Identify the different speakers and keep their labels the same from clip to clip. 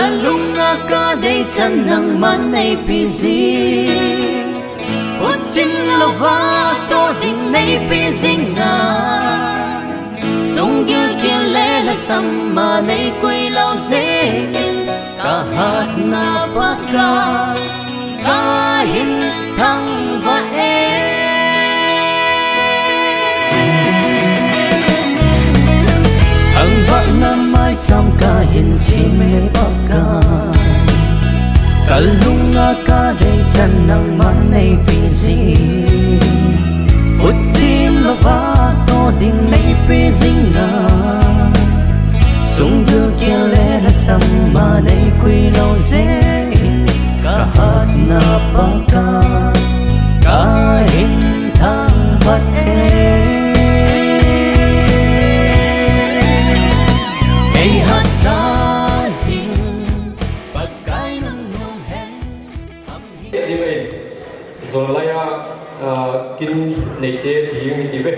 Speaker 1: kalunga ka day chan nang manay pizi Puchim lova to ding nay pizinga Sung gil gil lela samma nay quy lau zein Kahat na baka kahin thang va Hằng vạn năm mai trong ca hiền si mê baka Kalunga ka day chan nang manay pizi Puchim lova to ding nay pizinga Sung gil gil lela samma nay quy lau zein Kahat na baka kahin thang va
Speaker 2: Zonlaya kin neite thiyung tibe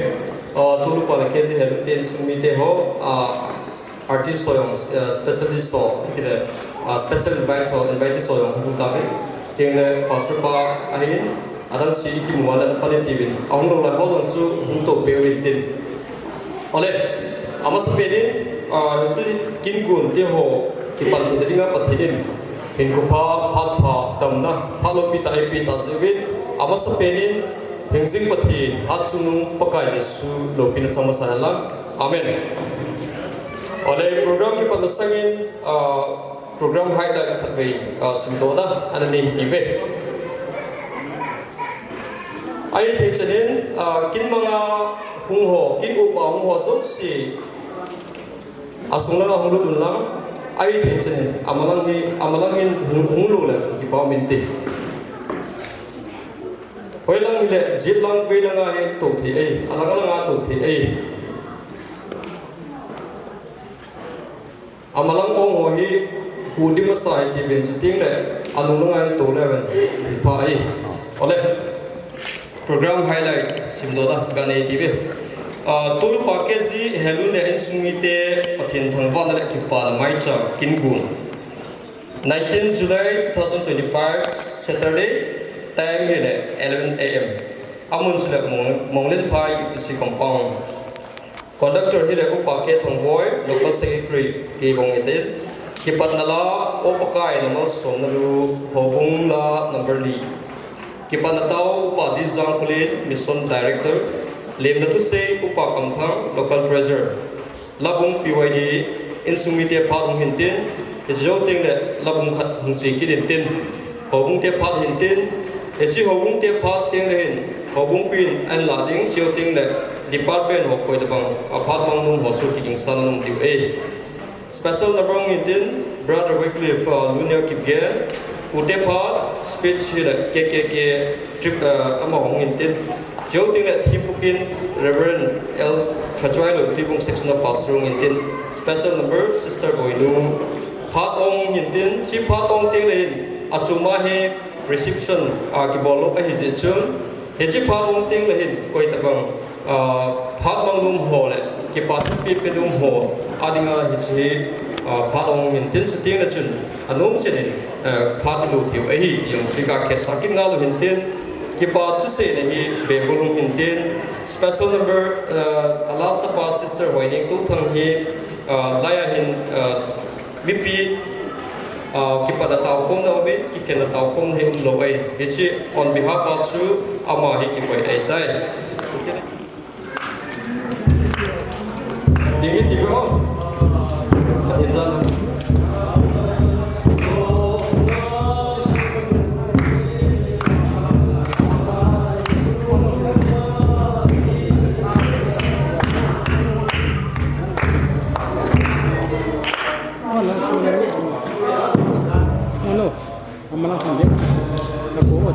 Speaker 2: tulu pala kezi heluten sumite ho artist soyong specialist so kitile special invite soyong hutabe tene pastor pa ahin adang si ki muala pale tibin aung lo la hozon su hunto pewin ole amas pedin chu kin gun te ho ki pan te dinga pathinin hin ko phat pha tamna phalo pi ta ip ta zewin Abasa penin hengsing pati hatsunung pakai Yesu lopin sama saya lang. Amen. Oleh program kita pasangin program highlight katwe sintoda ananing TV. Ayat hejanin kin mga hungho kin upa hungho sosi asungla hunglo dunlang ayat hejanin amalangin hunglo lang so kipaw minti. Hoi lang hile zip lang pwede nga he to thi ay alang nga to thi ay amalang ong ho hi hudi masai ti ben suting le alung nga to level thi pa ay ole program highlight simdo da gane tv tulu pakezi helu le insungite pathin thangwa le ki pa mai cha kingu 19 July 2025 Saturday time here 11 a.m. Amun sila monglin pai kisi kompang conductor here upake thongboy local secretary ki gongite kipat nala opakai namal somnalu hobung la number li kipat natao upa dizang kulit mission director lem natu se upa kamthang local treasurer labung pyd insumite phatung hintin ejouting le labung khat hungchi kidin hobung te phat hintin Echi hobung te phat teng lehin hobung pin an la ding chiu ting le department ho koi dabang aphat bang num ho chu tiking san num diu a special number in tin brother Wycliffe lunia kipge pute phat speech le kkk trip ama hong in tin chiu ting le thipukin reverend l thachwai lo tibung section of pastor in tin special number sister boinu phat ong in tin chi phat ong teng lehin achuma he reception ki bolo pa hiji chun heji phalong ting lehin koi tabang phat manglum ho le ki pat pi pe dum ho adinga hiji phalong min tin siting la chun anum chen phat lu thiu a hi tiang sika khe sakin nga lo hin tin ki pat tu se ne hi be bolung hin tin special number last the past sister waiting tu thang hi laya hin vp Kipada tau kom na obi kikena tau kom he loai hichi on behalf of su ama he kipoi ai tai dingi tivro athenjan
Speaker 3: Amalang sendiri, aku buat.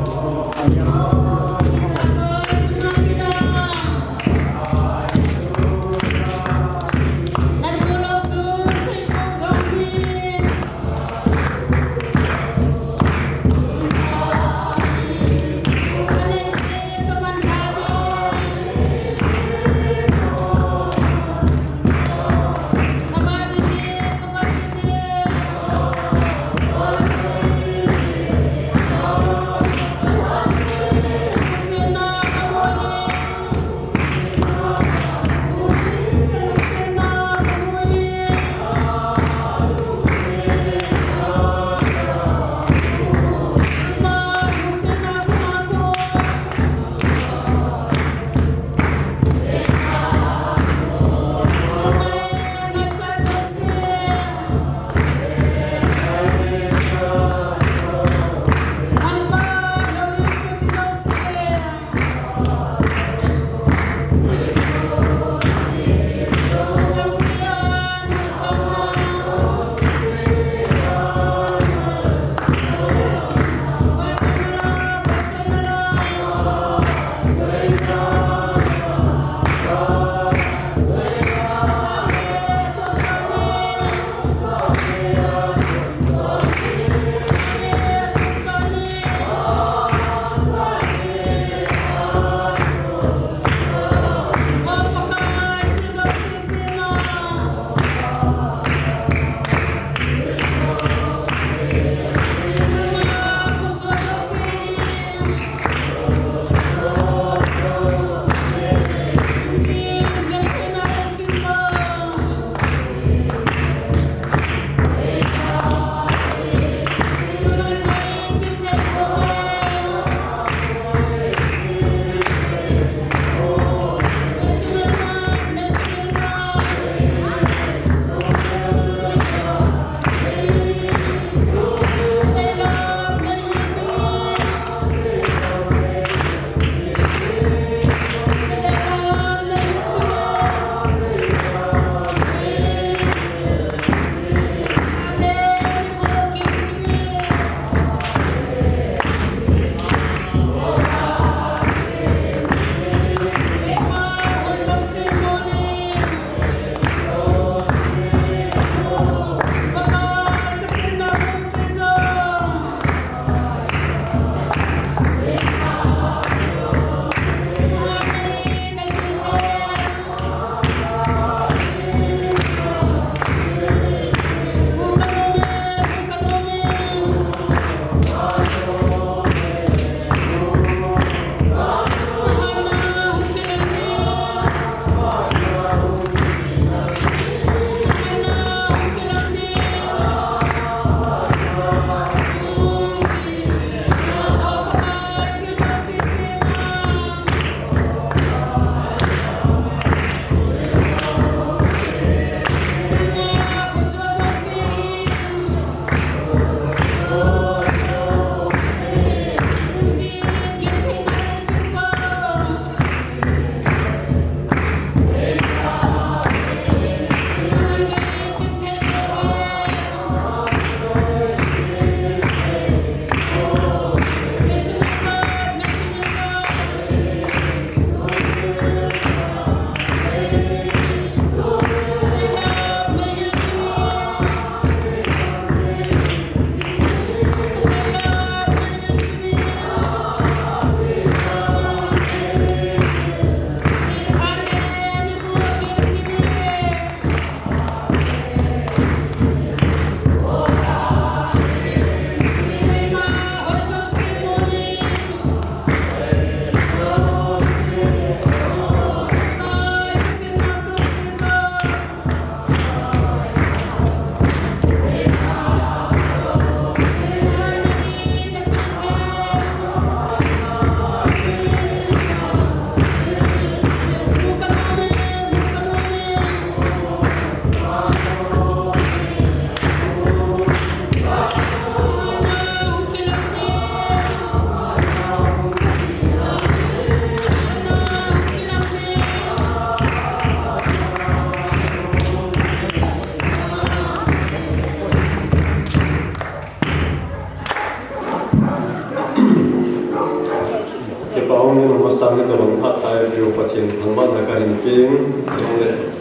Speaker 4: King Jongle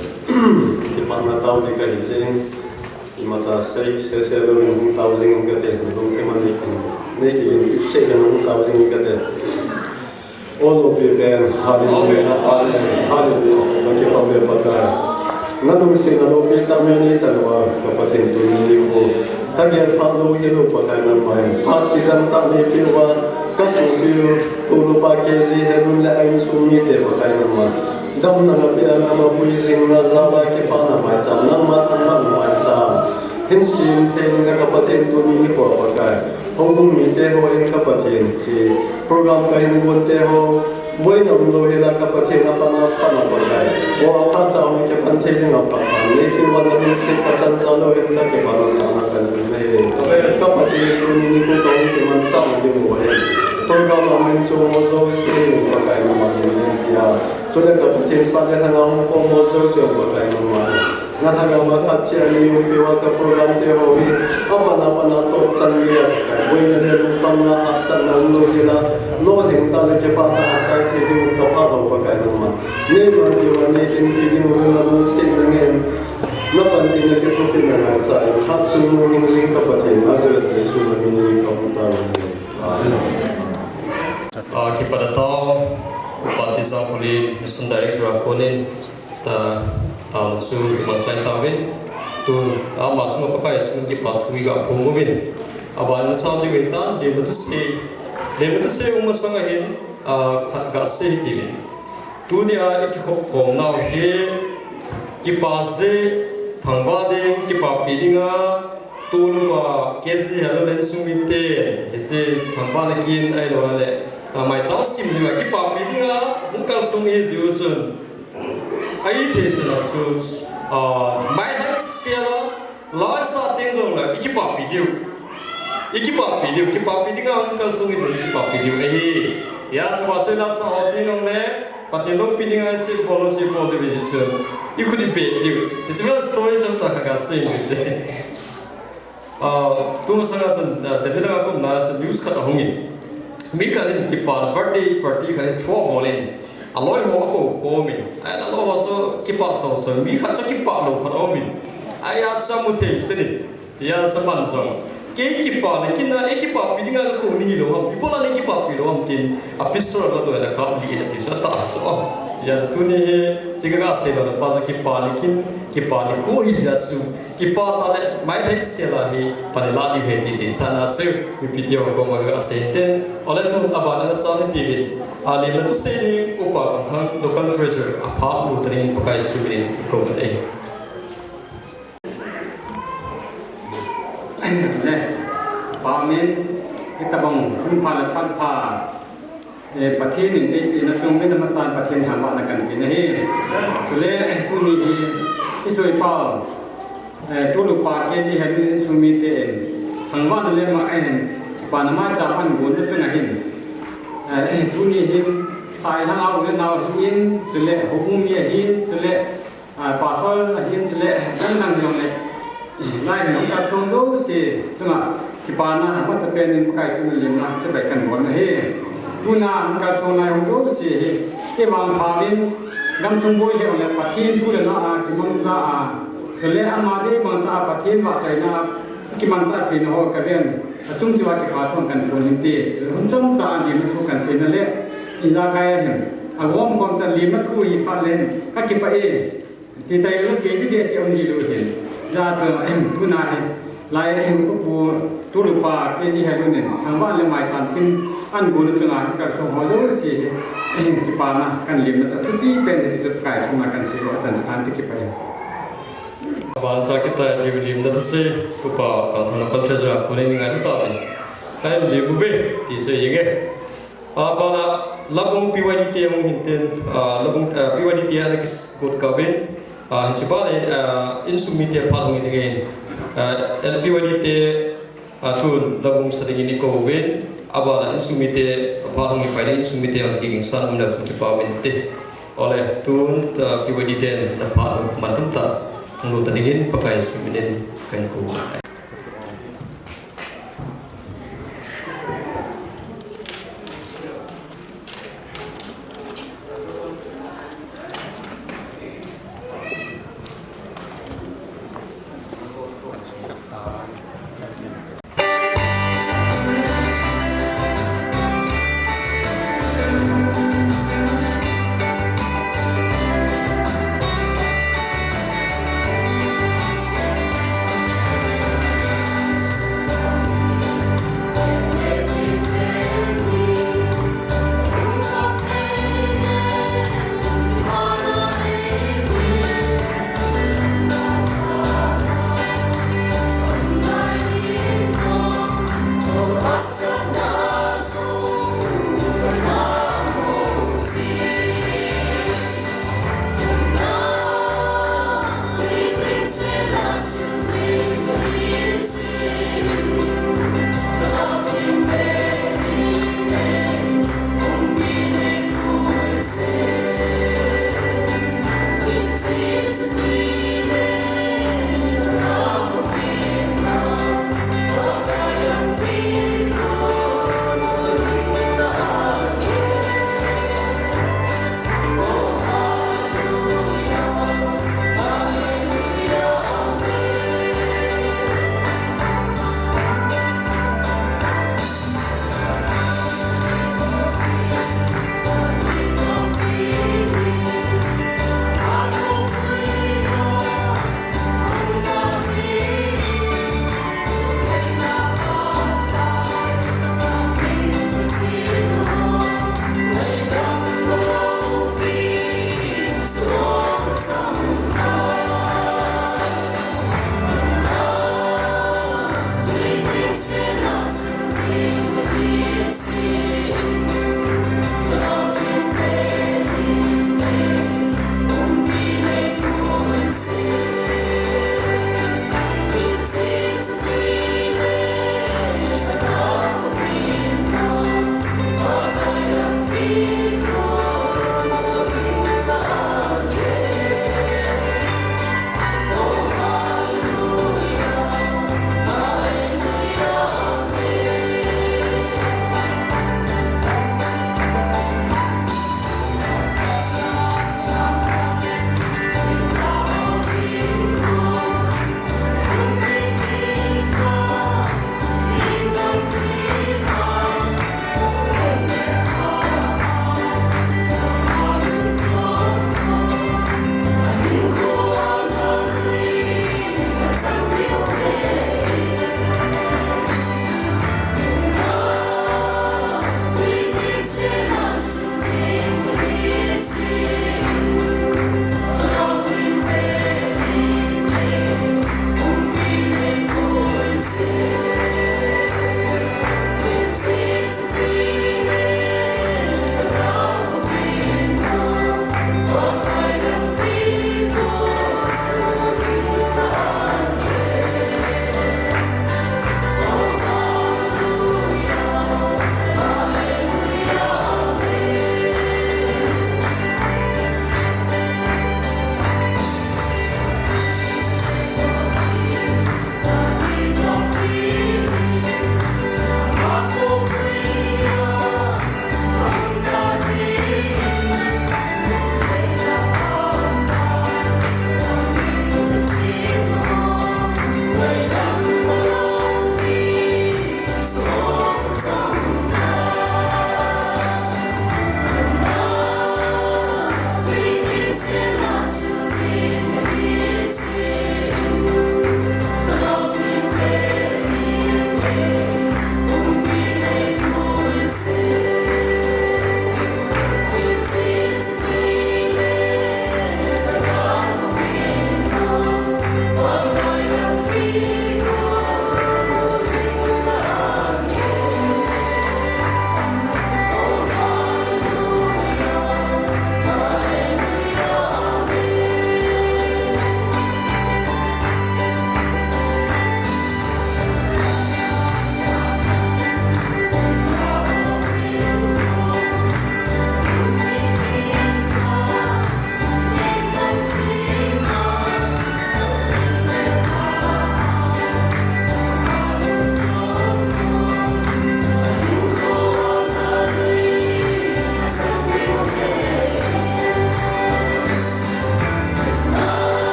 Speaker 4: Ipana tau di kai jing Imaca sei seselo in tau jing gate dong teman ikin Neki sei in tau jing gate All of you can hallelujah hallelujah Bagi pambe pakai Nanung sinalo kita meni chanwa kapatin dunini ko Tagian palo hilo pakai namai Partizan tani piwa Kasu piwa Tulu pakai zi henun le ain sumite pakai namai Dam na pia nama puising na zala ki pana macam nang matan nang macam hinsim theng na kapatin dunini ko pakai Hongkong mite ho in kapatin ki program kahin gunte ho Boy nam lo hila kapatin apa pakai Wa kaca hong ke panthe ding apa ni piwa na hinsim pacan zalo hin ka ke baron na kan me kapatin dunini ko ka hi man sam ding ho program amen so mo se pakai nama hin ya Sudah kapatin sadar hanga Hong Kong mo so pakai nama na thanga ma khatche ani yung piwa ka program te hobi apa na to changia boy na de kham na aksan na lo hila lo jing ta le ke pa ta sai the ding ka pa do pakai nama ne ma piwa ne tin ti ding mo na mo sin na ngen na pan ti na ke to pin na cha hat sun mo hing sing kapatin azrat jesu na mini ka ta
Speaker 2: kepada tahu Bupati Sampuli Mr. Director Akonin tahun su Mansai Tawin tun amat semua pakai semuanya patui gak pungguin aban macam di wetan dia betul se umur sangahin gak sehiti tu dia ikut kom nau he kipaze thangwade kipapidinga tuluba kezi halolen sumite ese thambanakin ai lawale mai chaw sim ni ki papidinga ungkal sung he jiusun ai the chana su mai ha siala la sa tenzong la ki papidinga ungkal sung he papidiu ai ya swasela sa hoting ne patino pidinga se polo de vision ikudi pe diu it's a story cham ta ka se tu masanga san develop ko na sa news khat hongi mi karin ki birthday party kare thro bolin aloi ho ko min ai la lo so ki pa so mi khat cha ki pa lo khat min ai ya sa mu the tini ya sa man so ke ki pa le kina e ki pa pidinga ko ni lo ham ipola ne ki pa pi lo ham tin a pistol la do na ka bi ti sa ta so ya tu ni chiga ga se lo pa sa ki pa le kin ki pa ni ko hi ja su ki pa ta le mai le se la hi pa le la di he ti sana se mi pidio ko ma ga se ten ole tu aba na sa le ti bin ali la tu se ni upa thang local treasure a pha lu trin pakai su bin ko ai
Speaker 3: le pa men kita bang un pa la pan pa pathin in pi na chung men ma san pathin ha ma na kan pi na hi chule tu ni isoi pa tu lu pa ke ji hen sumi te thang wa le ma pa na ma cha pan gun na chung hin tu ni hin sai ha au le naw hin chule hu mi hin chule pa sol hin chule nan yong le lai nong ka song zo se chunga ki pa na ma sa pen in kai su lim na che bai kan bon he tu na ang ka song na yong zo se he e wang pha vin gam sung boi he ole pathin thu le na a ki mong cha a le ama de ma ta pathin wa chai na ki man cha thi no ho ka ven chung chi wa ki pa thong kan bon lim ti hun chom cha ni ma thu kan se na le i ra kai hin a gom kom cha lim ma thu hi pa len ka ki pa e ti tai lo se di de se om ji lo hin ra cho em tu na he lai em ko pu tu lu pa ke ji he lu ne thang wa le mai chan kin an gu nu chunga ka so ho zo si he em ki pa na kan lim na thu ti pen de so kai so na kan se ro chan than ti ki pa ya
Speaker 2: aban sa kita ti lim na se upa kan thana kal treasure ko ne ngai ta ben ai lim bu be ti se yenge abana labung piwadi te hong hinten labung piwadi te ana kis kot ka ben hijabale insumite phalong ite gain piwadi te tun labung sading ini ko wen abana insumite phalong ni pai insumite ang giging san umna su ki pa mente ole tun piwadi ten ta phalong mantam ta nglo ta dingin pakai suminen kan ko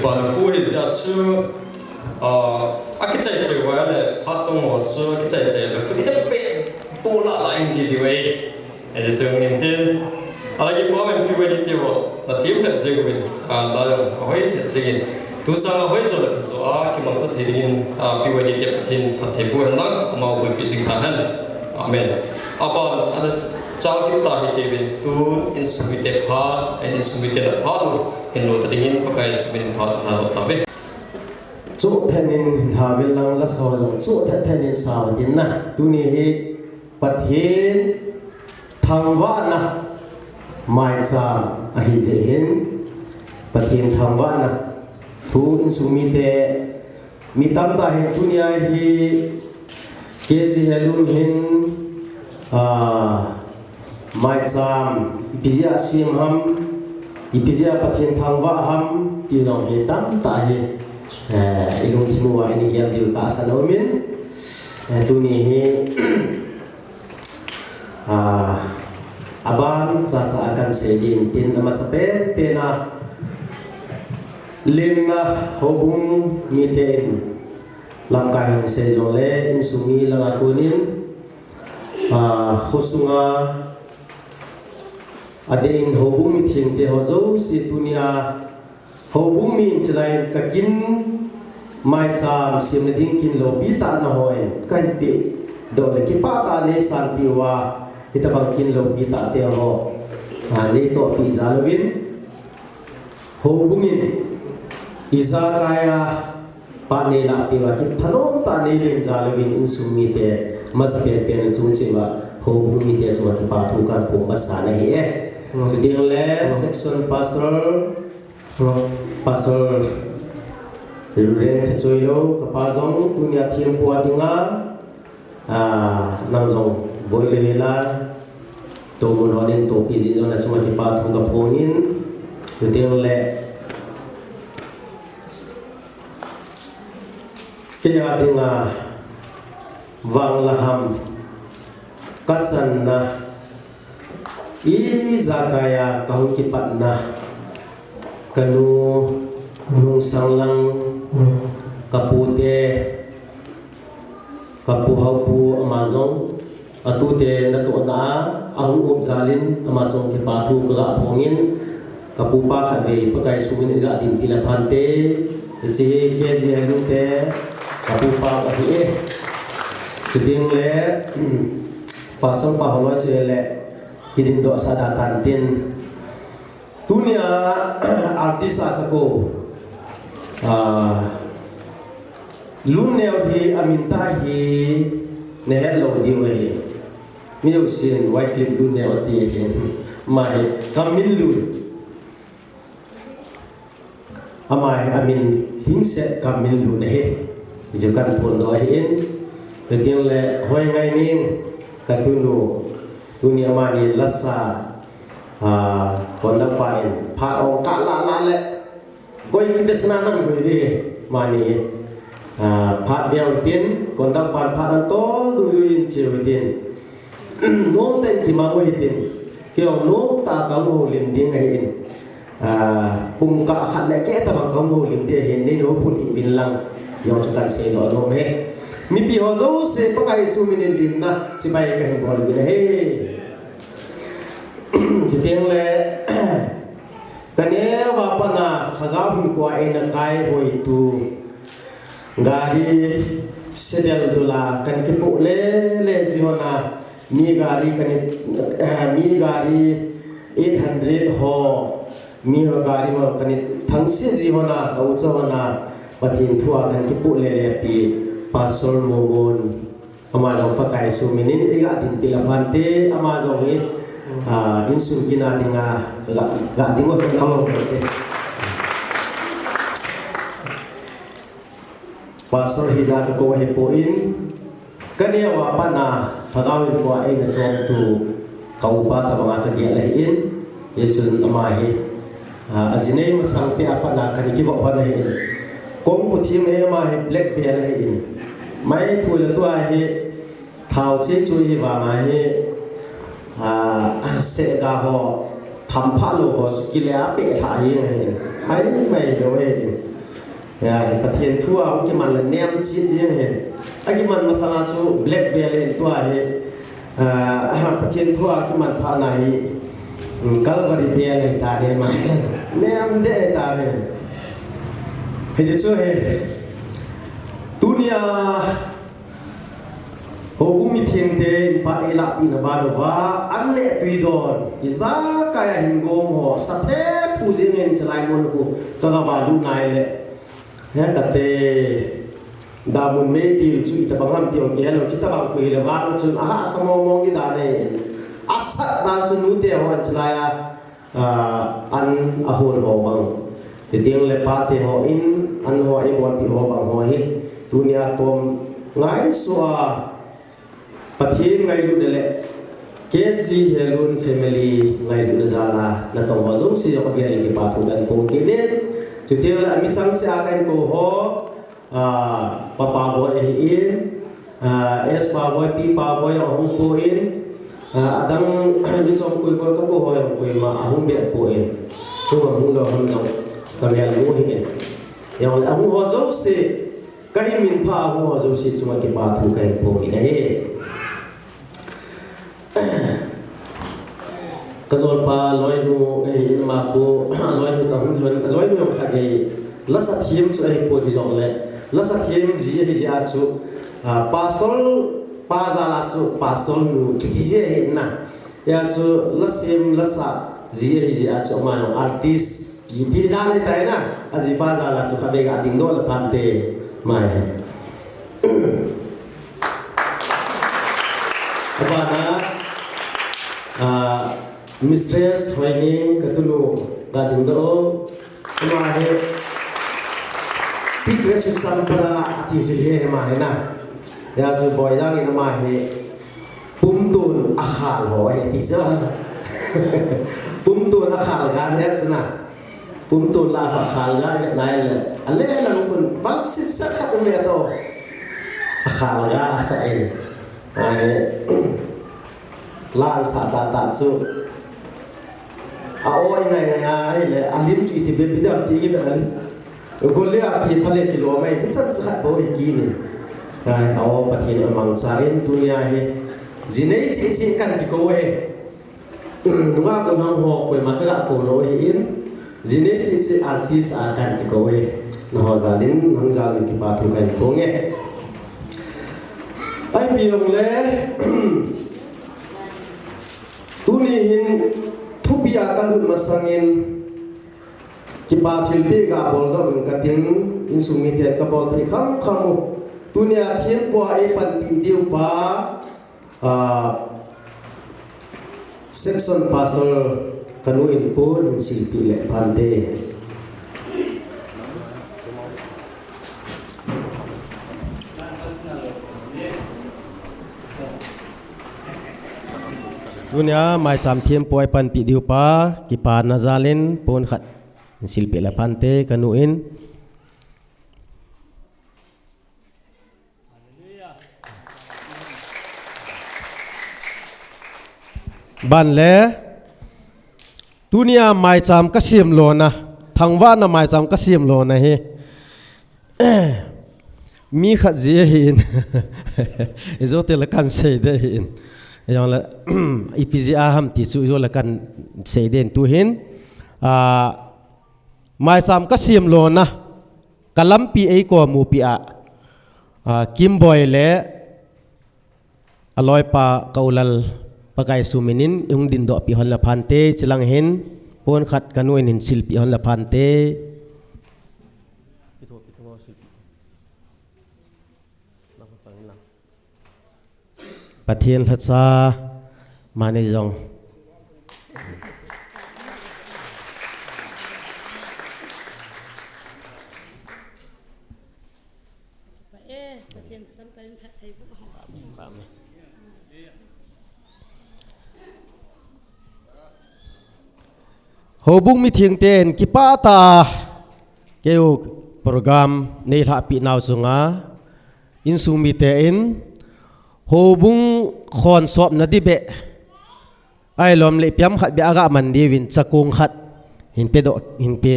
Speaker 2: 기뻐하는 후회지 아수 아키차이체 와야래 파종 어수 아키차이체 그인데 또라 라인기 디웨이 이제 성님들 알아기 보면 비웨리 때워 나 팀에 세고인 나요 거의 세긴 두사 회소를 해서 기망서 드리긴 비웨리 때 파틴 파테부한다 마오부 비징다한 아멘 아빠 아다 Cakita hitibin tun insumite pha and insumite na pha hinlo tadingin pakai sumin pha thalo tabe
Speaker 5: chu thenin thavil lang la so jong chu thenin saw din na tuni hi pathin thangwa na mai cha a hi je hin pathin thangwa na thu insumite mitam ta hin dunia hi kezi helun hin mai cham ipizia sim ham ipizia pathin thangwa ham tilong he tam ta he ilung thimu wa ini gyal diu ta sanomin tuni he aban cha cha akan sedin tin nama sape pena lim na hobung miten lam kai hang se jong le in sumi la kunin khosunga adein hobung mi thing te hozo si dunia hobung mi chlai kakin mai cham sim na ding kin lo bi ta na hoin kan pi do le ki pa ta ne san pi wa itabang kin lo bi ta te ho ni to pi zalwin hobungin iza kaya pa ne la pi wa ki thanom ta ne len zalwin in sumi te mas pe pe na chung chi wa hobung mi te so ki pa thu kan pu masa na hi to ding le section pastor Ren Tesoilo kapazong dunia thiam puwa dinga nangzong boile hela to mun honin to pi ji zona suma ki pa thu ka phongin ding le ke ya dinga wang laham katsan na i zakaya kahu ki patna kanu nung sanglang kapute kapuhapu amazong atute nato na ahung jalin amazong ke pathu ka phongin kapupa khave pakai sumin ga din pilapante si ke ji anute kapupa ka hi suding le pasong pa holo che le kidin do sada kantin dunia artist ako lun neo hi aminta hi ne hello di we mi yo sin white clip lun neo ti hi mai kamin lun amai amin thing set kamin lun he jo kan pon do hi in tin le hoi ngai ning katunu dunia mani lasa konda pain pha ong ka la le goi kita senanam goi de mani phat veo tin kon dang pan phat an tol du in cheu tin nom ten ki ma oi tin ke nom ta ka ho lim ding ai in pung ka khat le ke ta bang ka ho lim de hin ni no phun i vin lang yo chu kan se no no me mi pi ho zo se pa kai su min lim na si bai ka hin bol wi he chi teng le kane wa pana khagaw hin ko ai na kai hoi tu gari sedel dula kan ki pu le zihona mi gari kan mi gari 800 ho mi gari ho kan thang se zihona ka u chawana pathin thua kan ki pu le pi pasol momon ama jong fa kai su minin iga din pilapante ama jong hi insun kina dinga ga dingo ngamo te pastor hina ka ko hi po in kania wa pana hagawin ko ai na som tu kaupa ta banga ka dia lai in yesun ama hi ajine masang pe apa na kan ki wa na hi kom ku chi me ma hi black bear hi in mai thu la tu hi thau che chu hi wa ma hi se ga ho tham pha lo ho ki le a pe tha hi mai mai do we ya pathian thua ki man la nem chi ji he aki man masala chu black bear le tu hi pathian thua ki man pha na hi kalvari bear le ta de ma nem de ta de he je chu he dunia hobumi thieng te pa ela pi na ba do wa anne tui don iza kaya hingom ho sathe thu jing en chalai mon ko to ga ba lu nai le ya ka te da mun me til chu ta bangam ti o ke lo chi ta bang khu le wa chu a samo mong gi da ne asat da chu nu te ho chalai an a hon ho bang te ding le pa te ho in an ho ai bon pi ho bang ho hi dunia tom ngai suwa pathin ngai lu le kezi helun family ngai lu zala na tong ho zum si ko ge ling ki pa thu dan ko ki ne tu te la mi chang se a kan ko ho papa boy in es pa boy pi pa boy hong po in adang ni som ko ka ko ho ko ma hong be po in ko ma mu lo hong kami alu hingin yang ahu hozo se kahi min pha ahu hozo se cuma ki bathu kahi po ni nahi kazol pa loinu in ma ko loinu ta hun loinu yang kha ge la sa thiem chu ai po di jong le la sa thiem ji ji a chu pasol pazala chu pasol nu kiti je na ya chu la sim la sa ji ji a chu ma yang artist ki ti da le tai na aji pazala chu kha be ga ding do la phan te mai abana mistress hoining katulu gading do ma he pigres sampara ati je ma he na ya chu boy yang in ma he pumtun akhal ho he ti sa pumtun akhal ga ne sna pumtun la akhal ga nai le ale la kun falsi sa khat me to akhal ga sa en ai la sa ta chu ao ngai ngai ai le alim chi ti be bidam ti gi ba ali golia ti phale ki lo mai ti chan chat bo hi ki ni ai ao pathin amang sa in dunia he jinei chi chi kan ki ko he dunga ko nang ho ko ma ka ko lo he in jinei chi chi artist a kan ki ko he no za din nang za din ki pa thu kan ko nge ai pi long le tuni hin thupia kalut masangin kipa thilpe ga bolda wing kating insumi te ka bol thi kham khamu dunia thien po ai pan pi diu pa section pastor kanu in pon in silpi le pante dunia mai sam thiem poi pan pi diu pa ki pa nazalin pon khat silpi la pante kanuin ban le dunia mai sam ka sim lo na thangwa na mai sam ka sim lo na he mi khat je hin ezote la kan sei de hin yang la ipga ham ti su yo la kan sei den tu hin mai sam ka sim lo na kalam pi ei ko mu pi a kim boy le aloi pa kaulal pakai suminin ung din do pi hon la phante chilang hin pon khat kanuin in sil pi hon la phante pathian that sa mane jong hobung mi thieng ten ki pa ta keu program nei tha pi naw sunga in sumi te in hobung khon sop na di be ai lom le piam khat be aga man di win chakung khat hin pe do hin pe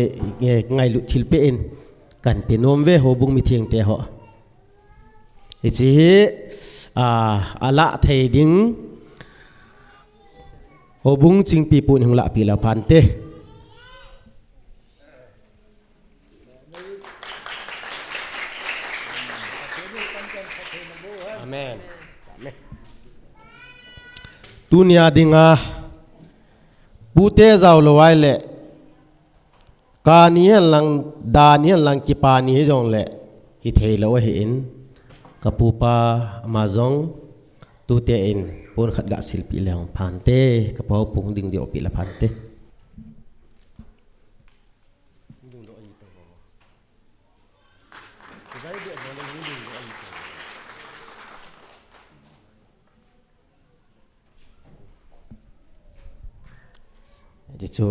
Speaker 5: ngai lu thil pe in kan pe nom ve hobung mi thieng te ho ichi ala thei ding hobung ching pi pun hung la pi la phan te amen dunia dinga pute zaw lo wai le kanian lang danian lang kipani jong le hi thei lo hi in kapupa amazong tu te in pon khat ga silpi leng phante kapau pung ding di opi la phante ji chu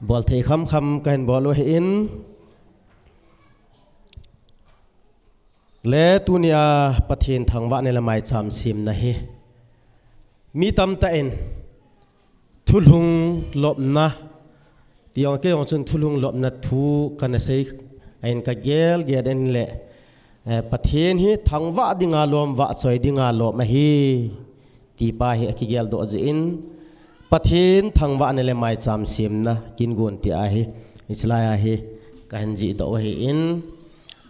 Speaker 5: bol thei kham kham kan bol lo in le tunia pathin thangwa ne la mai cham sim na hi mi tam ta en thulhung lop na ตีองเกี่ยวจนทุลุงหลบนัดทูกันใส่ไอ้นกเกลเกเดนเละประเทศนี้ทั้งว่าดิ่งอาลมว่าสวยดิ่งอาลมมาฮีตีป้าฮีกิเกลโดจินประเทศทั้งว่านี่เลยไม่จำซิมนะกินกุนตีอาฮีอิสลายอาฮีกันจีโดฮีอิน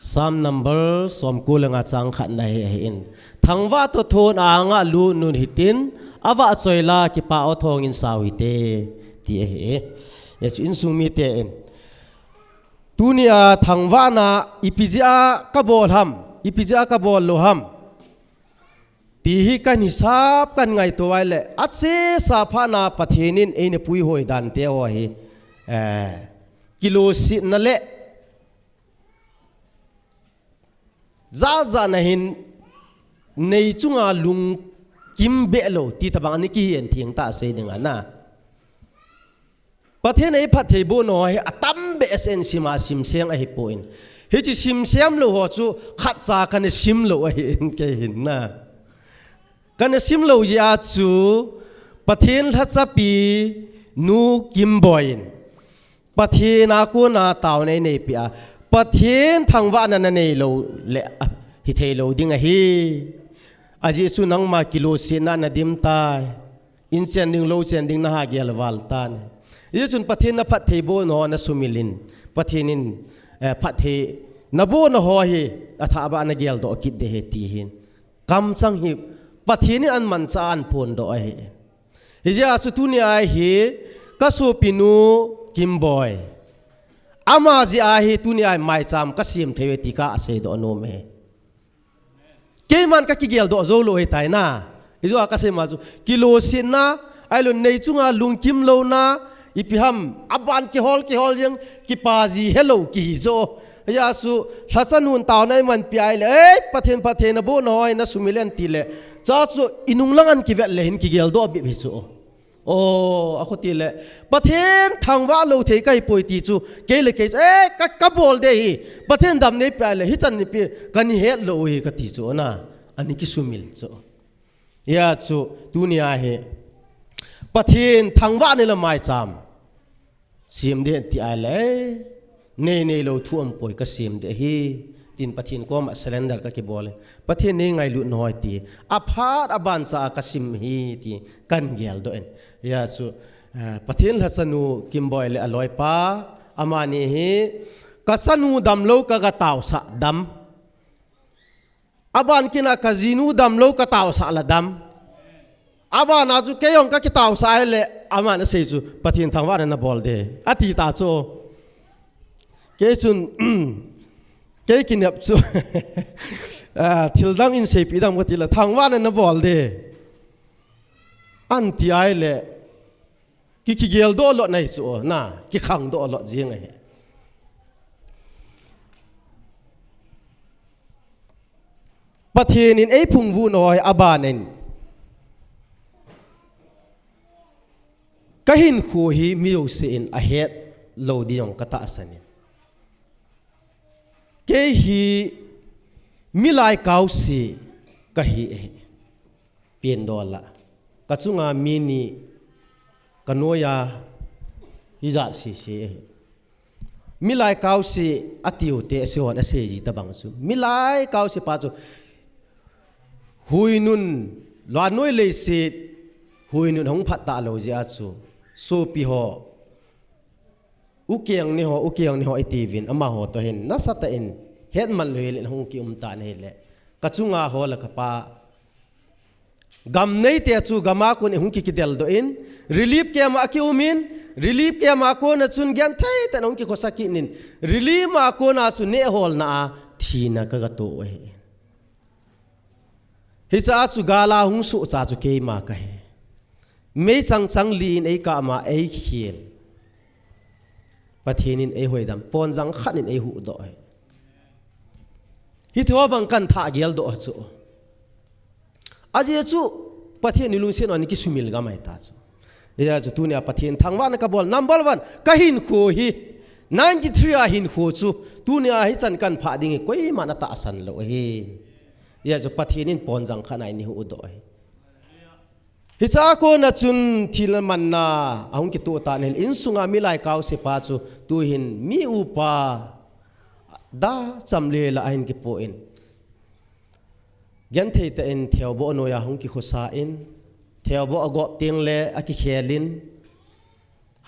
Speaker 5: Psalm number สมกุลงาจังขันในหินทั้งว่าตัวโทนอ่างลูนุนหิตินอาวะสวยลากิปาอทองอินสาวิเตที่เอชอินสุมิเตอินตุนียทั้งว่านะอิปิจิอากบอลฮัมอิปิจิอากบอลโลฮัมตีฮิกันฮิซาบกันไงตัวไว้เลยอัดเสสาพานาประเทศนินเอ็นปุยหอยดันเตอวะฮิกิโลสินั่นแหละจ้าหินในจุงอาลุงกิมเบลโลที่ตะบังนี่กี่เห็นเทียงตาเสดึงอันน่ะประเทศไหนพัฒน์บุญน้อยอัตัมเบสเอ็นซิมาซิมเซียงไอฮิปโปอินเฮจิซิมเซียมโลหัวจูขัดซากันซิมโลไอเห็นแกเห็นน่ะกันซิมโลยาจูประเทศทัศปีนูกิมบอยน์ประเทศนากูนาตาวในเปียประเทศทางว่านั่นนี่เราเละฮิเทโลดิ้งฮีอาจิสุนังมากิโลเซนันดิมตายอินเซนดิ้งโลเซนดิ้งน่าเกลวัลตันยิ่งจนประเทศนับพัฒน์เทโบนอนัสุมิลินประเทศนินพัฒน์นับโบนหอฮีอัฐาบานเกลดอกกิดเดเหตีหินกำจังฮิประเทศนี้อันมันจานพนดอกเฮฮิจาสุตุนีไอฮีกัสูปินูกิมบอยอามาจีอาฮีตุนีไอไม่จำกัสิมเทวติกาเสดโนเมเกมันกักิเกลดอโซโลเฮตายนะอิจวากัสมาจูกิโลสินนะไอลุนในจุงอาลุงกิมโลนะอีพิฮัมอับบานกิฮอลยังกิปาจีเฮโลกิโซยาสุทัศนุนตาวในมันปีไอเลยประเทศนบุนหอยนะสุมิเลนติเลจ้าสุอินุงลังอันกิเวลเลหินกิเกลดอบิบิโซโอ้อคุติเลประเทศทางว่าเราเทกัยป่วยตีจูเกลเกจกับบอลเดฮีประเทศดำในปีไอเลยฮิจันในปีกันเฮลโลฮีกัติจูนะอันนี้กิสุมิลจูยาจูดุนียาเฮประเทศทางว่าในละไม่จำซิมเดนที่ไอเลยเนเราท่วมป่วยก็ซิมเดฮีตินประเทศก็มาเซเลนดัลก็เก็บบอลเลยประเทศนี้ไงลุนหอยตีอพาร์ตอบานซากซิมฮีตีกันเกลโดเอ็นยาสูประเทศฮัสนูกิมบอยเลยอร่อยป้าอามานีฮีกัสนูดำโลกกะตาวสะดำอบานกินาคาซินูดำโลกกะตาวสะละดำอบานาจูเกยองกะกิตาวสะเลยอามานะเซจูประเทศทางว่านะบอลเดอติตาโจเกจุนเกกินยับจูทิลดังอินเซปีดังวัติละทางว่านะบอลเดอันที่ไอเลยกิเกลโดลในจูน่ะกิขังโดลจริงไงประเทศนี้ไอ้พุงวูน้อยอาบานินก็เห็นคู่ฮีมิวสินอาเฮดโลดียองกตาสันเกฮีมิลายกาวสีก็ฮีเปลี่ยนดอลละกัจจุงามินีกันโนยาฮิจัดสีมิลายกาวสีอติวเตเสวนเสจิตบังสุมิลายกาวสีปัจจุหุยนุนลานน้อยเลยสิหุยนุนหงพัตตาโลจิอาจูสูปีหออุเกียงนี่หอไอทีวินอามาหอตัวเห็นนัสตะเอ็นเฮ็ดมันเลยเลยหงกิอุมตานี่แหละกัจจุงาหอละกปากำในเตจูกำมาคนหงกิกิเดลโดอินรีลีฟเกียมาคิอุมินรีลีฟเกียมาคนจุนแกนไทยแต่หงกิขสักกินินรีลีฟมาคนอาจุนเนหอลนาทีนักกะโตเอฮิจาจูกาลาหงสุจาจูเกมาไกไม่จังลีนไอกามาไอเขียนประเทศนินไอหวยดำปนจังขันนินไอหูดอยฮิทัวบังกันท่าเกลดอจูอาจจะจูประเทศนิลุงเสียนอันนี้กิสุมิลกาไม่ตาจูยาจูตัวนี้ประเทศทางวันกับอลนัมเบอร์วันก็หินคู่ฮี93อาหินคู่จูตัวนี้ฮิจันกันพาดิ่งก็อีมันตาสันโลฮียาจูประเทศนินปนจังขันไอนี่หูดอย hi cha ko na chun thil man na ahung ki tu ta nel in sunga mi lai kau se pa chu tu hin mi upa da chamle la ain ki po in gen thei ta in theo bo no ya hung ki khosa in theo bo agop ting le aki khelin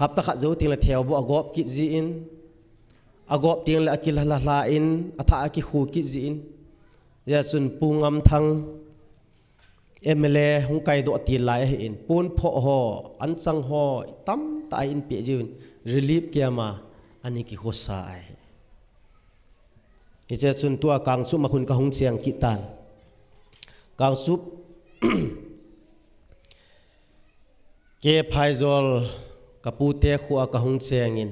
Speaker 5: hapta kha zo ting le theo bo agop ki ji in agop ting le aki la la in atha aki khu ki ji in ya chun pungam thang MLA hung kai do ti lai in pun pho ho an chang ho tam ta in pe jun relief kiama ani ki khosa ai iche chun tua kang su ma khun ka hung chiang ki tan kang sup ke phaizol kapute khuwa ka hung chiang in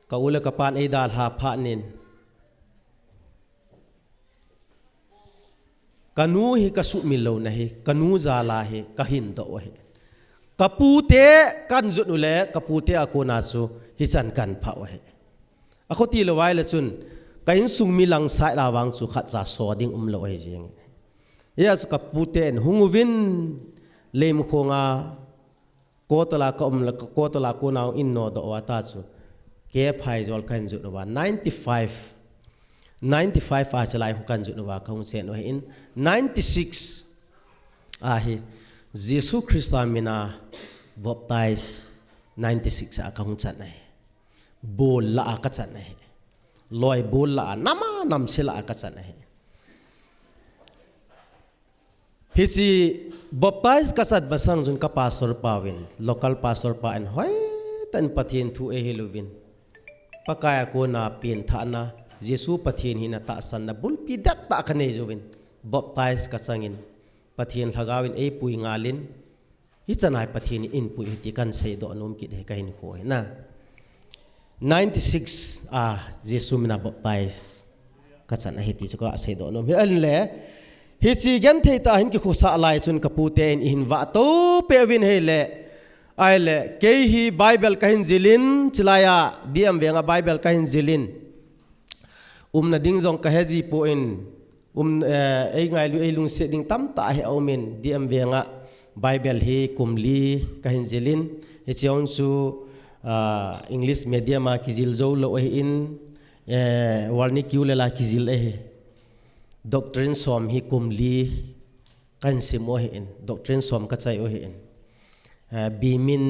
Speaker 5: ka ule ka pan ei dal ha pha nin kanu hi ka su milo na hi kanu za la hi ka hin do hi kapute kan zut nu le kapute akona chu hi chan kan pha wa hi akho ti lo wai la chun kain sung mi lang sai la wang chu khat cha so ding lo hi jing ya chu kapute en hunguvin lem khonga kotala ka la kotala ko naw in no do wa ta chu ke phai jol kan zut wa 95 a chalai hukan ju wa khong chen o in 96 a hi Jesus Christ amina baptize 96 a khong chan ai bol la ka chan ai loi bol la nama nam sila ka chan ai hi chi baptize ka chat basang jun ka pastor pawin local pastor pa an hoi tan pathin thu e helovin pakaya ko na pin tha na Jesu pathin hina ta san na bulpi dat ta kane jovin baptize ka changin pathin thagawin e pui ngalin hi chanai pathin in pui ti kan sei do anom ki de ka hin khoi na 96 a Jesu mina baptize ka chan hi ti ka sei do anom hi an le hi chi gen thei ta hin ki khosa lai chun kapute in wa to pewin he le ai le ke hi bible ka hin zilin chilaya diam venga bible ka hin zilin na ding jong ka heji po in ei ngai lu ei lung se ding tam ta he omen diam venga bible hi kumli ka hin zilin he cheon su english medium ma kizil zo lo in warni kiule la kizil e doctrine som hi kumli kan simo he in doctrine som ka chai o he in bimin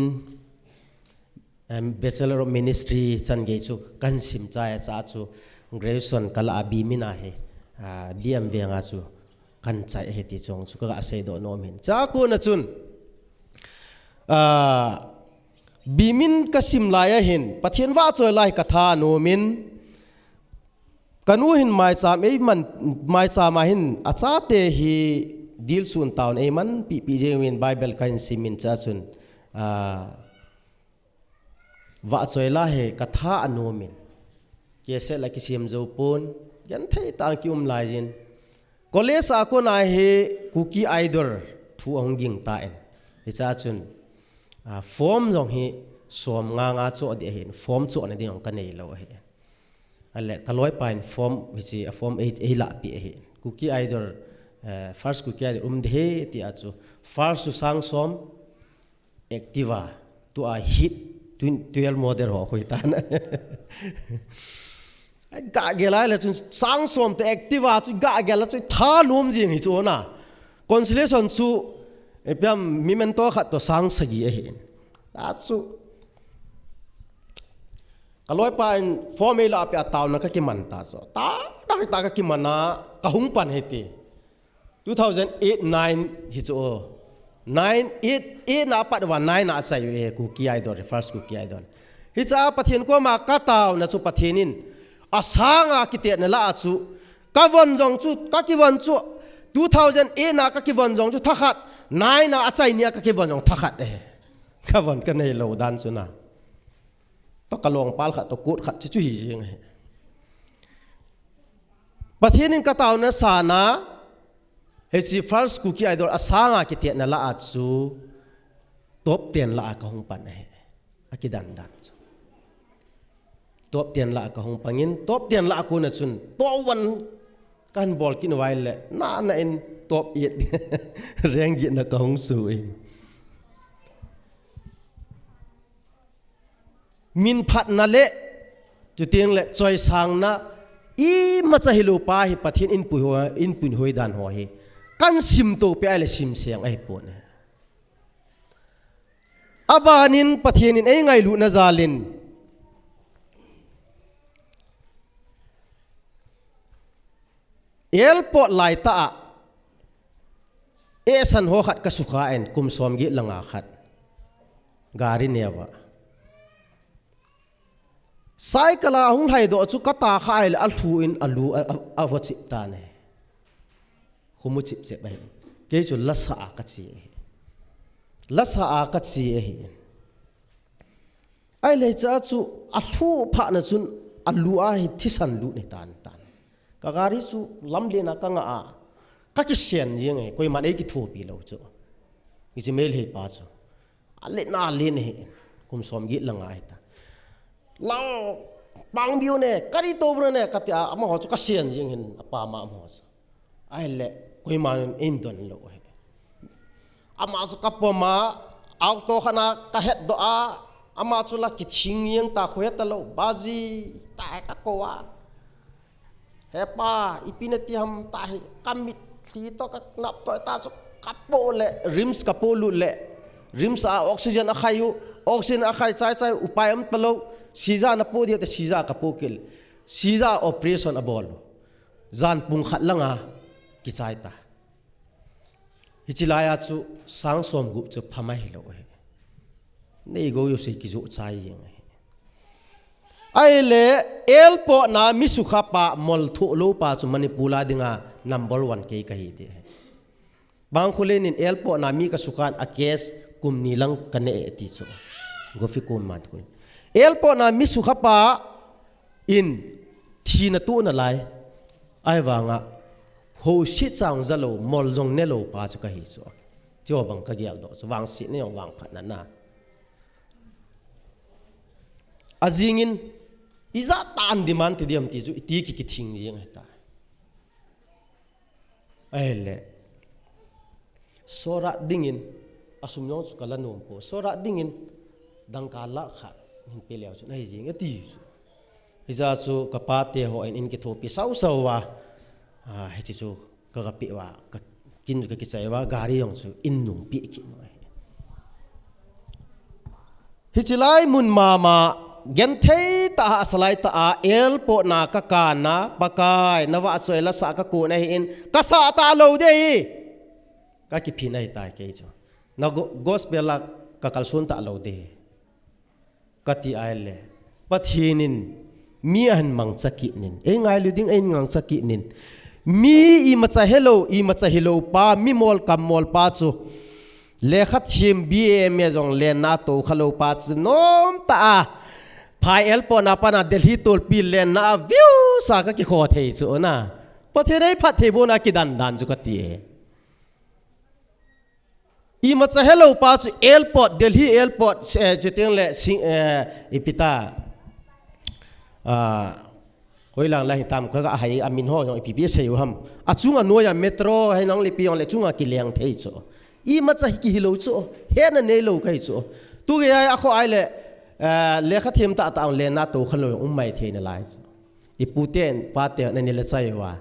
Speaker 5: bachelor of ministry chan ge chu kan sim cha cha chu graduation kala abi mina he diam venga chu kan chai he ti chong chu ka sei do nom hin cha ko na chun bimin ka sim la ya hin pathian wa choi lai ka tha no min kanu hin mai cha ei man mai cha ma hin acha te hi dil sun town ei man pi je win bible kan simin cha chun wa choi la he ka tha anomin kese la kisim zo pon yan thei tang ki lai jin college a ko na he kuki idol thu ong ging ta en hi cha chun form jong hi som nga cho de hin form cho na ding kan nei lo he ale kaloi pain form which is a form 8 la pi he kuki idol first kuki idol de ti a chu first su sang som activa to a hit 12 model ho khoi ta na ga gelai la chun sang som te activa chu ga gela chu tha lom jing hi chu na consolation chu epiam memento khat to sang sagi e hin ta chu kaloi pa in formula pe taw na ka ki man ta so ta ta ka ki mana ka hung pan he ti 2008 9 hi chu 9 na pat wa 9 na chai e ku ki idol first ku ki idol hi cha pathian ko ma ka taw na chu pathinin asanga kite na la chu ka won jong chu ka ki won chu 2008 na ka ki won jong chu thakhat 9 na achai nia ka ki won jong thakhat e ka won ka nei lo dan chu na to ka long pal khat to kut khat chu hi jing he pathianin ka taw na sana he chi first ku ki idol asanga kite na la chu top 10 la ka hung pan he akidan dan top 10 la ka hung pangin top 10 la ko na chun to wan kan bol kin wai le na in top 8 เรียงยินนะกองสวยมินพัดนั่นแหละจุดเตียงแหละจอยสังนะอีมาจะฮิโลปาฮิปะเทียนอินปุยหอยดันหัวเฮกันซิมโตเปียเลซิมเสียงไอ้ปนอาบานินปะเทียนินไอ้ไงลูนาซาลินเอลปอดไลตาเอสันหัวขัดกสุขาเอ็นกุมสอมกิลังอาขัดการิเนวะไซกลาหุงไทยดอจุกตาข้าอัลฟูอินอัลลูอาวจิตาเนขุมุจิบเจ็บไปเกี่ยจุลัสอากัจีลัสอากัจีไอเลยจะจุอัลฟูพะนะจุนอัลลูอาฮิทิสันลูในตานกการิจุลำเลียนกังอากักเสียนยังไงคุยมันเอกิทูปีเราจุกิจเมลเฮป้าจุอัลเลน่าเลียนเฮกุมสอมกิลังอาฮิตาเราบางบิวเนี่ยการิโตบรเนี่ยกัตยาอามาหัวจุกเสียนยังเห็นป้ามาหัวไอ้เละคุยมันอินโดนโลเฮอามาสุกับปมาเอาโตขนาดเฮ็ดดอามาจุลักกิชิงยังตาคุยตะโลบาจีตากักโกวาเฮป้าอีพินติฮัมตาคำมิดสีโตกักนับตัวตาสุกับโปเละริมส์กับโปลุเละริมส์ออกซิเจนอาคายุออกซิเจนอาคายใจอุปายมตะโลซีซ่านับโปเดียวแต่ซีซ่ากับโปกิลซีซ่าออเปอเรชั่นอบอลจานปุ่งขัดลังอ่ะกิจใจตาฮิจิลายาจูสังสมกุจูพม่าฮิโลเฮนี่ก็อยู่สิกิจูใจยังไงไอเล่เอลโปนามิสุขปะมอลทุโลปาจูมันปูลาดิงานัมเบอร์วันเกย์กันฮิดีบางคนเล่นเอลโปนามีกสุขันอาเกสกุมนิลังกันเอติโซก็ฟิกุมมาทุกเอลโปนามิสุขปะอินทีนตัวนั่นไรไอวางะโฮชิจังจะโลมอลจงเนโลปาจุกะฮิโซที่ว่าบังกะเกียลโดสวางสิเนี่ยวางพันนั่นนะอาจิงินอิจาตันดิมันติดิมติจูตีกิคิทิงยังไงตาเอเล่โซระดิ่งินอาสุมยองสุกละนมโปโซระดิ่งินดังกาละขัดหินเปลี่ยวจุนไอจิงตีจูอิจาจูกับปาเตโฮอินกิโทปิสาววะเฮจิจูกะปิวะกะกินกะกิใจวะการิยองจูอินนุงปิกินไว้เฮจิไลมุนมาเกนเทตาสลายตาเอลโปนากะกานะปะกายนวะสวยละสะกะกูนะอินกะสะตาโลเดกะกิพินัยตายเกยจูนะกอสเปลละกะกัลซุนตาโลเดกะติไอเลปะทีนินมีอันมังสกินินเองไงลูดิ้งเองมังสกินินมีอีมาจะเฮโลปามีมอลกับมอลปาจูเลขัดชิมบีเอ็มยจงเลนาโตขลุปาจูน้อมตาพายเอลปอนาปานาเดลีโตลปีเลนาวิวสากกิโคเทจูนะปะเทได้พัดเทโบนากิดันจุกตีอีมาจะเฮโลปาจูเอลปอดเดลีเอลปอดจุดเตียงเลอีพิตาหอยหลังเลยตามก็ให้อามินห่ออย่างพี่เสียวฮัมอาจุงอันนัวยาเมโทรให้น้องลิปิยองเลจุงอากิเลียงเทยโซอีมาจะกิฮิโลโซเฮนันเนโลไกโซตัวยัยakoไอเลขัดเทียมตาตาเลนาโตขลุ่ยไม่เทนไลซ์อีปูเตนปาเตนันเนลใจว่า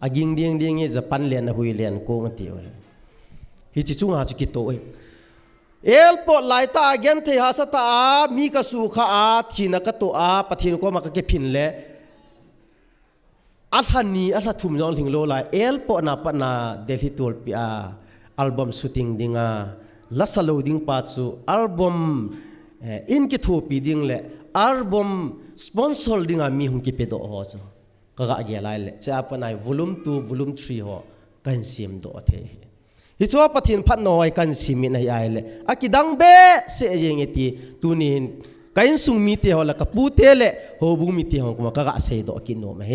Speaker 5: อากิงเดียงนี่จะปันเลียนหุยเลียนโกงตีไว้ฮิจิจุงอาจุกิโตเอลปอดไหลตาเกนเทหาสตามีกสุขาทีนักตัวปะทีนก็มากเก็บพินเล่อัลฮันนีอัลฮัทุมยองถึงโลไลเอลปอนาปนาเดลิตูลปีอัลบั้มชูติ้งดิ่งลัสโลดิ้งปัจจุอัลบั้มอินกิทูปีดิ่งเล่อัลบั้มสปอนเซอร์ดิ่งมีหุ่นกิเปโดหัวจูก็กะเกลายเล่จะปนายวอลุ่ม2วอลุ่ม3หัวกันซิมโดเทฮิชัวปะทินพัดน้อยกันซิมินให้ไอเล่อากิดังเบเสียยังไงตีตูนี่กันสุงมีเตหัวละกับปูเตเล่โฮบุงมีเตหัวก็มากะเสียดอกินโนมาเฮ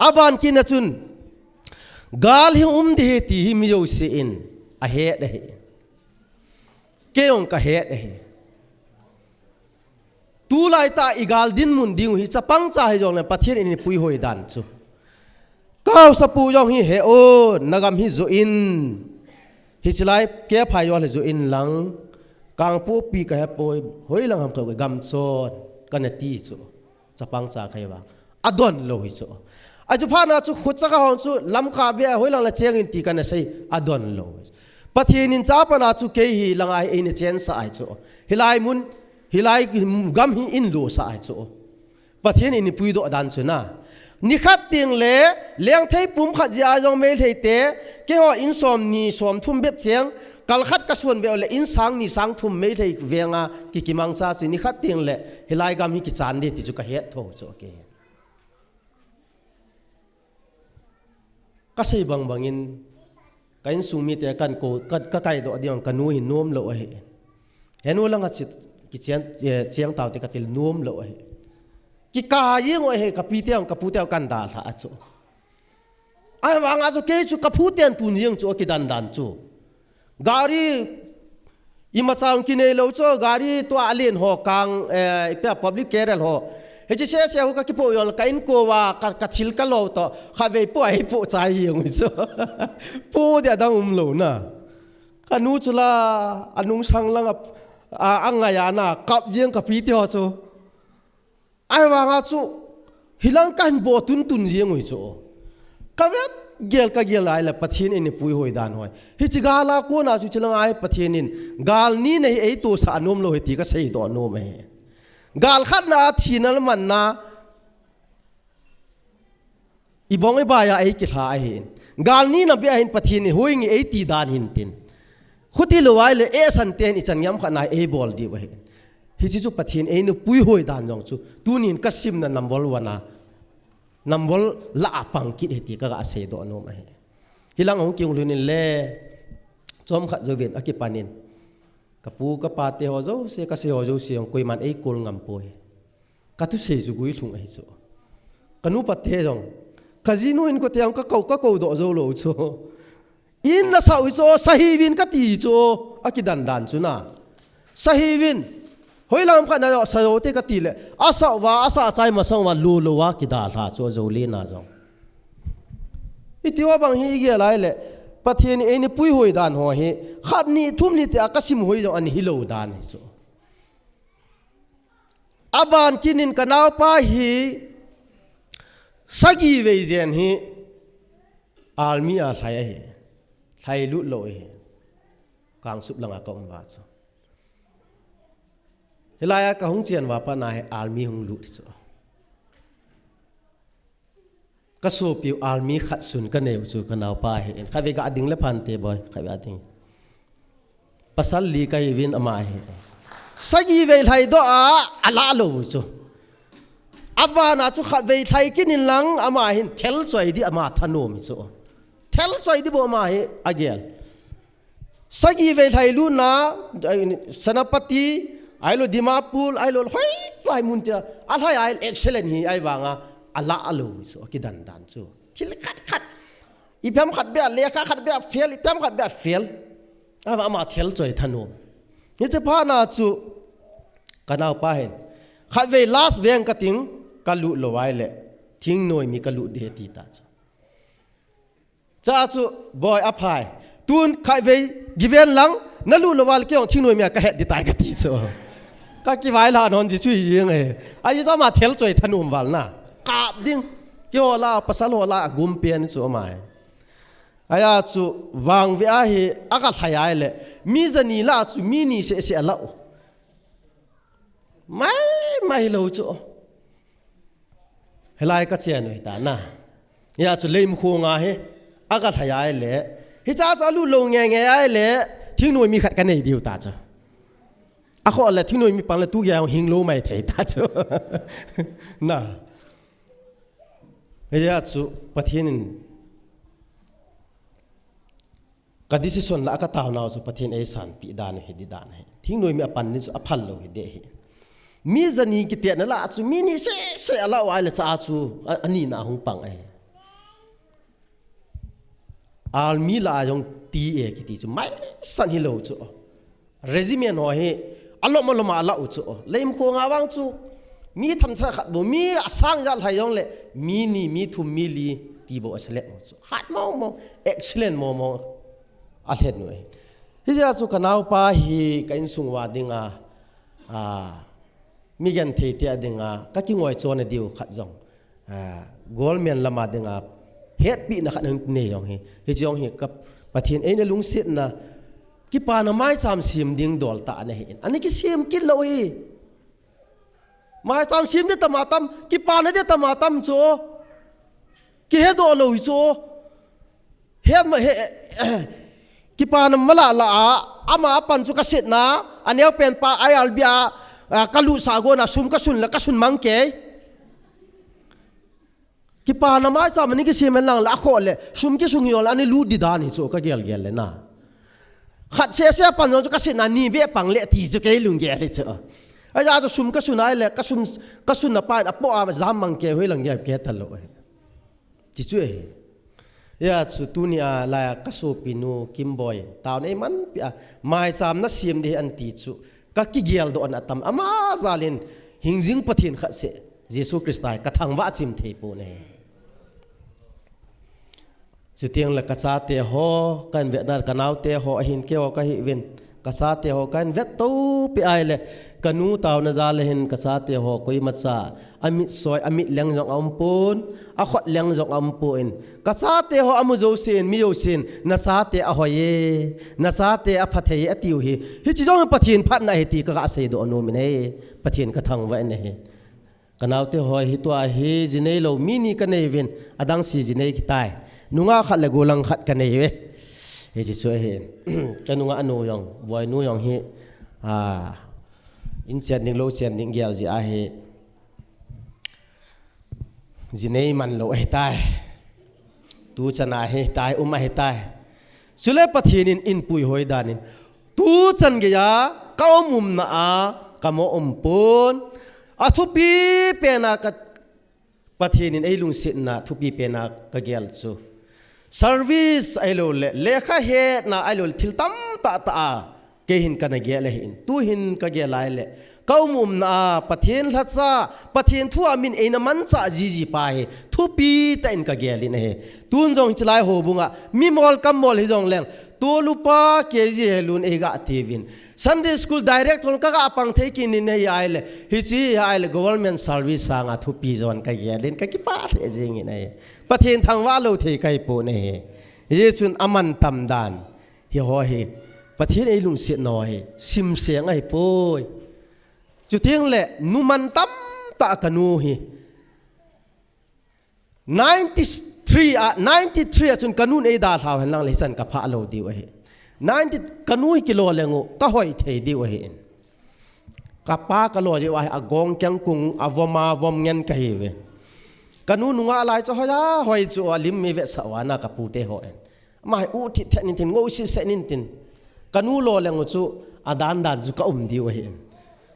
Speaker 5: อาบานกินนะจุนกาลหิมดีตีหิมโยสิอินอาเฮดเฮเกยองกะเฮดเฮตูไลตาอีกาลดินมุนดิงหิจะปังจ่าให้จงเลยปะเทียนอินปุยหอยดันจูก ก้าวสปูยองฮิเฮโอนักฮิจูอินฮิจไลเก็บพายอลจูอินหลังกางปูปีกะเฮปอยหอยหลังหำเขากำโซดกันตีจูจะปังจากใครวะอดอนโลหิจูอาจุพานาจูขุดสักหอนจูลำขาเบียหอยหลังละเชียงอินตีกันใส่อดอนโลปะเทียนินจ้าปนาจูเกฮีหลังไอเอ็นเจนสายจูฮิไลมุนฮิไลกำฮิอินโลสายจูปะเทียนอินปุยโดดันจูน่านิขัดติงเล่เลี้ยงเทปุ่มขัดยาจงเมลเทเตะเกี่ยวอินสอมนีสอมทุ่มเบ็บเสียงกัลขัดกระส่วนเบลเล่อินสังนีสังทุ่มเมลเทเวียงากิมังซาจุนิขัดติงเล่เฮลัยกามีกิจานเดติจุกะเฮตโถจุกเกก็ใช่บางอินกันสูมีแต่กันโกก็ไกลตัวเดียวกันนูหินนุ่มโลเฮเห็นว่าลังจิตกิจเจียงต่างแต่กัติลนุ่มโลเฮกิกายิงโอเฮกับปีเตียงกับพูเตียงกันดาลาจูไอ้วางอาจูเกจูกับพูเตียงตุนยิงจูกิดันดันจูการีอิมาซังกินเอโลจูการีตัวอเลียนหอกังเปียพับลิกแคร์หอเฮจิเสียหุกกิโปยอลกัอินโกวากัดชิลกันโลต่อข้าเวปไอปูใจยิงจูปูเดียดังโลนะกันนู้จุลาอนุสังลังอังไงยานะกับยิงกับปีเตียงจูไอ้วางอาจูฮิลังกันบอตุนตุนเจียงวิโจก็เวทเกลก็เกลไอ้ละปะเทียนินปุยหอยดานหอยฮิจิกาลาโกนาจูเชลังไอ้ปะเทียนินกาลนี้ในไอ้ตัวสานมโลหิติก็เสียตัวโนมเฮกาลขัดนาทีนั่นมันนาอีบองไอ้บ่ายไอ้กิจหาไอ้เห็นกาลนี้นับไปเห็นปะเทียนินหอยงี้ไอ้ตีดานหินตินขุดที่ละไว้เลยเอสันเตียนอีจันยำขนาดไอ้บอลดีไว้ฮิจิจุปะเทียนเอ็นปุยหอยดานจงจูตูนินกัสซิมนันนัมบอลวานานัมบอลละปังกิดเหติกะอาเซโดโนมาเฮฮิลังของกิงลุนินเล่จอมขัดโจเวนอากิปานินกับปูกับปาเตฮอโจเซกัสเซฮอโจเสียงกุยมันไอ้โกลงำปอยกัตุเซจูกุยลุงไอ้โจกันุปะเทจงคาซิโนอินก็เตียงก็เกาโดโจโลโจอินน่ะสาวโจสฮีวินก็ตีโจอากิดันดันจูน่าสฮีวินหอยลำขันนะสาวเตกตีเลยอาสาวอาสาใจมาส่งว่าลูลวากิดาลาชัวโจลีน่าจงอีที่ว่าบางทีเกี่ยอะไรเลยประเทศนี้เองปุยหอยดานหัวเฮขัดนี้ทุ่มนี้แต่อากาศมหอยจงอันนี้ฮิโลดานฮิโซอาบานกินินกันเอาไปฮีสกีเวเจนฮีอัลมีอาไทยเฮไทยลุโลเฮกางสุบลังอากงบาทเฮลายากะหงเจียนว่าปะนายอัลมีหงลุติโซกะโซปิวอัลมีขัดสุนกันเนวจูกันเอาไปเห็นข้าเวกะอดิ่งและพันเตบอยข้าเวอดิ่งปัสสัลลีกะยิวินอมาเห็นสกีเวไทยดออาลาโลจูอับบานาจูข้าเวไทยกินินหลังอมาเห็นเทลจอยดิอมาทโนมิโซเทลจอยดิบ่อมาเห็นอเกลสกีเวไทยลูนาสนปฏิไอ้โลดิมาปูลไอ้โลเฮ้ยไฟมุนเตียอะไรไอ้เอ็กเซเลนฮีไอ้วางอ่ะอัลลาอัลลูโซกิดันดันโซที่เล็กขัดอีพิมขัดแบบเลี้ยขัดแบบเฟลอีพิมขัดแบบเฟลอ่ะมาเทลจอยทนุนี่จะพานาจูกันเอาไปเห็นขัดเวลาสเวียงกติงกัลุโลไว้เลยทิ้งหน่วยมีกัลุเดติตาจูจ้าจูบอยอภัยตูนขัดเวกิเวนหลังนั่นลุโลไว้เกี่ยวทิ้งหน่วยมีกระเหตุดีตายกติโซก็กี่วันละนอนจะช่วยยังไงไอ้จะมาเทลจอยทนุวันน่ะกาบดิ้งเกี่ยวละภาษาโลละกุมเปียนส่วนใหม่ไอ้จู่วางวิอาฮีอากาศหายเลยมีจะนี่ละจู่มีนี่เสียละไม่รู้จู่เฮลัยก็เชียนเลยแต่น่ะไอ้จู่เลี้ยมควงอ่ะเฮอากาศหายเลยเฮ้จ้าจะลู่ลงไงเลยทิ้งหน่วยมีขัดกันในเดียวตาจ้ะอะข้ออะไรที่หน่วยมีปังเลยตู้ยาวหิงโลไม่เทตาจ้ะน่ะเฮียจู่ประเทศนึงก็ดิสิส่วนละก็ตาวน่าจู่ประเทศเอสันปีดานเฮดิดานเฮทิ้งหน่วยมีอปันนี่จู่อภัลโลเฮเดเฮมีจะนี่กิเตียนละจู่มีนี่เสียละวายเลยจ้าจู่อันนี้น่าหงปังเออัลมีละจงตีเอกิติจู่ไม่สันฮิโลจู่เรซิเมนหัวเฮอัลลอฮ์มาลมาละอุจู่เลยมคงอาวังจู่มีทำสักขัดบ่มีสร้างยัลไทยองเลยมีนี่มีทุมมีลี ตีโบอัสเลนฮัดมองเอ็กซ์เลนมองอัลเฮดหน่วยที่จะสุขนาวปาฮีกันสุงวาดิงมีกันเทียดิงก็กิ้งไว้โจนเดียวขัดจงกอลเมียนละมาดิงเฮ็ดปีนักนั่นนี่ยองเฮจองเฮกับประเทศเอ็นลุงเสียนะกี่ปานไม้จำซิมดิ่งดอลตาเนี่ยเห็นอันนี้กี่ซิมกินเลยไม้จำซิมเดตมาตั้มกี่ปานเดตมาตั้มโจกี่เฮ็ดดอลเลยโจเฮ็ดมาเฮกี่ปานมาละอามาปันสุกสิทนะอันนี้เป็นปาไออัลเบียกัลุสาโกนะซุมกสุนละกสุนมังเกยกี่ปานไม้จำอันนี้กี่ซิมมันหลังละโคเลยซุมกี่ซุงยอลอันนี้ลูดีดานี่โจก็เกลเลยนะขัดเสียปันจนก็สินานี่เบี้ยปังเละที่จะเกยลุงเกยเลยเจ้าไอ้ยาจะซุมก็ซุนไอ้เละก็ซุนน่ะป้ายอ่ะปอมาจามมังเกยเฮลังเกยเกยตลอดที่ช่วยยาสุตุนีอาลายก็สูปินูคิมบอยตาวนี้มันไม่จามนักเสียมดีอันติจุก็กิเกลโดนอัตมอามาซาลินหิงจิงปะทินขัดเสเยซูคริสต์กระทั่งว่าจิมเทปูเน่สุดที่ยังเล็กกษัตริย์ฮอกันเวียดนามกันเอาเตะฮอหินเกี่ยวกับหิวินกษัตริย์ฮอกันเวียดตู้ปีไอเลยกันนูตาวนาซาเลหินกษัตริย์ฮอคุยมัดซาอามิซอยอามิเลี้ยงจงอัมพูนอาขดเลี้ยงจงอัมพูนกษัตริย์ฮออามุโจซินมิโยซินนาซาเตอหอยนาซาเตอพัทเยอติวฮีฮิจิจงปะทินพัดนาเหตีกะเสดอนุมินเฮปะทินกระทั่งไว้เนเฮกันเอาเตะฮอฮิตัวฮีจินเนโลมินีกันเนวินอดังซีจินเนกิตายนุ่งขัดเลยกูลังขัดกันเองเว้ยเฮ้ยจะช่วยเห็นกันนุ่งอนุยองบอยนุ่งยองเฮอินเสียนหนึ่งโลเสียนหนึ่งเกียวจีอาเฮจีเนยมันโลเฮตายตูชนะเฮตายมาเฮตายสุเลปะทีนินอินปุยหอยดานินตูจันเกียก้าวมุมน่ะกะโมปุนอาทุบีเป็นนักปะทีนินไอลุงสินะทุบีเป็นนักกะเกลซูservice ไอโลเลขาเฮนะไอโลทิลตัมตาตาเกหินกันเกลหินตูหินกะเกลไอเลก้าวมุมนะปะเทียนทัศน์ปะเทียนทั่วมินเอนะมันจะจีไปทุปีแต่อินกะเกลินเฮตูนจงจะไล่หัวบุงะมีมอลกัมมอลฮิจงเลงตัวลูปาเกจีเฮลุนเอกะทีวิน Sunday School Director ก็กะปังเทกินในไอเลฮิจีไอเล Government Service สางะทุปีจวนกะเกลินกะกิปาเทจิงในปะเทียนทางว่าโลเทไกปูเนเยซุนอามันตัมดานเฮฮอเฮปะเทียนไอลุงเสียน้อยซิมเสียงไอโปยจุดที่ยังเละนุมันตั้มตะกันนูฮี93จนกันนูนเอดาท้าวเห็นลังเลยสันกับพระโลดีวะเฮ90กันนูกิโลเลงก็หอยเทดีวะเฮกับป้ากะโลดีวะเฮอากงจังกุงอาวมาวมเงินกะเฮเวกันนูนุงอะไรจะหอยจัวลิมมีเวสวานากับปูเตหอยมาอุทิศนินทินงูสิเสนินทินกันนูโลเลงจูอดานดานจุกอุ้มดีวะเฮ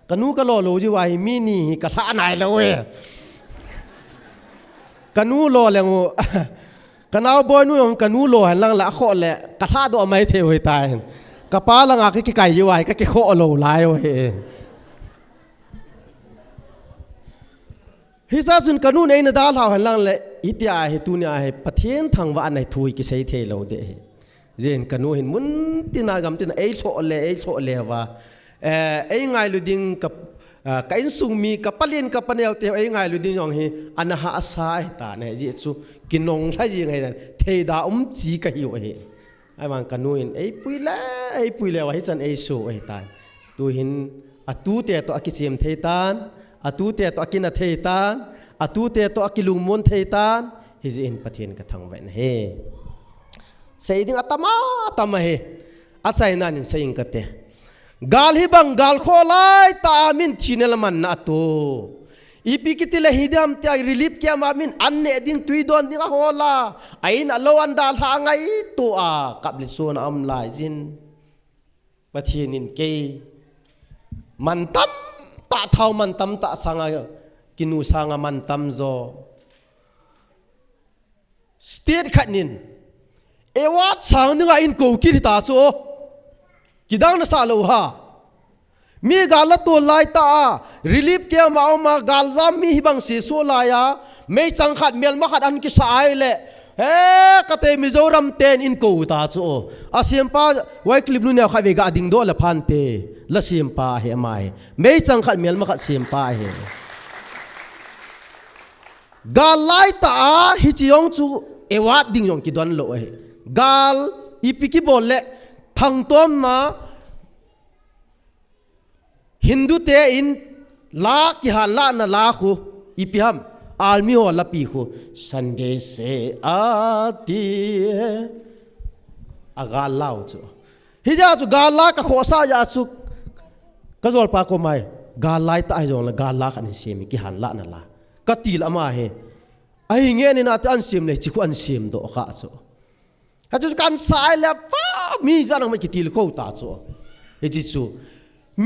Speaker 5: กันนูก็โลโลจีวายมินี่กระทะนายเลยกันนูโลเลยงูกันเอาบอยนู่นกันนูโลหันหลังละข้อแหละกระทะตัวไม่เทวตายกระป้าละงากี่ไก่จีวายก็กี่ข้อโลลายวะเฮฮิซาจุนกันนูในนดาลาวหันหลังเลยอิทยาเหตุเนี่ยเหตุประเทศทางว่าในทุยกิเสยเทโลเดเจนกันนูเห็นมุนตินากรรมตินเอโซเลว่าไอ้ไงลุดิงกับกับอินสุมีกับปะเลียนกับปะเนียวเตียวไอ้ไงลุดิงยองฮีอันหาอาศัยตาเนี่ยจีจูกินนงใช่ยังไงนั่นเทดาจีกันอยู่ไอ้ไอ้มันกันนู่นไอ้ปุยแล้วไอ้จันไอ้โซไอ้ตายตัวหินอัตุเตะตัวกิเซียมเทตานอัตุเตะตัวกินเทตานอัตุเตะตัวกิลุงมนเทตานฮิจินปะเทียนกระทั่งไว้นะเฮเสียดิ้งอัตมาเฮอาศัยนั่นเสียงกระเตะgaal hibang gaal kholai ta min chinel man na to ipikitile hidam te relief kya ma min anne ding tuidon ding hola ain alo andal ha ngai to a kapli son am lai jin pathinin ke mantam ta thau mantam ta sanga kinu sanga mantam zo state khanin ewat sang ninga in ko ki ta cho kidang na sa lo ha mi galat to lai ta relief ke ma galza mi hibang si so la ya me chang khat mel ma khat an ki sai le เฮ้กะเตมิโซรัมเตนอินกูตาจูอาเซียมปาไว้คลิปนู้นเนี่ยใครเวกาดิ่งโดละพันเตละเซียมปาเฮไม่ไม่จังขัดเมียลมาขัดเซียมปาเฮกาลไลตาฮิจิยองจูเอวัดดิ่งยองกิดวันโลเฮกาลอีพิกิบอลเล่ทั้งต้นมาฮินดูเตอินลากิฮันลานาลาคูอีพิฮัมอัลมิโอลาปีคูสันเดเซอาตีอากาลลาวจูฮิจาจูกาลลากะโคซายาจูกะจอลปาโกไมกาลไลตาไอจงละกาลลาคันเซมิกิฮันลานาลากะตีลอามาเฮไอเงี้ยนี่นาตอันเซมเลยจิคุอันเซมโดกะจูฮะจูกันสายแล้วฟ้ามีจานังไม่กิตีลโคตาจูเฮจิจู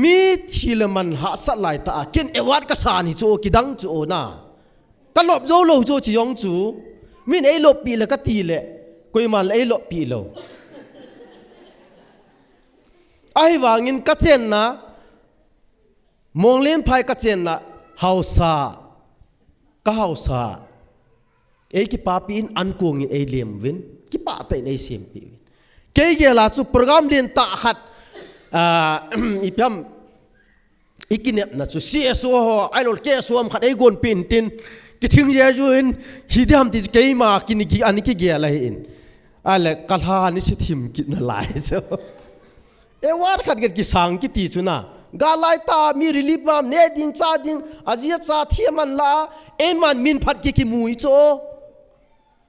Speaker 5: มีทีละมันหาสัตไลตากินเอวัดกษานี่จูกิดังจูน่ากันหลบโจโลจูจิยองจูมินเอลบปีละก็ตีเลยกุยมันเอลบปีโลไอ้วางินกัจเจนนะมองเล่นไพ่กัจเจนนะเฮาซาก็เฮาซาเอกิปาปีนอันกวงเอเลียมวินกิปาเตนเอเซียมปีวินเกย์ลาสุโปรแกรมเรียนตาขัดอีพิมอีกินเนี่ยนะสุเสียสัวไอ้หลดเกย์สัวมขัดไอ้กวนปินตินกิถึงเยอะจุนฮิดามที่เกย์มากินกี่อันนี้กี่เกี่ยอะไรอินอะไรกัลฮานี่สิทิมกินอะไรเจ้าเอวัดขัดกันกี่สังกี่ตีจุน่ะกาลายตามีริลิบมามเนดินซาดินอาเจียซาเทียมันลาเอมันมินพัดกี่มุยโจ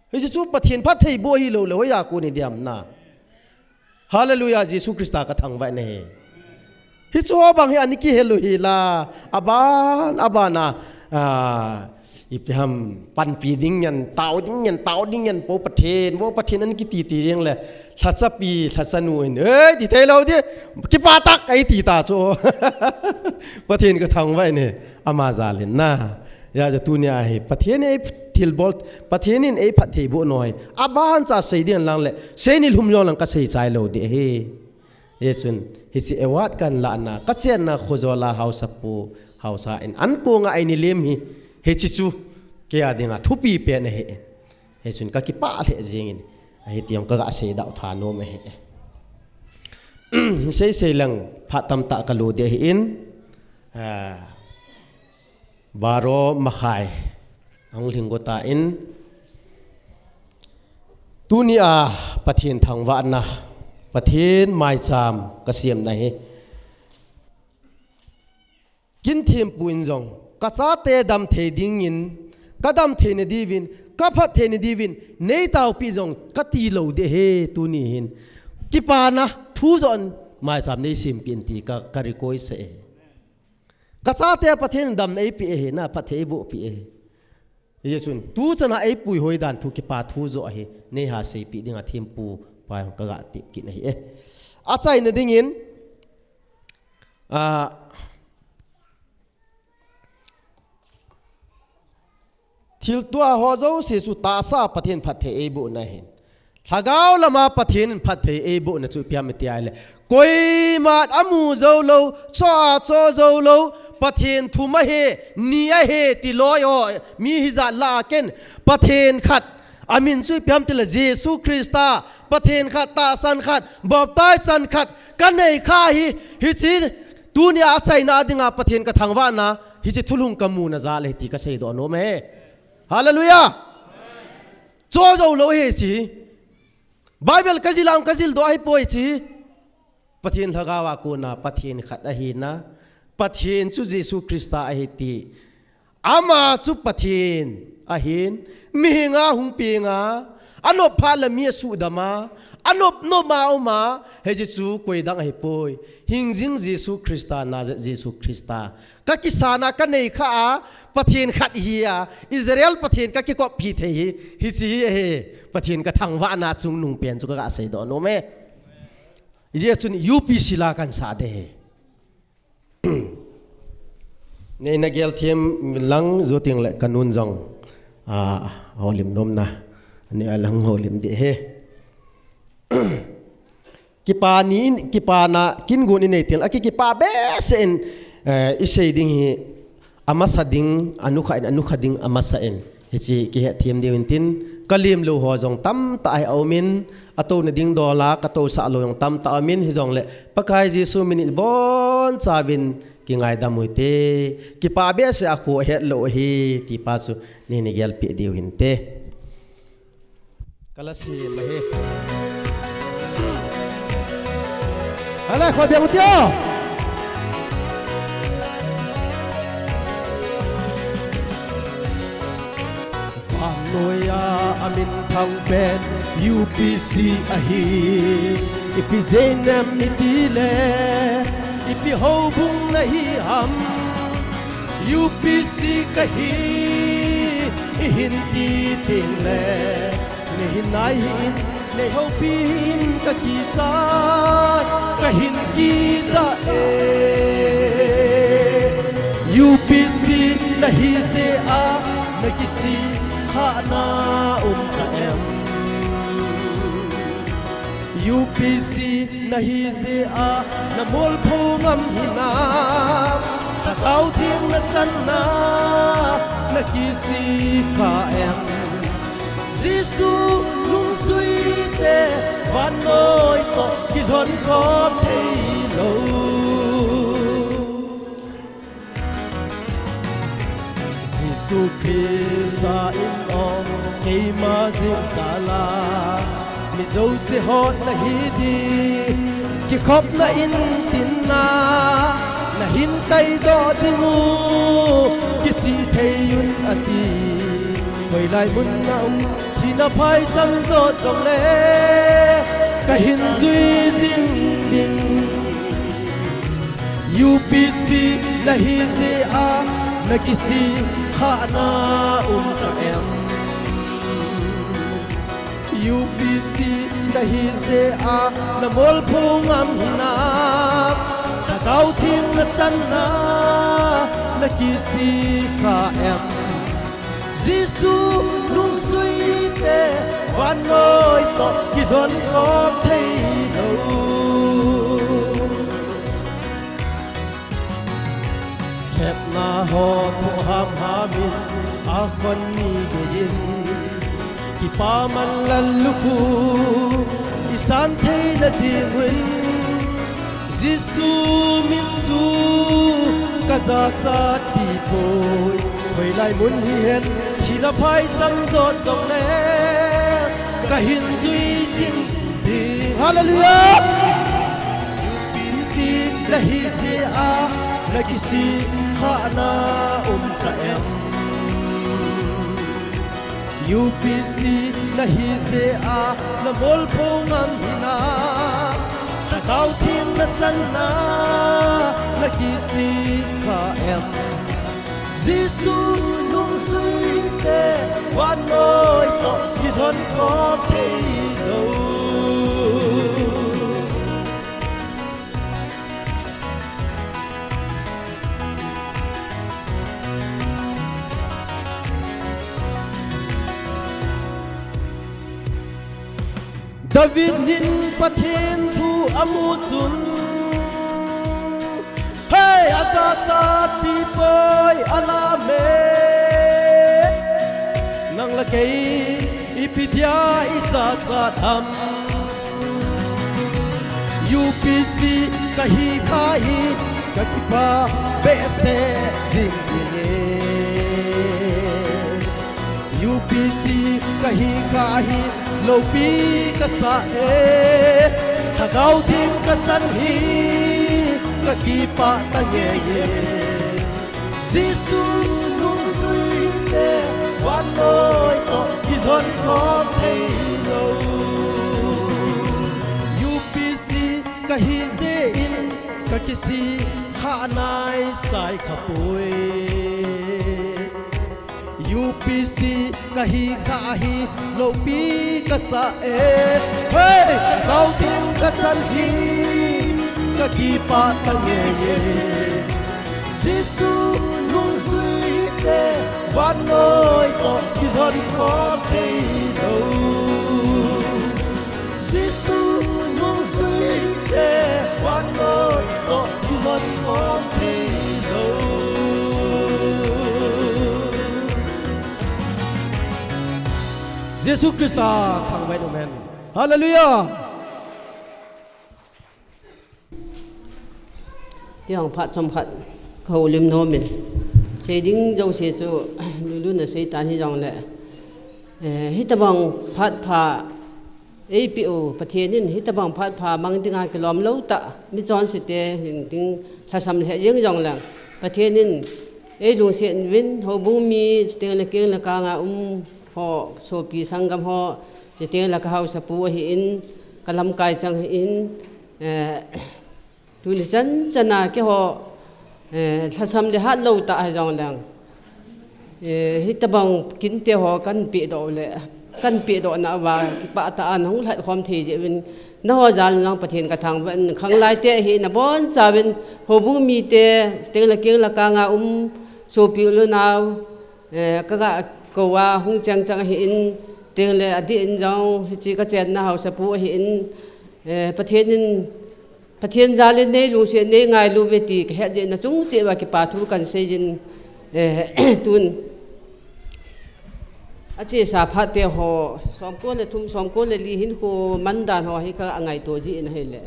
Speaker 5: เฮ้ยจูปะเทียนพัดเทยบัวฮิโลเลยว่าอยากกูนี่เดียมนะฮาเลลูยาเยซูคริสต์ก็ทั้งไว้เนี่ยฮิจูบางเฮอันนี้กี่เฮโลฮิลาอาบานะอีพิฮัมปันปีดิ้งยันเตาดิ้งยันโปประเทศว่าประเทศนั้นกี่ตียังเลยทัศปีทัศนูเอ้ยที่เทเราที่กี่ปาตักไอตีตาโจประเทศก็ทั้งไว้เนี่ยอามาซาเลนนะอยากจะตูเนี่ยให้ประเทศนี้ทิลบอลประเทศนี้ไอ้พัดเทบุหน่อยอาบ้านจะเสียเดียนลังเลยเสียนิลหุมยองลังก็เสียใจเราเดเฮเยซุนฮิสิเอวัดกันละนะก็เจนนะโคจรลาเฮาสปูเฮาซาอินอันกูงไอ้นิเลมฮีเฮจิจูเกียดิงาทุปีเปียนเฮเฮซุนก็กิปาเลจิงินเฮติยองก็กะเสียดาวทานโนมเฮเสียลังพัดตำตะกะลูเดอินบารอมาขายอังลิงกตาอินตุนีอาประเทศทางวานนะประเทศไม้จามกเสียมไหนกินเทียมปุยนจงกษาเตดำเทดิงอินกดำเทนดีวินกพัดเทนดีวินเนตาวปีจงกตีโลเดเฮตุนีหินกิปานะทูจนไม้จามในสิมปินตีกกริโกยเสกษาเตประเทศดำในปีเฮนะประเทศบุปีเฮเยซุนตูจะน่าไอ้ปุยหอยดันทุกปาทูโจเฮเนหาเสปีดิ่งอาเทียมปูไปของกระติกินเฮอาศัยในดิ่งอินทิลตัวหัวเจ้าเสียสุตาซาประเทศพัดเทเอบุนะเห็นถ้าเกาละมาประเทศพัดเทเอบุนะจุดพิามติไอเลยกุยมาอามูเจ้าโลชอเจ้าโลประเทศทุมาเฮนียเฮติลอยมีฮิจาลาเกนประเทศขัดอามินช่วยพิามติละเยซูคริสต์ประเทศขัดตาสันขัดบอบตายสันขัดกันในข้าฮิจิตุนีอาศัยนาดิงาประเทศกระทังว่านะฮิจิทุลุงกมูนะซาเลติกเสดโนเมฮาเลลูยาโจโจโลเฮจีไบเบิลกัจิลามกัจิลโดให้ป่วยจีประเทศทกาวากูนะประเทศขัดอหินะประเทศจุเยซูคริสต์อหิตีอามาจุประเทศอหินมีงาหุงปีงาอันอบพาลมีสุดามาอันอบโนมาอุมาเฮจิจูกุยดังให้ป่วยหิงจิงเยซูคริสต์นาเยซูคริสต์ก็กิสานากันในข้าประเทศขัดเฮียอิสราเอลประเทศก็กิกอบพิเทฮิซีเฮประเทศก็ทางวานาจุงนุ่งเปลี่ยนจุกกะเสดโนเมเยจุนยูปีศิลากันสาเดในนักเกลทีมลังจุดยังเล็กกันุนจงฮอลิมนมนะนี่ลังฮอลิมเดเฮกิปานี้กิปานะกินกุนในเตียงกิปาเบสเอ็นอิเซดิ้งอามาสดิ้งอนุขัดดิ้งอามาสเอ็น hichi ki he thiam diwin tin kalim lu ho jong tam ta ai aumin ato na ding dola ka to sa lo yong tam ta amin hi jong le pakai jisu min bon chawin ki ngai da muite ki pa be se a khu he lo hi ti pa su ni ni gel pi diu hin te kala si ma he ala kho biang tio Noya amin thang ben UPC ahi ipi zenem itile ipi hobung nahi ham UPC kahi ihin ki tingle nehin nai in ne hopin ka kisan kahin ki da UPC nahi se a nakisi khana ka em UPC nahi ze a na mol phongam hina ta kau thiem na chan na na kisi ka em Giêsu lung suy te van noi to ki thon ko thei lo Giêsu Christa in on kei ma zin sala mi zo se hot na hi di ki khop na in tin na hin tai do ti mu ki si thei yun ati hoi lai mun na thi na phai sam zo chong le ka hin zui jing ding UPC na hi se a na kisi khana ka em UPC nahi ze a na mol phungam hina ta kau thim na chan na kisi ka em Giêsu lung suy te van noi to ki thon ko thei đâu khép na ho thu ham ha min a khon ni ge yin ki pa man lan lu khu isan thei na di win Giêsu min chu ka za cha ti poi hoi lai mun hi hen chi na phai sam zo zong le ka hin suy jing di hallelujah UPC la hi se a la ki si khana ka em UPC na hi se a na mol phongam hina ta kau thim na chan na ki si ka em Giêsu nung suy te van noi to ki thon ko thei đâu David nin pathen thu amu chun hey azat ti boy alame nang la kei ipidia izat ham UPC kahi kahi kakipa bese jing UPC kahi kahi lopi ka sa thagau thing ka chan hi ka ki pa ta nge ye Giêsu nung suy te van noi to ki thon ko thei lo UPC kahi ze in ka kisi khanai sai khapoi UPC kahi kahi lopi ka sa hey kau ting ka san hi ka ki pa ta nge ye Giêsu nung suy te van noi to ki thon ko thei đâu Giêsu nung suy te van noi to ki thon ko thei đâu เยซูคริสต์ทางไว้โอเมนฮาเลลูยา
Speaker 6: ที่ห้องพระสมขัดเขาลืมโนมินเสียดิ้งเจ้าเสียจูดูน่ะเสียตาที่จองแหละฮิตบังพัดพาAPO ประเทศนี้ฮิตบังพัดพาบางที่งานกลอมเล่าตะมิจอนสิเตถึงถ้าสำเร็จยังจองแหละประเทศนี้ลุงเสียนวินเขาบุ้งมีเตียงละเกียงละกางาห่อโซปีสังกัมห่อเตียงละกะเฮาสปูหินกะลำกายจังหินทุนจันจันนาเกี่ยวถ้าสำเร็จฮัดเล่าตะให้จองแหละฮิตบังกินเตียวกันปีดอเลยกันปีดอนาว่าปะตาอันของหลัดความที่จะเป็นนอจานน้องประเทศกระทางเป็นขังลายเตะหินบอนสาเป็นหัวบุมีเตะเตียงละเกียงละกางาโซปิลุนาวก็ก็ว่าหงจังจังหินเตียงละอดีตจังจีกระเจนนาเฮาสปูหินประเทศนี้ประเทศจาเลนในลูเสียในไงลูเวตีแค่เจนจุงเจว่ากิปาทุกันเซจินตุนอาชีพสาพัดเตะหอสอมก้นเลยทุ่มสอมก้นเลยลีหินคูมันดานหอให้ก็อังไงตัวจีนให้เลย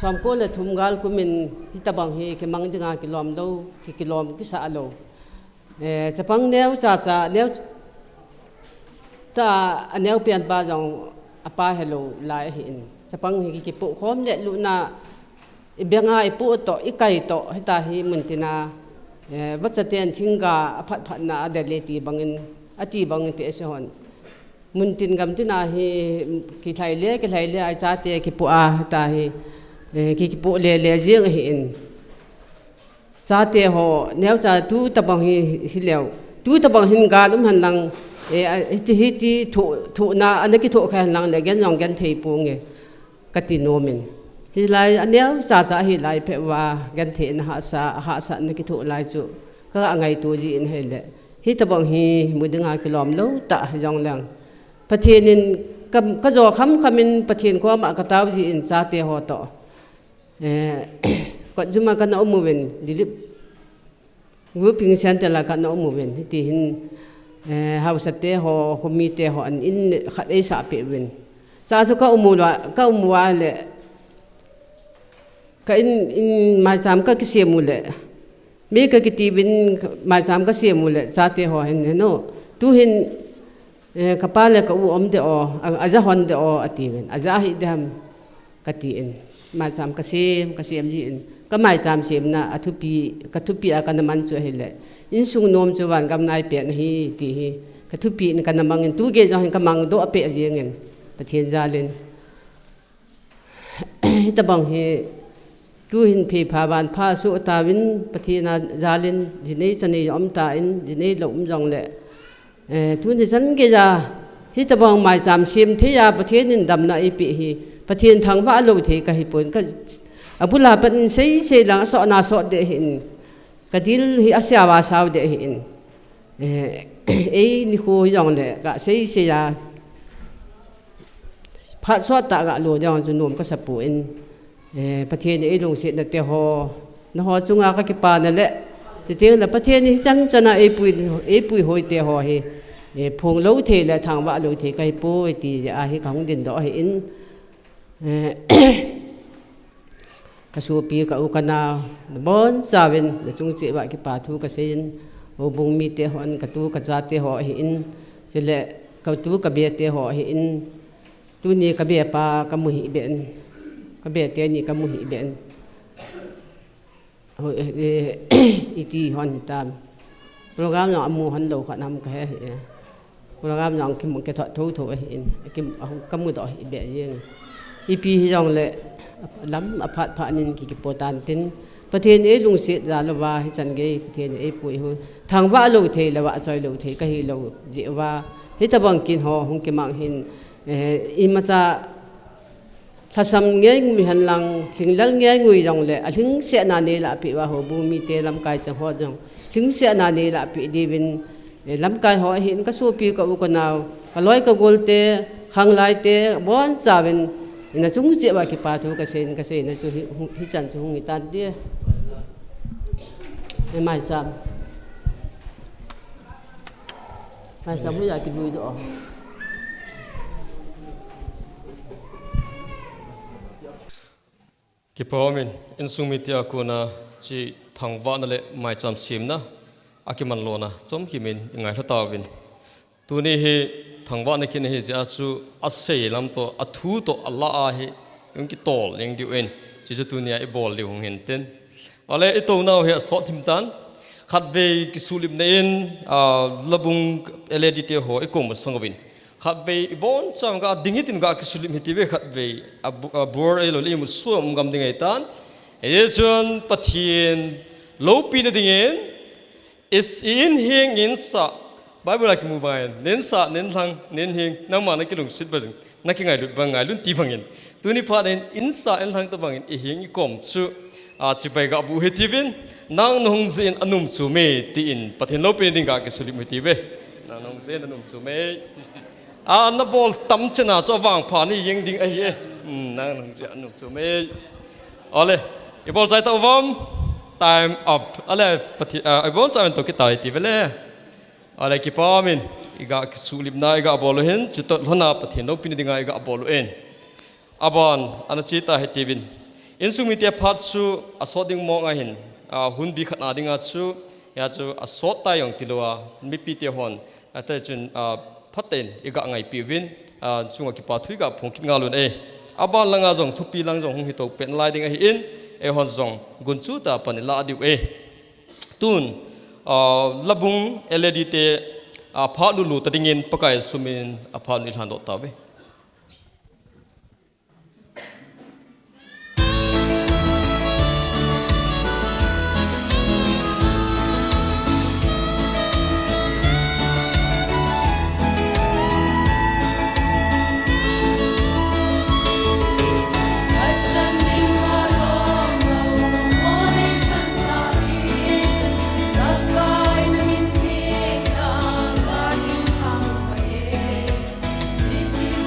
Speaker 6: สอมก้นเลยทุ่มกาลกุมินฮิตบังให้กิมังดึงอากิลอมโลกิลอมกิสาโลจะพังแนวจ่าแนวถ้าแนวเปลี่ยนบ้าจังอปาเฮโลลายหินจะพังให้กิปุขอมเนี่ยลุนาเบียงไอปุโตอีไก่โตให้ตาหิมุนตินาวัชเตียนทิ้งกาพัดนาเดลตีบังอินอติบังอินเตอร์ฮอนมุนตินกำตินาฮีกิไทยเล่ไอจ่าเตะกิปุอาตาฮีกิปุเล่เจียงหินจ่าเตะหอแนวจ่าตูตะบังฮิเลวตูตะบังหินกาลุมหันหลังที่ถูนาอันนี้กิถูกแค่หลังเลยกันยองกันเทปูงเงกติโนมินฮิไลอันนี้จ่าฮิไลเปว่ากันเทนหาสะนึกถูกไลจุก็อังไงตัวจีนให้เลยฮิตบังฮีมุดงากิลอมเล่าตะจงแรงประเทศนี้ก็จะคำมินประเทศความอักตาวจีนจ่าเตหอต่อก็จุมากันเอามือเวนดิลิรูปพิงเซนเตละกันเอามือเวนที่หินเฮาสเตหอคมีเตหออันอินขัดไอสาเปเวนจ่าทุกก็อุโมว่าเลยก็อินมาจามก็เสียมูเลยมีก็กิติบินมาจามก็เสียมูเลยจ่าเตหอเห็นเนาะตูเห็นกปาเลก็อุอมเดออาจาฮอนเดออติเวนอาจาฮิดามกติเอ็นมาจามก็เสียมจีเอ็นก็มาจามเสียมนะอทุปีอากันมันช่วยเลยอินสุงนมจวนกำนายเปียนฮีตีฮีกทุปีนกันมังเงินตูเกจองกำมังโดอเปียเจียงเงินประเทศจาเลนตะบังเฮตูหินเพพาบานพาสุตาวินประเทศจาเลนจินีจันยอมตาอินจินีหลงจองเลยทุนที่ฉันเกจาฮิตบังมาจามเสียมที่ยาประเทศนินดำนาอีปีฮีประเทศทางว่าโลเทกะฮิปนก็อบุลาเป็นเสียหลังสอนาสอเดหินกดิลฮิอาเซียวาสาวเดหินนี่คูยองเลยก็เสียพัดสอดตากะโลยองจุนมก็สปูอินประเทศนี้ลงเสียนเตหอนหอจุงอาก็กิปานั่นแหละเตียงแล้วประเทศนี้จังจะน่าปุยหอยเตหอเฮพงโลเทและทางว่าโลเทไกปูตีจะอาฮิของดินดอหินกสูปีกับอุกนาบอนสาวินจงเจ็บกิปาทูกเซียนโอบุงมีเตหอนกตูกจาเตหอหินจะเละกตูกเบียเตหอหินตูนี้กเบียปากมุหิเบนกเบียเตนี่กมุหิเบนอีตีฮอนตามโปรแกรมน้องมูฮันโลขันทำแค่โปรแกรมน้องคิมแกถอดทูถูหินคิมกมุดอหิเบยังอีปีที่จองเลยล้ำอภัทพานินกิปตันตินประเทศนี้ลุงเสียจาลว่าให้จันเกยประเทศนี้ปุยหูทางว่าโลเทลว่าจอยโลเทก็ให้โลเจว่าให้ตะบังกินหอหงกิมังหินอิมาจะถ้าสำเงี้ยมีหันหลังถึงลังเงี้ยงุยจองเลยถึงเสียนานีละปีว่าหัวบูมีเตลำกายจะหอจองถึงเสียนานีละปีดีวินลำกายหอหินก็สู้ปีกับอุกนาวก็ลอยกับกุลเตขังลายเตบอนสาวินนะจงเจ็บว่ากิปาทูกเซนนะจูฮิจันจูหิตันเดียไม่ซ้ำไม่อยากกินบุยดอก
Speaker 2: ki pomin in sumitia kuna chi thangwa na le mai cham sim na akiman lona chom ki min ngai hlatawin tuni hi thangwa na kin hi ja su asei lam to athu to allah a hi unki tol leng diu en chi chu tunia i bol liu hen ten ale i to nau he so thim tan khat ve ki sulim ne in labung eledite ho i kom sangwin khat ve i bon sam ga dingitin ga ki sulim hiti ve khat ve bor elo li mu suam gam dingai tan e chon pathin lo pi na dingen is in hing in sa Bible ki mobile nen sa nen thang nen hing nang ma na ki lung sit bang na ki ngai lut bang ngai lun ti bangin tuni pha nen in sa en thang ta bangin i hing i kom chu chi bai ga bu hetivin nang nong zin anum chu me ti in pathin lo pi ding ga ki sulim hiti ve nang nong zin anum chu me na bol tam chena cho wang pha ni yeng ding ai e nang nong zin anum chu me ole i bol sai ta vom time up ale pathi I bol sai to ki tai ti vele ale ki pamin iga ki sulim na iga bolo hen chutot hona pathin no pin dinga iga bolo en aban anachita hetivin insumite phat su asoding mo nga hin hun bi khana dinga chu ya chu asot ta yong tilowa mi pi te hon ata chun phaten iga ngai pi win sunga ki pa thui ga phongki ngalun e aban langa jong thupi lang jong hung hi to pen lai dinga hi in e hon jong gunchu ta pan la diu e tun labung eledite pha lulu tadingin pakai sumin apha ni hando tawe
Speaker 1: This is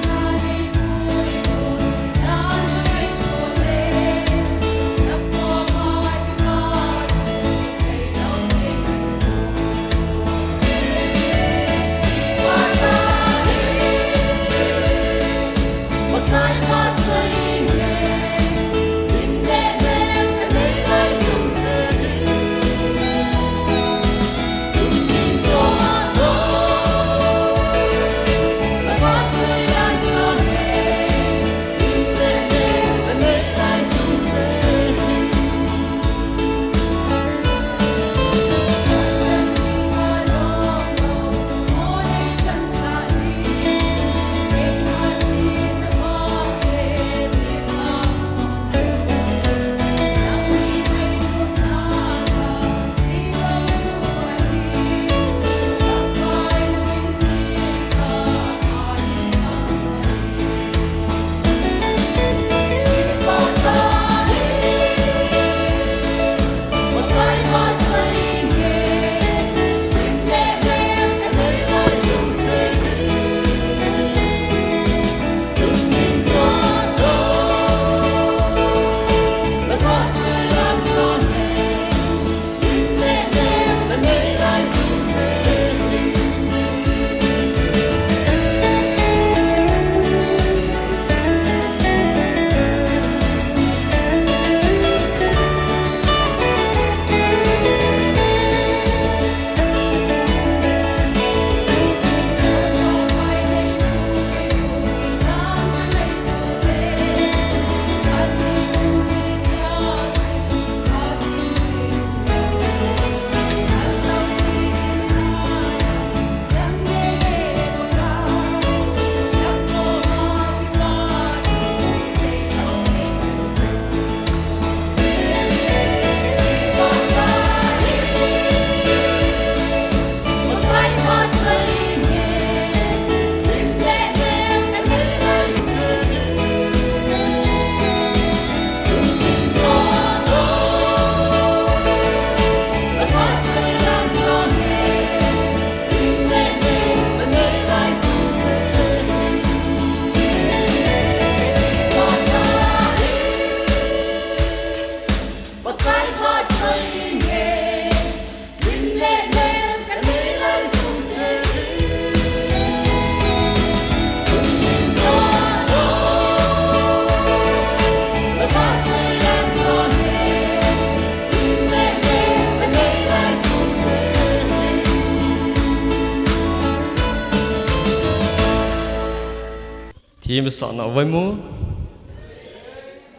Speaker 2: team sa na vai mu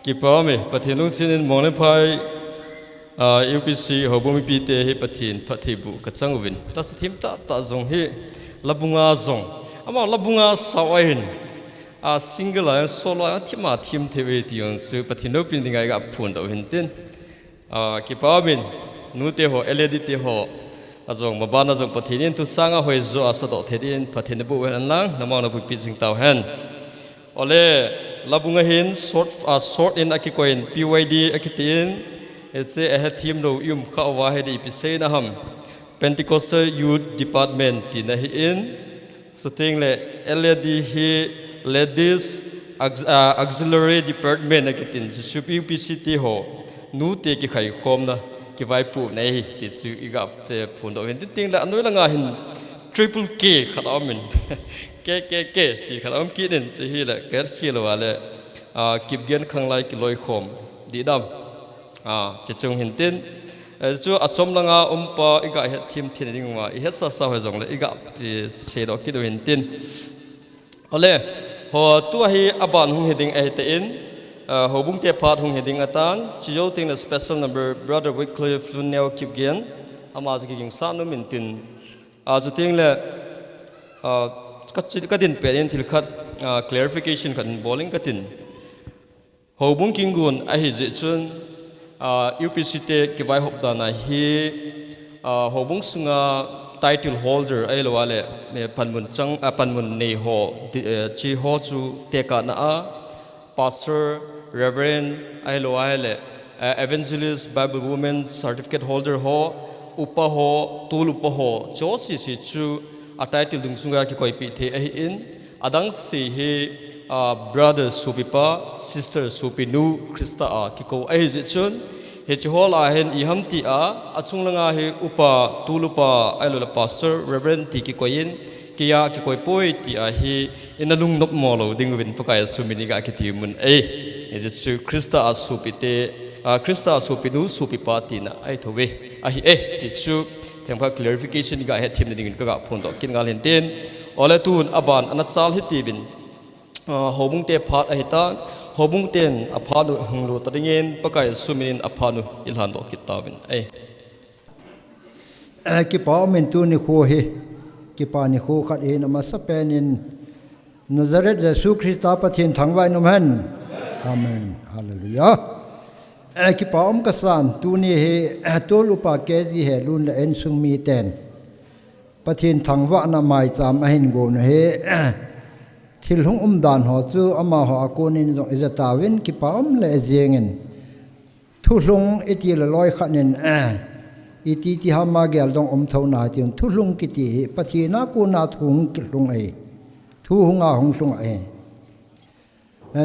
Speaker 2: ki pa me pathin lung sin mong le phai UPC hobumi pi te hi pathin phathibu ka changwin ta thim ta zong hi labunga zong ama labunga sawain a single a solo a thima thim thewe tion su pathino pin dingai ga phun do hintin ki pa min nu te ho LED te ho azong mabana jong pathinin tu sanga hoi zo asa do thedin pathin bu wen lang namang na bu pi jing taw hen ole labunga hin short in akikoin PYD akitin it's a team no yum kha wa he di pisei na ham Pentecostal Youth Department tin hi in so ting le LED hi ladies auxiliary department akitin su PCT ho nu te ki khai khom na ki vai pu nei ti su iga te phun do hin ting la noi la nga hin triple K khadamin K ti khadam ki den se hi la ker khi lo wale kip gen khang lai ki loi khom di dam che chung hin tin chu achom langa umpa iga he thim thin ding wa i he sa he jong le iga ti se do ki do hin tin ole ho tu hi aban hung heding ai te in ho bung te phat hung heding atan chi jo ting the special number brother Wycliffe Luneo kip gen ama ji ging sa no min tin zu ting le ka din pe in thil khat clarification kan bowling ka tin ho bung king gun a hi ji chun UPC te ki vai hop da na hi ho bung sunga title holder ai lo wale me panmun chang panmun nei ho chi ho chu te ka na a pastor reverend ai lo wale evangelist Bible woman certificate holder ho upa ho tul upa ho cho si chu a title dung sunga ki koi pi the ai in adang si hi brother supipa sister supinu Krista a ki ko ai ji chun he chhol a hen I ham ti a achung langa he upa tulupa ailola pastor reverend ti ki koin kia ki koi poi ti a hi inalung nop molo dingwin pakai sumini ga ki ti mun e je chu Krista a supite Krista supinu supipa ti na ai thowe a hi ti chu thempa clarification ga he thim ding ka ga phun do kin gal hen ten ole tun aban anachal hi ti bin hobung te phat a hi ta hobung ten aphanu hunglu tadingen pakai sumin aphanu ilhan do kitabin
Speaker 7: ki pa min tu ni kho he ki pa ni kho khat e nama sapenin Nazareth Jesu Christa pathin thangwai nom han amen hallelujah ki pa ka san tu ni he tol upa ke ji he lun la en sung mi ten pathin thangwa na mai cham a hin go na he thil hung dan ho chu ama ho akonin jong izatawin ki pa le jengin thu hlung eti la loi khanin iti ti hama gel dong thona ti thu hlung ki ti pathina ku na thung ki hlung ai thu hunga hung sung ai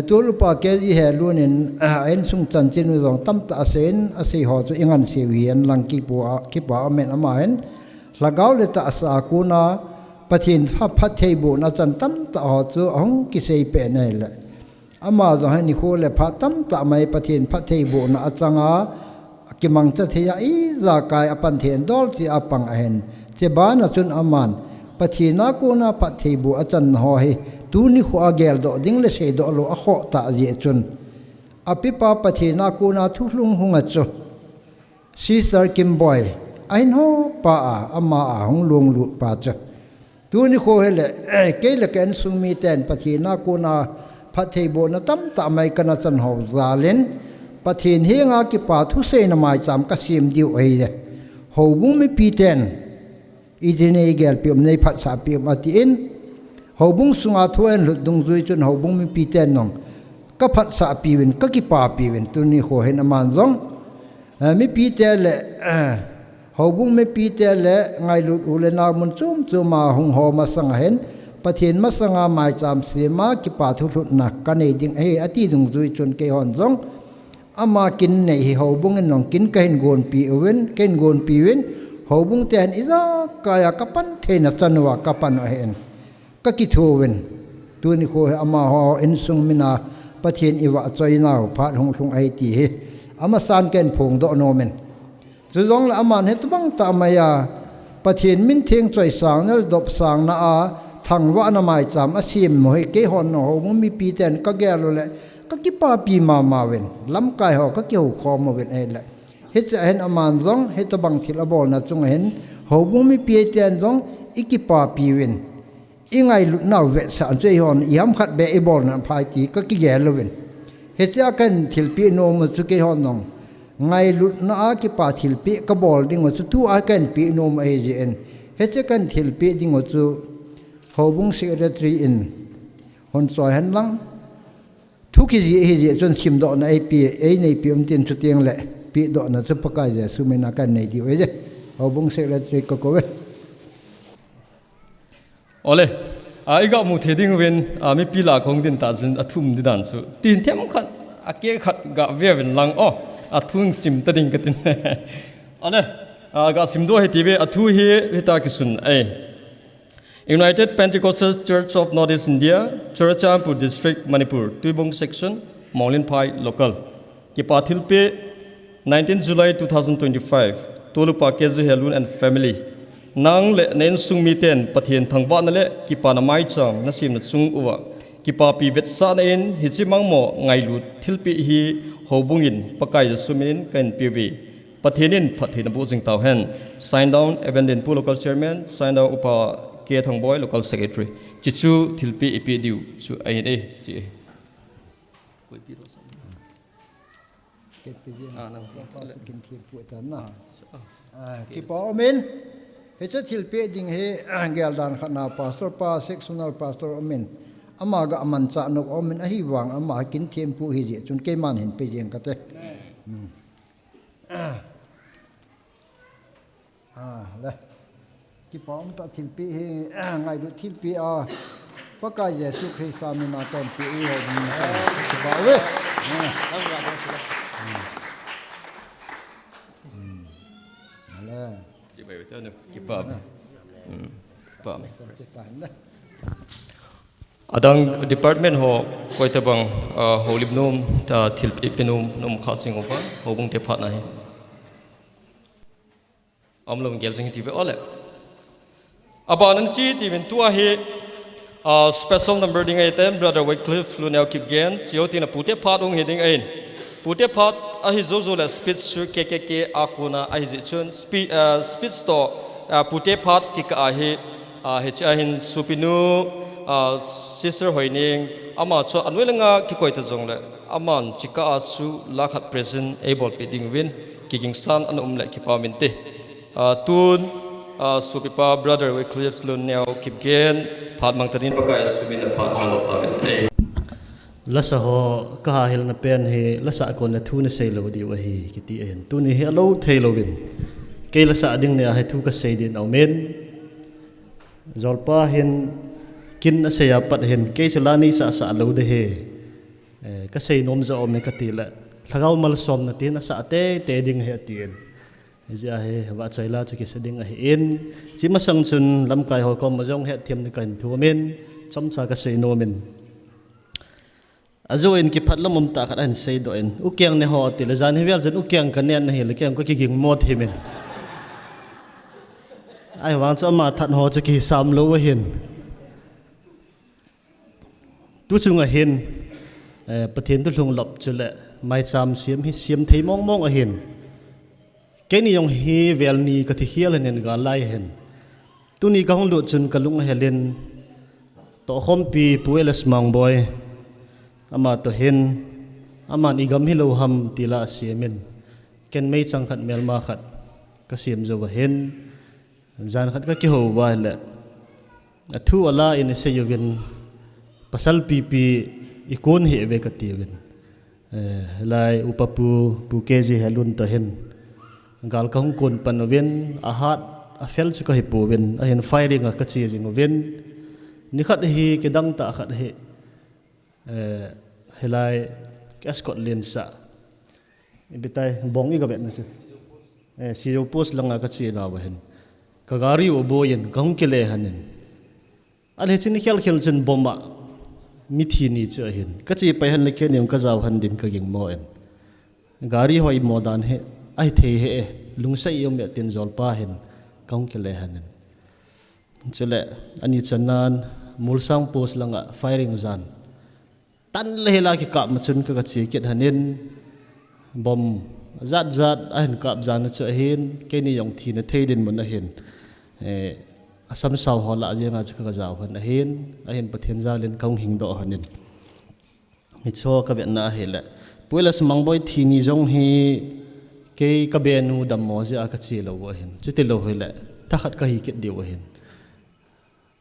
Speaker 7: tulupa ke ji he lunin en sung chan chin jong tam ta sen ase ho chu ingan se wi an lang ki pa amen ama en lagaw le ta sa ku na pathin phat thei bu na chan tam ta ho chu ong ki sei pe nei la ama zo ha ni kho le pha tam ta mai pathin phat thei bu na achanga ki mang ta thia I za kai apan thian dol ti apang hen che ba na chun aman pathina ko na phat thei bu achan ho hi tu ni kho agel do ding le sei do lo a kho ta je chun api pa pathina ko na thu hlung hunga chu sister kim boy ai no pa ama a hong lung lu pa cha tu ni kho hele ke le ken sung mi ten pathina ko na phat thei bo na tam ta mai kana chan ho zalen pathin hi nga ki pa thu se na mai cham ka sim diu ai de ho bung mi pi ten I dine gel piom nei phat sa piom ati in ho bung sunga thuen lut dung zui chun ho bung mi pi ten nong ka phat sa pi win ka ki pa pi win tu ni kho hen aman zong mi pi te le ho bung mi pi te le ngai lut u le na mun chum chuma hung ho ma sang hen pathin ma sanga mai cham se ma ki pa thu lut na ka nei ding he ati dung zui chun ke hon zong ama kin nei hi ho bung en nong kin ka hen gon pi wen ken gon pi wen ho bung ten iza kaya kapan the na chanwa kapan hen ka ki thu wen tu ni kho ama ho en sung mina pathin iwa choi nau phat hong sung ai ti he ama san ken phong do no men zu zong la aman he tbang ta maya pathin min theng choi sang nal dop sang na a thằng vợ nó mai chạm asim mỗi cái hòn nó hồ muốn mi pi tên các ghé rồi lại các cái pa pi mà ven lắm cái họ các kiểu kho mà ven ấy lại hết sẽ hen aman zong hết ta bằng thịt bol na chung hen hồ muốn mi pi tên zong iki pa pi ven ingai lut nào ven sản chơi hòn yam khát bé bol na phai tí các cái ghé rồi ven hết sẽ cần thịt pi no mà chung cái hòn nong ngay lut na cái pa thịt pi cái bol đi ngồi chung tu ai cần pi no mà ấy gì hết sẽ cần thịt pi đi ngồi chung hồ bung secretary in hon soi han lang thu ki ji chon sim do na ap nei pi tin chu tiang le pi do na chu pakai je su me na kan nei di we je hồ bung secretary ko we
Speaker 2: ole ai ga mu theding wen mi pi la khong din ta jin athum di dan su tin them khat ake khat ga ve wen lang o athung sim ta ding ka tin ole ga sim do he ti ve athu hi ta ki sun ai United Pentecostal Church of Northeast India, Churachampur District, Manipur, Tuibong Section, Maulin Pai Local. Kipa Thilpe, 19 July 2025, Tolupa Kezu Helun and Family. Nang le nen sung miten pathian thangwa na le kipa na mai chang na sim na sung uwa. Kipa pi vet sa na in hichimang mo ngai lut thilpe hi hobungin pakai sumin kan piwi. Pathianin pathian bu jing tau hen. Sign down Evan Pu Local Chairman, sign down upa Kia Thong Boy Local Secretary Chichu Thilpi Ipidiu Chu ANA Chi
Speaker 7: ki pa amen he cha thilpe ding he gel dan khana pastor pa sectional pastor amen ama ga aman cha no amen a hi wang ama kin them pu hi je chun ke man hin pe jeng ka te le ki pom ta thilpi he ngai du thilpi a pakai je su Krista mi na kan pi ho ni ba we ala
Speaker 2: Chi bai ta ne ki pa Adang department ho koi ta bang holib nom ta thilpi penum nom khasing opa hobung te phat na he amlom gel sing ti ve ole Abanan chi tivin tua he special number ding item brother Wycliffe Lunel Kipgen chiotina pute phat ong heading ein pute phat a hi zo la speech su kkk akuna a hi chun speech to pute phat ki ka he h hin supinu sister hoining ama cho anwelanga ki koita jong le aman chika asu lakhat present able peding win kicking san an le ki paminte tun Supipa brother Wycliffe Lunel Kipgen phat mangtanin pakai subina phat halo tamen
Speaker 8: lasa ho ka hel na pen he lasa kon na thu na sei lo di wa hi kiti en tu ni he lo thei lo bin ke lasa ding ne he thu ka sei din au men zolpa hen kin na sei pat hen ke chalani sa sa lo de he ka sei nom za om ne ka ti la thagau mal som na ti na sa te ding he tien ja he wa chaila chki seding a in chi ma sang chun lam kai ho kom ma jong he thiam ni kan thu men chom cha ka sei no men azo in ki phat lamum ta khat an sei do en u kyang ne ho ti la jan he vel jan u kyang kan ne he le kyang ko ki ging mo thi men ai wang cha ma that ho chki sam lo wa hin tu chung a hin pathian tu hlung lop chule mai cham siam hi siam thei mong a hin cái này ông hi vel ni cái thi hial nên ga lai hen tu ni ka hong lu chun kalung helen to khom pi pueles mang boy ama to hen ama ni gam hi lo ham tila siemen ken mei chang khat mel ma khat ka siam zo wa hen jan khat ka ki ho wa le thu ala in se yovin pasal pi ikon he ve ka ti ven lai upapu pu keji helun to hen gal ka hung kon pan ven a hat a fel chu ka hi pu ven a hen firing a ka chi jing ven ni khat hi ke dang ta khat he helai Scotland sa ibitai bong i ga vet na chu si jo post langa ka chi na wa hen ka gari o bo yen ka hung ke le hanen al he chin khel chen bomba mi thi ni chu hen ka chi pai han le ke nem ka jaw han din ka ging mo en gari hoi modan he ai the he lungsai yom ya tin zol pa hen kaung ke le hanen chule ani chanan mulsang post langa firing zan tan lehla ki kap machun ka chi ket hanin bom zat zat a hin kap zan cha hin ke ni yong thi na theidin mun a hin asam saw hola jenga chaka jaw han a hin pathian zalin kaung hing do hanin mi cho ka be na hele puilas mangboi thi ni jong hi ke ka be nu dam mo ja ka chi lo wa hin chuti lo hele ta khat ka hi ket diu hin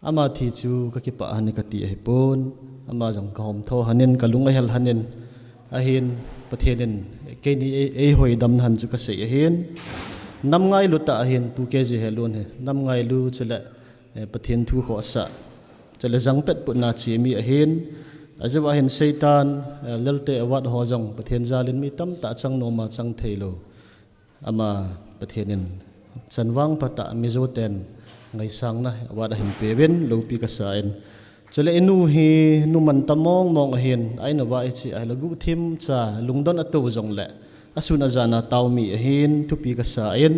Speaker 8: ama thi chu ka ki pa han ka ti he pon ama jong kom tho hanin ka lunga hel hanin a hin pathianin ke ni e hoi dam han chu ka se hin nam ngai lu ta hin pu ke ji helon he nam ngai lu chela pathian thu kho sa chela jang pet pu na chi mi a hin ajawa hin seitan lelte awat ho jong pathian jalin mi tam ta chang no ma chang theilo ama pathianin chanwang pata mizoten ngai sang na awat hin peven lo pi ka sain chele enu hi nu man tamong mong hin aina wa chi ai lagu thim cha lungdon atu jong le asuna jana tawmi hin thupi ka sain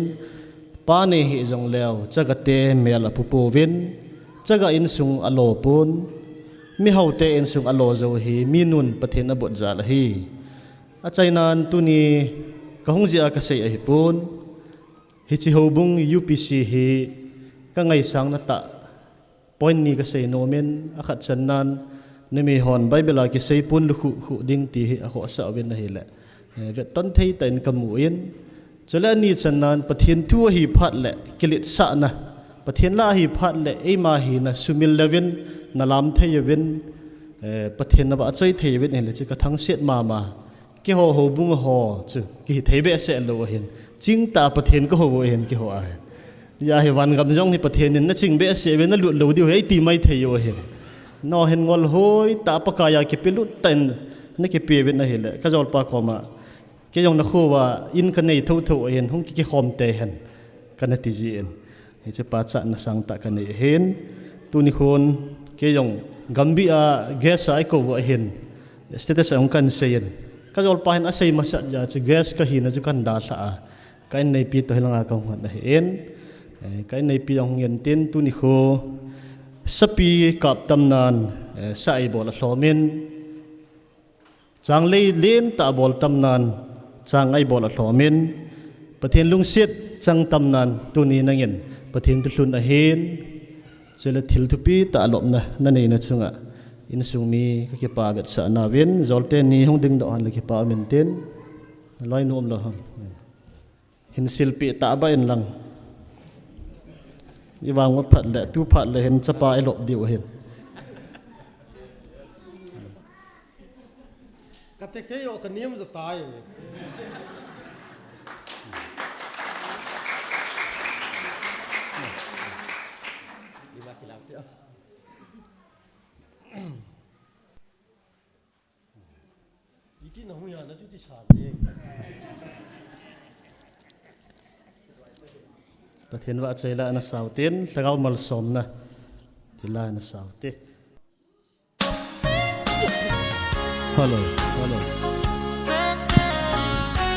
Speaker 8: pa ne hi jong lew chagate mel apu povin chaga in sung alo pun mi haute in sung alo zo hi minun pathen abot jal hi a chainan tuni kahungji a ka sei hi pun hi chi hobung UPC hi ka ngai sang na ta point ni ka sei nomen akhat channan nemi hon bible ki sei pun lu khu ding ti hi a kho sa wen na hi le ve ton thei ten kamuin chole ni channan pathian thu hi phat le kilit sa na pathian la hi phat le e ma hi na sumil levin nalam thei wen pathian na ba choi thei wen le chi ka thang set ma ki ho ho bung ho chu ki thei be se lo hin ching ta pathian ko ho hin ki ho ai ya hi wan gam jong hi pathian na ching be se wen na lu lo di hei ti mai thei yo hin no hin ngol hoi ta pakaya ki pilut ten na ki pe wen na hi le ka jol pa ko ma ke yong na khu wa in ka nei tho tho hen hong ki khom te hen kana ti ji en he che pa cha na sang ta ka nei hen tu ni khon ke yong gambi a gas ai ko wa hen status ong kan seyen ka jol pa hen a sei ma sa ja che gas ka hi na ju kan da tha a ka nei pi to helanga ka hon na hen ka nei pi ong yen tin tu ni kho sapi kap tam nan sai bol hlomin chang lei len ta bol tam nan chang ai bol hlomin pathian lung siat chang tam nan tuni nangin pathian tu hlun a hen chela thil thu pi ta lom na nei na chunga in sumi ka ki pa bet sa na wen zolte ni hong ding do han la ki pa men ten loi nom lo hin silpi ta ba in lang iwang wa phat le tu phat le hen chapa ai lop diu hen
Speaker 5: ka tek te yo ka niam za tai nó không nhận nó chút chỉ đi. Và thiên vợ chơi lại nó sao tiến, là gạo mal xóm nè, thì lại nó sao tiến.
Speaker 1: Hello, hello.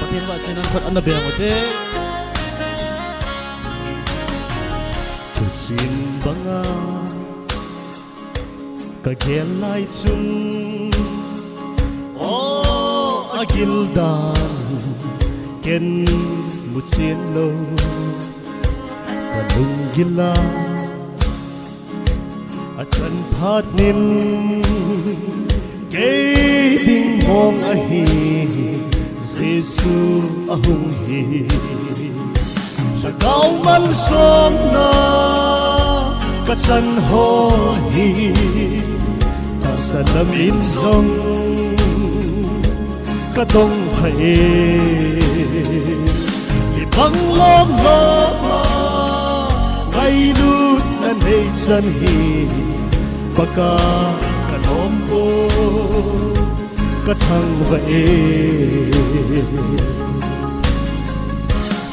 Speaker 1: Và thiên vợ chơi nó thật ăn được bèo một thế. Tôi xin băng à, cả kia lại chung. Gildan ken mucielo kadung gila achan phat nin ke ding mong ahi Jesu ahung hi sagau man som na kachan ho hi ta salam in zong ka dong phai hi bang lom lo gai lut na nei chan hi paka ka lom ko ka thang ve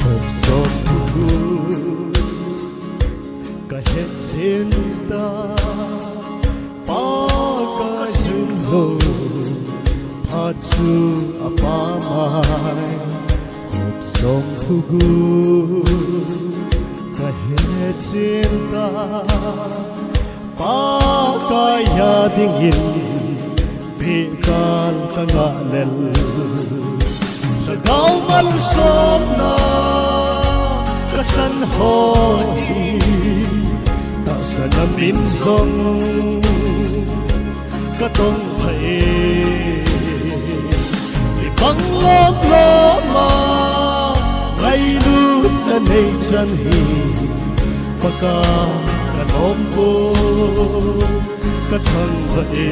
Speaker 1: hop so tu ka het sin sta pa ka sin lo Hatsu apamai hop song thugu kahet
Speaker 8: trên ta pa kaya dingin bikan kangalel sa gawman som na kasan hoy ta sa namin song katong pae ibang loma ngay lut na nay chan hi pagka kanombo katang pae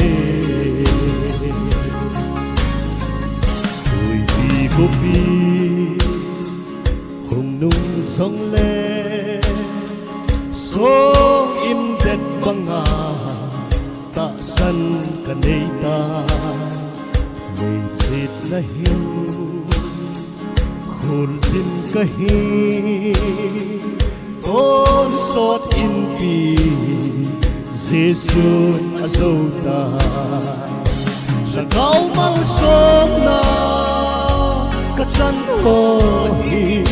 Speaker 8: tôi đi cô pi hùng nung sông le sông in đẹp băng à ta sân cả đây ta lấy xịt na hiu khôn xin cái hi tôn sốt in pi Giêsu azota là gấu mang sôm na cắt chân hoi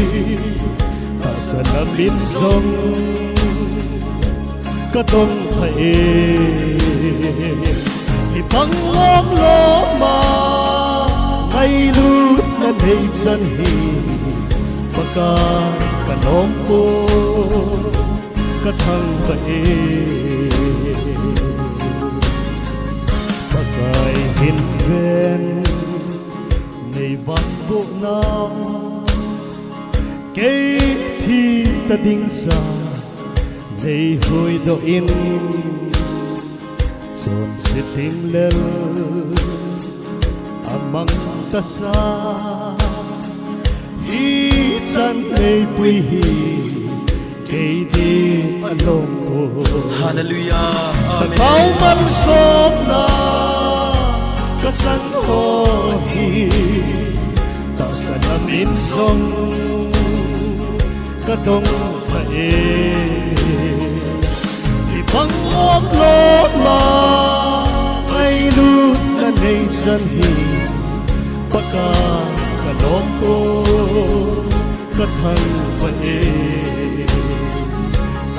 Speaker 8: ta sẽ làm biến sông cắt đông thầy thì băng lốp lốp mà ngay lúc nên hay chân hi maka kanompo kathang pae pakai hin ven nei van bộ nam ke thi ta ding sa nei hoi do in chon sitting lel amang ta sa hi chan nei pui hi ke di along ko
Speaker 1: Hallelujah
Speaker 8: sa kau man som na ka chan ho hi ta sa namin song ka dong pae hi bang lom lom ma ai lut na nei chan hi paka kanompo kathang pae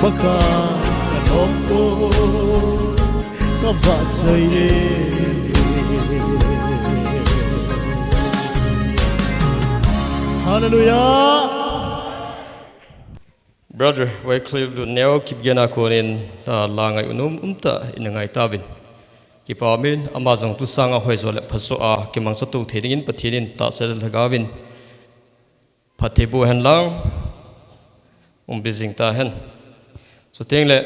Speaker 8: paka kanompo kavatsaye hallelujah.
Speaker 2: Brother Wycliffe neo kip gena konin langai unum umta inangai tavin kipamin amazong tu sanga hoizole phaso a kimang so tu thedingin pathinin ta sel lagawin phathebu hen lang bizing ta hen so tengle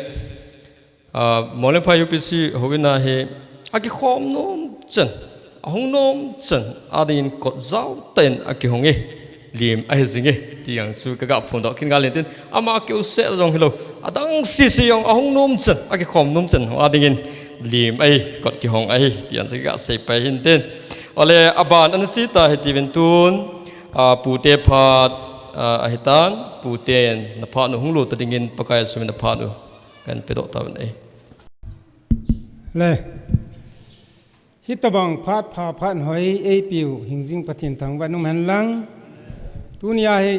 Speaker 2: mole pha UPC hogina he aki khom nom chen ahung nom chen adin kot zau ten aki honge lim ai zinge tiang su ka ga phun do kin ga len tin ama ke se jong hilo adang si yong ahung nom chen aki khom nom chen adingin lim ai kot ki hong ai tian se ga se pa hin ten ole aban an si ta hetivin tun pu te phat ahitan pu ten na pha no hung lo ta dingin pakai su na pha no kan pe do ta ai
Speaker 9: le hitabang phat pha phan hoi e piu hingjing pathin thang wanum han lang tunia he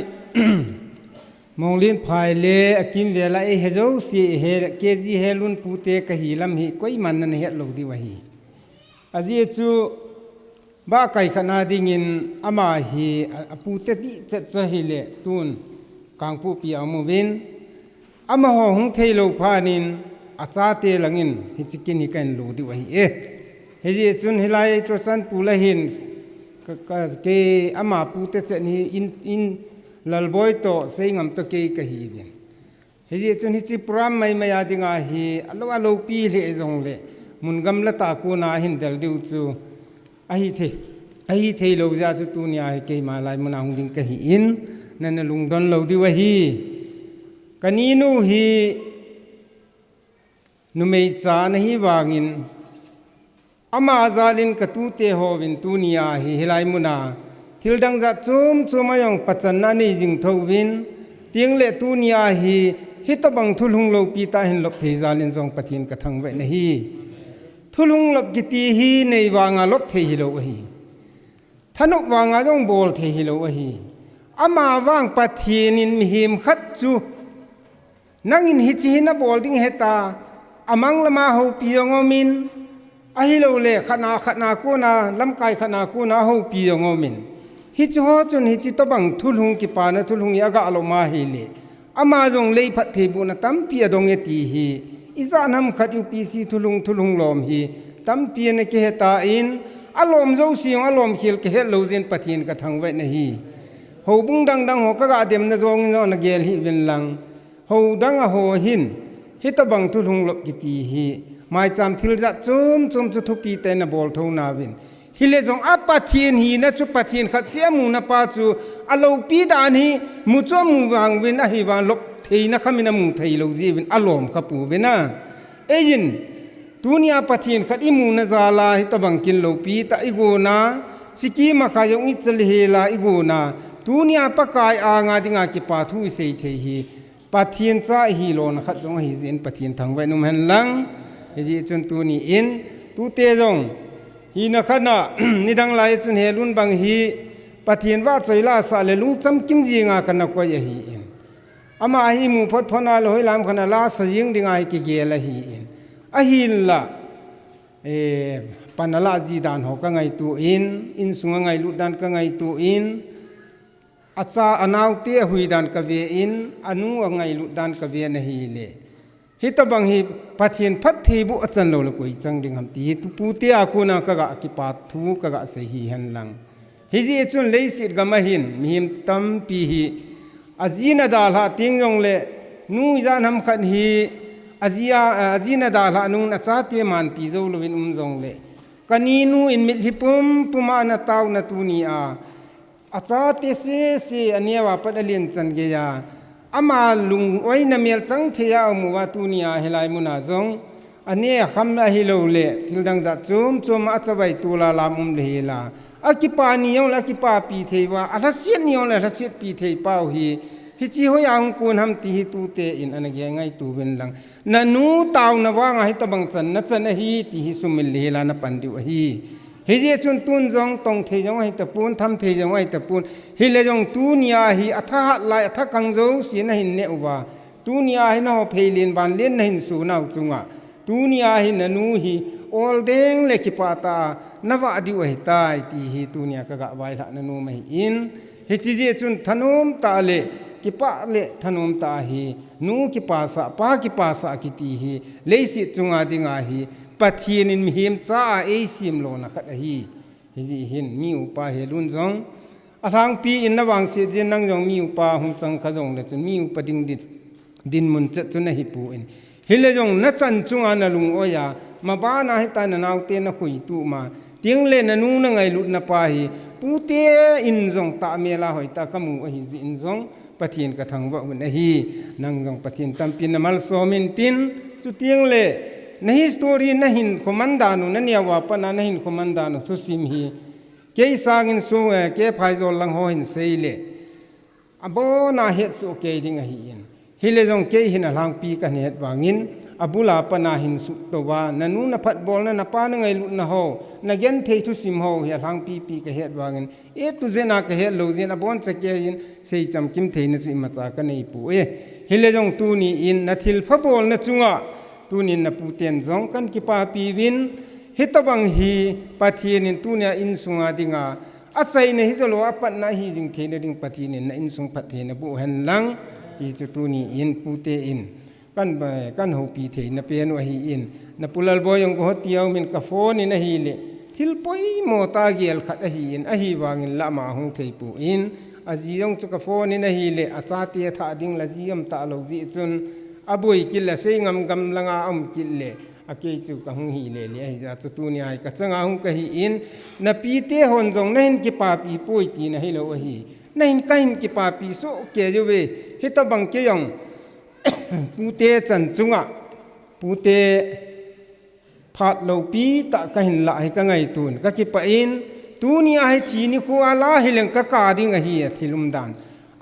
Speaker 9: monglin phai le akim vela e hejo si he kg helun pute ka hi lam hi koi man na he lo di wahi aji chu ba kai khana dingin ama hi apute ti cha hi le tun kangpu pi amovin ama ho hung thailo phanin acha te langin hi chikin hi kan lo di wahi e heji chun hilai to san pula hin ke ama pute che ni in lalboy to seingam to ke ka hi bin heji chun hi chi pram mai maya dinga hi alo pi le jong le mungam la ta ku na hin dal diu chu ahi the lo ja chu tu nya ke ma lai muna hung ding ka hi in nan lung don lo di wa hi kaninu hi numei cha na hi wangin ama zalin ka tu te ho win tu nia hi hilai muna thildang za chum chumayong pachan na ni jing tho win ting le tu nia hi hitabang thulhung lo pi ta hin lop thei zalin jong pathin ka thang ve na hi thulhung lop ki ti hi nei wanga lop thei hi lo hi thanuk wanga jong bol thei hi lo hi ama wang pathin in mi him khat chu nangin hichina bolding heta amang lama ho piongomin ahilo le khana ko na lamkai khana ko na ho piongomin hichi ho chun hichi to bang thulhung ki pa na thulhung yaga aloma hi le ama jong lei phat thebu na tampi adong eti hi izanam khat UPC thulhung lom hi tampi ne ke heta in alom zo siong alom khil ke het lozin pathin ka thangwai na hi ho bung dang ho ka ga dem na zong no na gel hi bin lang ho dang a ho hin hitabang thulhung lop ki ti hi mai cham thil za chum chu thupi te na bol tho na win hile jong a pathin hi na chu pathin khat sia mu na pa chu alo pi dan hi mu chu mu wang win a hi wang lop thei na khamina mu thei lo ji win alom kha pu wina ejin dunia pathin khat imu na zala hitabang kin lo pi ta igona siki ma kha yong ichal hela igona dunia pakai a nga dinga ki pa thu sei thei hi pathin cha hi lon khat jong hi zin pathin thangwai num han lang ji chun tu ni in tu te jong hi na khana nidang lai chun he lun bang hi pathin wa choila sa le lung cham kim ji nga kana ko ye hi in ama hi mu phot phona lo hoi lam khana la sa ying dinga hi ki ge la hi in a hi la panala ji dan ho ka ngai tu in sunga ngai lu dan ka ngai tu in acha anaw te hui dan ka ve in anu ngai lu dan ka ve na hi le hitabang hi pathin phat thi bu achan lo la koi chang ding ham ti tu pu te akuna ka ga ki pa thu ka ga se hi han lang hi ji chun lei sit ga ma hin mihim tam pi hi azina dal ha ting yong le nu jan ham khan hi azina dal ha nu na cha te man pi zo lo win jong le kani nu in mit hi puma na taw na tu ni a acha te se ania wa pa alien chan ge ya ama lung oi na mel chang thea mu wa tu nia helai muna zong ane kham na hi lo le thil dang za chum achawai tu la lam le la akipa ni yong la kipa pi thei wa ala sian ni yong la ala siat pi thei pau hi chi ho yang kun ham ti hi tu te in an ge ngai tu ben lang na nu taw na wa nga hi tabang chan na chan hi ti hi sumil le la na pan diu hi hije chun tun jong tong thei jong ai ta pun tham thei jong ai ta pun hi le jong tu nia hi atha lai atha kang zo si na hin ne uwa tu nia hi no pheilin ban len na hin su nau chunga tu nia hi na nu hi ol deng le ki pata na wa di wa tai ti hi tu nia ka ga wai la na nu mai in hi chi je chun thanom ta le ki pa le thanom ta hi nu ki pa sa ki ti hi le si chunga dinga hi pathin in mihim cha e sim lo na khat hi hi hin mi upa he lun jong athang pi in na wang se je nang jong mi upa hung chang kha jong le chun mi upa ding din mun cha chun hi pu in hile jong na chan chunga na lung oya ma ba na hi ta na naw te na hui tu ma ting le na nu na ngai lut na pa hi pu te in jong ta me la hoi ta kamu hi ji in jong pathin ka thang wa un hi nang jong pathin tam pin na mal so min tin chu ting le nahi story nahin komandano nania wa pana nahin komandano thu sim hi ke sangin so ke phaizol lang ho hin seile abo na het so ke ding hi in hile jong ke hin lang pi ka net wangin abula pana hin su to wa nanu na phat bol na pa na ngai lu na ho na gen thei thu sim ho ya lang pi ka het wangin e tu zena ka het lo zen abon cha ke in sei cham kim thei na chu ma cha ka nei pu e hile jong tu ni in na thil pha bol na chunga tunin na puten zong kan ki pa pi win hitabang hi pathin in tunia in sunga dinga achai ne hizolo apat na hi jing thein ding pathin in na in sung pathin na bu han lang pi chu tuni in pute in kan ho pi thein na pen wa hi in na pulal boyong ko tiaw min ka phone in hi le thil poi mo ta gel khat hi in a hi wangin lama hung thei pu in aziyong chu ka phone in hi le acha te tha ding la jiam ta lo ji chun aboi killa sei ngam gam langa am kille ake chu ka hung hi le le ja chu tu ni ai ka changa hung ka hi in na pi te hon jong nahin ki pa pi poi ti na hi lo hi nahin kain ki pa pi so ke ju we hita bang ke yong pu te chan chunga pu te phat lo pi ta ka hin la hi ka ngai tun ka ki pa in tu ni ai chi ni ko ala hi leng ka ka ding a hi thilum dan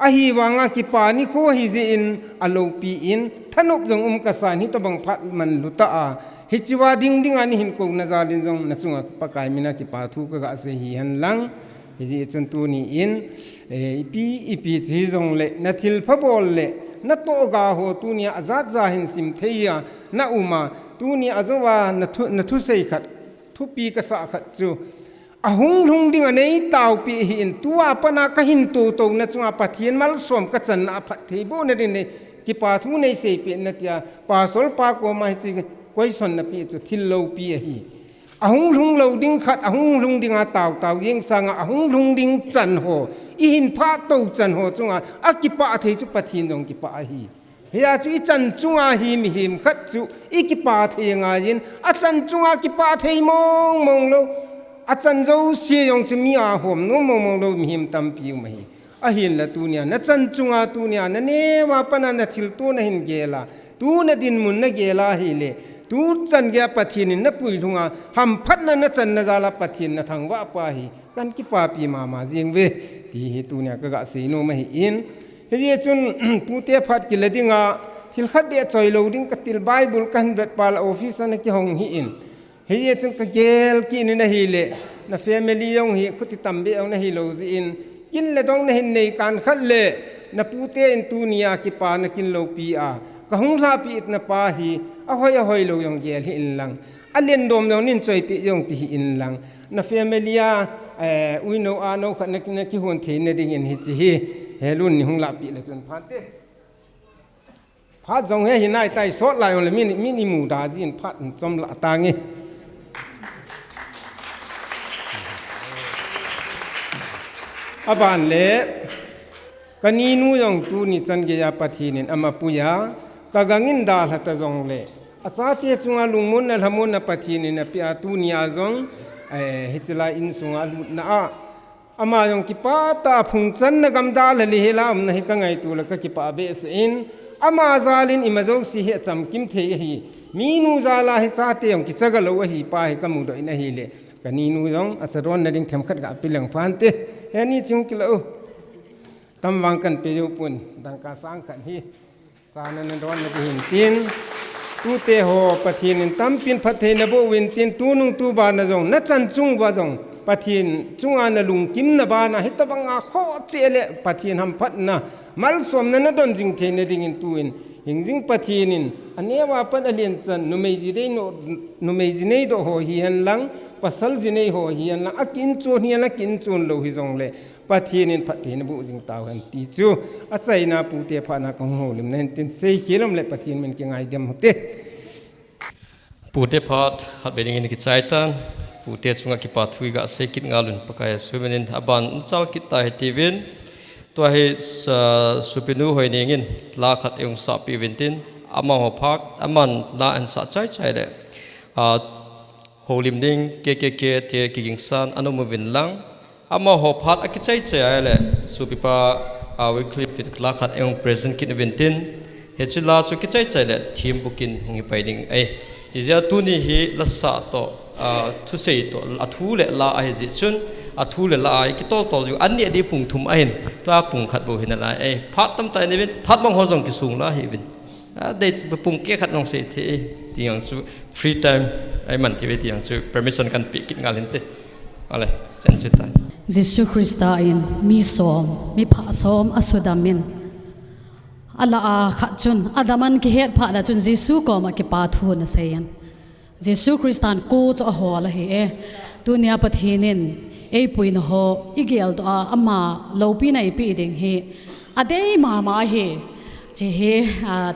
Speaker 9: a hi wanga ki pa ni ko hi ji in alo pi in thanup jong ka san hi to bang phat man luta a hi chiwa ding ani hin ko na zalin jong na chunga pa kai mina ki pa thu ka ga se hi han lang hi ji chun tu ni in ipi chi jong le na thil pha bol le na to ga ho tu nia azat za hin sim theia na uma tu nia azawa na thu sei khat thu pi ka sa khat chu a hung hung ding anei tau pi hin tua pana ka hin tu to na chunga pathian mal som ka chan a phat thei bo na din ne ki pa thu nei sei pi na tia pa sol pa ko mai chi koi son na pi chu thil lo pi hi a hung lung lo ding khat a hung lung ding a tau yeng sang a hung lung ding chan ho i hin pha to chan ho chunga a ki pa thei chu pathin dong ki pa hi ya chu i chan chunga him him khat chu i ki pa thei nga yin a chan chunga ki pa thei mong mong lo a chan zo si yong chu mi a hom no mong mong lo him tam pi ma hi a hin la tu nia na chan chunga tu nia na ne wa pana na thil tu na hin gela tu na din mun na gela hi le tu chan ge pathin na pui lunga ham phat na chan na zala pathin na thang wa pa hi kan ki pa pi ma jing ve ti hi tu nia ka ga si no ma hi in he chun pu te phat ki ledinga thil khat de choi lo ding ka til bible kan vet pal office na ki hong hi in he chun ka gel ki ni na hi le na family yong hi khuti tambe ang na hi lo zi in kin le dong na hin nei kan khat le na pu te in tu nia ki pa na kin lo pi a ka hung la pi it na pa hi a hoi lo yong gel hi in lang a len dom lo nin choi pi yong ti hi in lang na family a we know a no khat na ki hon the na ding in hi chi hi he lun ni hung la pi le chun phan te pha jong he hi nai tai sot lai le mi ni mu da jin phat chom la ta nge aban le kani nu yong tu ni chan ge ya pathinin ama puya kagangin da hata jong le asa te chunga lungmun na lamun na pathinin na pia tu ni a jong hitla in sunga na a ama yong ki pa ta phung chan na gam da le li hela na hi ka ngai tu la ka ki pa be se in ama zalin imazong si he cham kim the hi mi nu zala hi cha te yong ki chaga lo hi pa hi ka mu do ina hi le kani nu yong acharon na ding them khat ga pilang phan te he ni chung ki lo tam wang kan pe yu pun dang ka sang khan hi sa na na don na hin tin tu te ho pathin tam pin phat the na bo win tin tu nung tu ba na jong na chan chung ba jong pathin chunga na lung kim na ba na hitabanga kho chele pathin ham phat na mal som na don jing the na ding in tu in hingjing pathinin anewa pan alien chan nu mei ji nei do ho hi han lang pasal ji nei ho hi han lang akin chu ni la kin chun lo hi jong le pathinin phathin bu jing taw han ti chu a chaina pu te pha na kong ho lim nen tin sei kilom le pathin men ki ngai dem hote
Speaker 2: pu te phat khat be ding in ki chaitan pu te chunga ki pa thui ga sei kit ngalun pakai sumenin aban chal kit ta he tivin to he supinu hoi ningin la khat yung sa pi vintin ama ho phak aman la an sa chai le holim ding ke te kiging san anu mu vin lang ama ho phat a ki chai le supipa we clip fit la khat yung present kit vintin he chila chu ki chai le thim bukin hungi pai ding ai izia tu ni hi la sa to thu sei to athu le la ai ji chun athu le la ai ki tol ju an ni di pung thum a hin to a pung khat bo hin la ai phat tam tai ni vin phat mong ho jong ki sung la hi vin de pung ke khat nong se the tiang su free time ai man ti ve tiang su permission kan pi kit ngal hin te ale chen se tai
Speaker 10: Jesu Christa in mi som mi pha som asudamin ala a khat chun adaman ki het pha la chun Jesu ko ma ki pa thu na sayan Jesu Christan ko cho ho la hi e tunia pathinin ei puin ho igel to ama lopi nai pi ding hi adei ma hi che he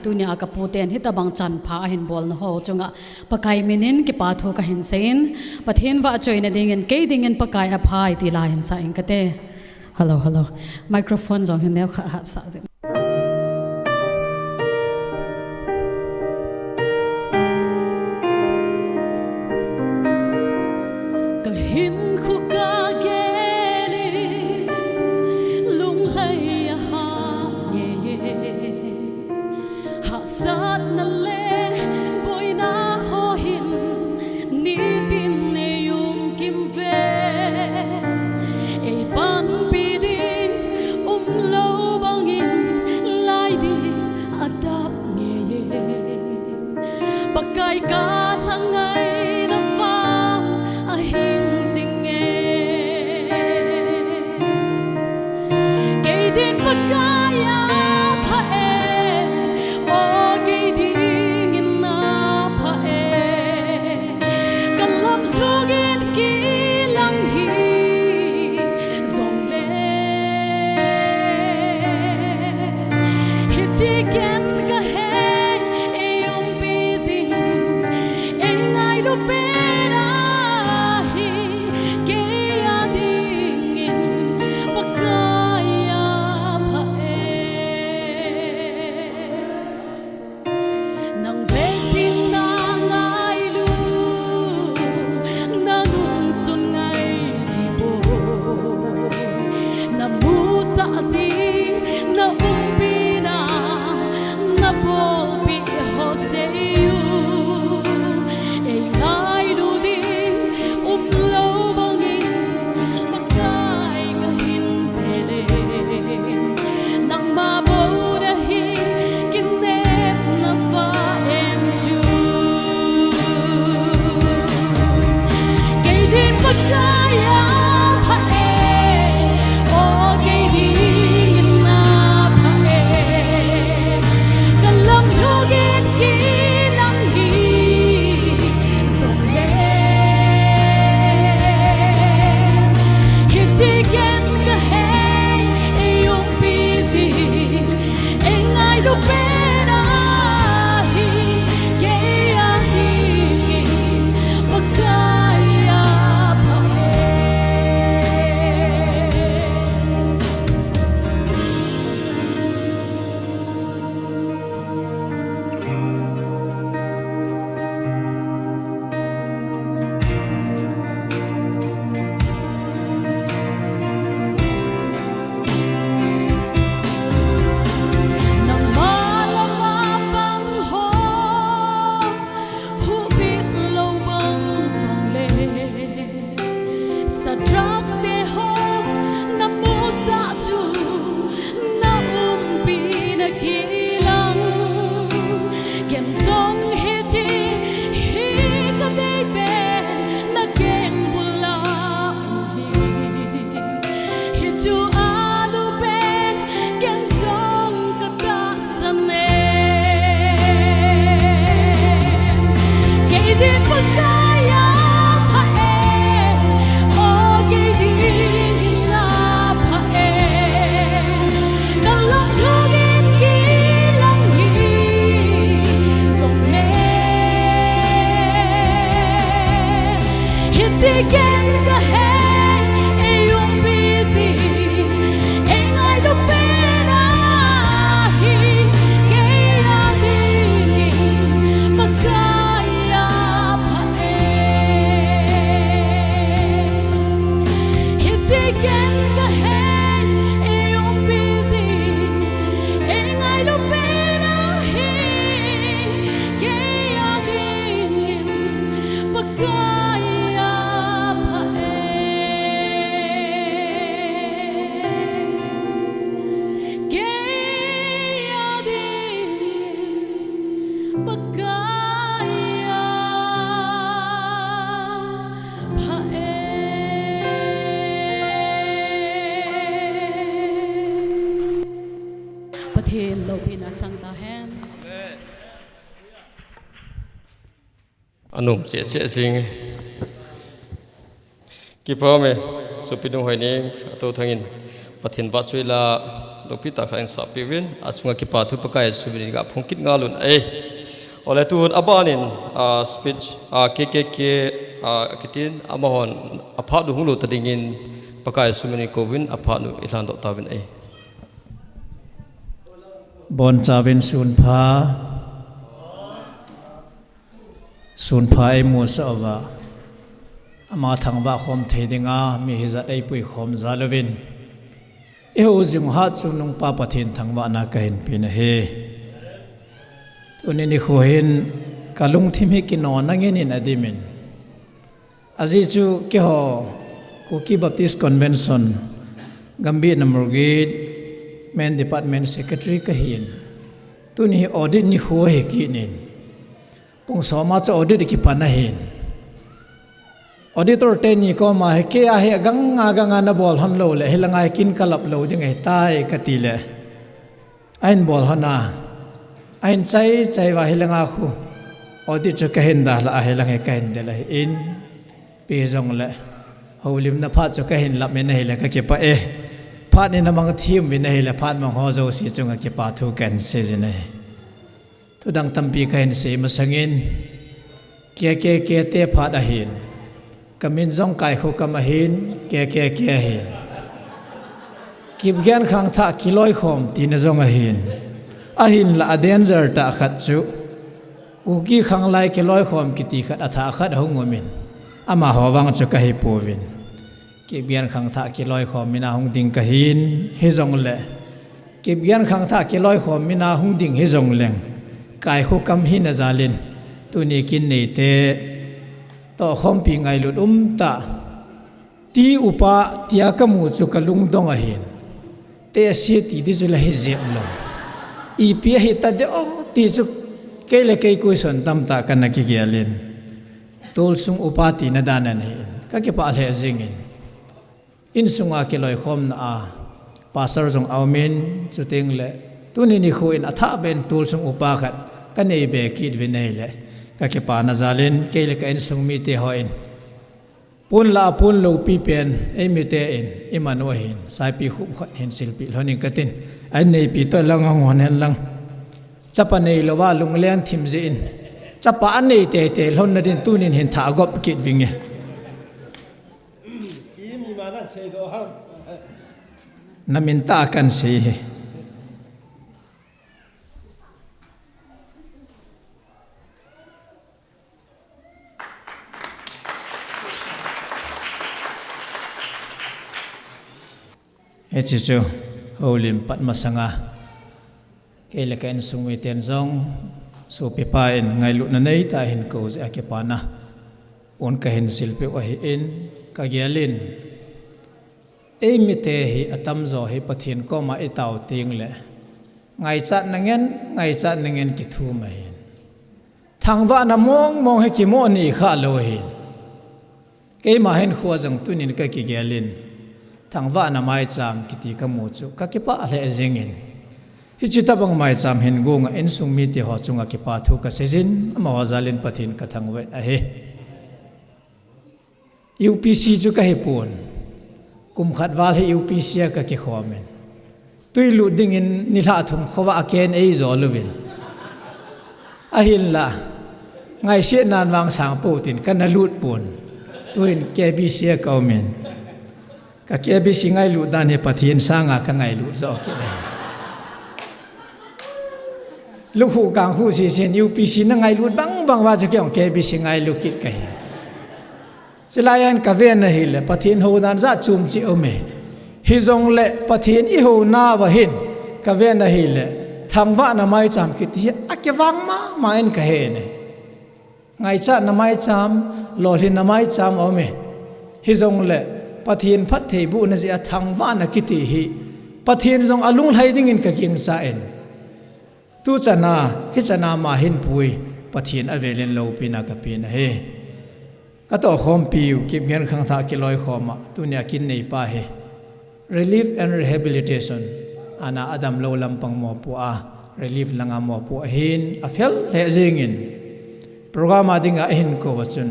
Speaker 10: tunia ka puten hi tabang chan pha hin bol na ho chunga pakai minin ki pa tho ka hin sein pathin wa choina ding en ke ding en pakai a phai ti la hin sa in kate hello microphone zong hin ne kha sa
Speaker 11: Ka hangai na fa a hing sing e
Speaker 10: trắc tê hô na mu sa chu na pi na ki lang kem song hi chi hi ta te be na kem bula hi chu alu ben kem song ka ta same ke din pa kaya pa e o ke din na pa e na lo thu din ki lang hi song me hit again the head e yung busy e ngai do pena hi kaya din magkaya pa e hit again the head e yung busy e ngai do pena hi kaya din magkaya pa e kaya din magkaya pa e Pathin lo pina chang ta hen
Speaker 2: anum che che sing ki pa me supinu hai ni to thangin pathin ba chuila lopita khain sa piwin achunga ki pa thu pakai subini ga phungkit ngalun e ole tu abanin speech kkk kitin amahon apha du hulu tadingin pakai sumini kovin apha nu ilan do tawin e
Speaker 11: bon chawin sun pha ai mu sa wa ama thangwa khom theidinga mi hizat ai pui khom zalovin e ho jing ha chu nung pa pathin thangwa na kain pin he tunini khohin kalung thimi ki no nangin in adimin aji chu ke ho Kuki Baptist Convention gambi namurgit main department secretary kahin tuni audit ni ho he kinin pung soma cha audit ki panahin auditor te ni ko ma he ke a he ganga na bol han lo le helangai kin kalap lo ding he tai katile ain bol hana ain chai wa helanga khu audit cha kahin da la helang he kahin de la in pe jong le holim na pha cha kahin lap me na he la ka ke pa e phat ni na mang thim vi na he la phat mang ho zo si chunga ke pa thu kan se jene tu dang tampi kahin se ma sangin ke te phat a hin kamin zong kai khu kam hin ke hin kip gian khang tha kiloi khom tin zong a hin la danger ta khat chu uki khang lai kiloi khom kiti khat atha khat hongomin ama hawang chu ka hi povin kip gian khang tha kiloi khom mina hung ding ka hin he zong le kip gian khang tha kiloi khom mina hung ding he zong leng kai khu kam hin a zalin tu ni kin nei te to khom pi ngai lut ta ti upa tia kamu chu kalung dong a hin te si ti di chu la hi zep lo i pi hi ta de o ti chu ke le ke ku son tam ta kan ki gialin tol sung upa ti na danan hi ka ke pa le zingin in sunga ke loi khom na a pasar jong awmin chu ting le tu ni ni khu in atha ben tol sung upa khat ka nei be kit vi nei le ka ke pa na zalin ke le ka in sung mi te hoin pun la pun lo pi pen e mi te in imano hin sai pi khum khat hin sil pi lonin katin ai nei pi to lang ngon hen lang chapa nei lo wa lung len thim je in chapa an nei te lon na din tunin hin tha gop kit winge namin ta kan se Echicho holim pat masanga kele kain sungwi ten zong so pipain ngai lu na nei ta hin ko ja ke pana on ka hin silpe wa hi in ka gyalin mi te hi atam zo hi pathin ko ma i tau ting le ngai chat nangen ki thu ma hin thangwa na mong he ki mo ni kha lo hin ke ma hen khuwa jang tunin ka ki gelin thangwa na mai cham ki ti ka mu chu ka ki pa le jengin hi chita bang mai cham hen go nga en sung mi ti ho chunga ki pa thu ka sejin ma wa zalin pathin ka thangwe a he UPC chu ka he pon kum khat wal he UPC ka ki khomen tui lu ding in ni la thum khowa ken ei zo lovin a hin la ngai se nan wang sang po tin kan na lut pon tuin KBC ka men ka KBC ngai lu dan he pathin sanga ka ngai lu zo ki dai lu hu kang hu si sen UPC na ngai lu bang wa cha kyong KBC ngai lu kit kai silayan ka ven na hil pathin ho dan za chum chi ome hi zong le pathin i ho na wa hin ka ven na hil thangwa na mai cham kit hi akyawang ma en ka he ne ngai cha na mai cham lo hin na mai cham ome hi zong le pathin phat thei bu na zia thangwa na kiti hi pathin zong alung lai ding in ka king cha en tu chana hi chana ma hin pui pathin avelen lo pina ka pina he ka to khom piu kip ngen khang tha ki loi khoma tunia kin nei pa he relief and rehabilitation ana adam lo lampang mo pu a relief langa mo pu hin a fel le jingin program adinga hin ko wachun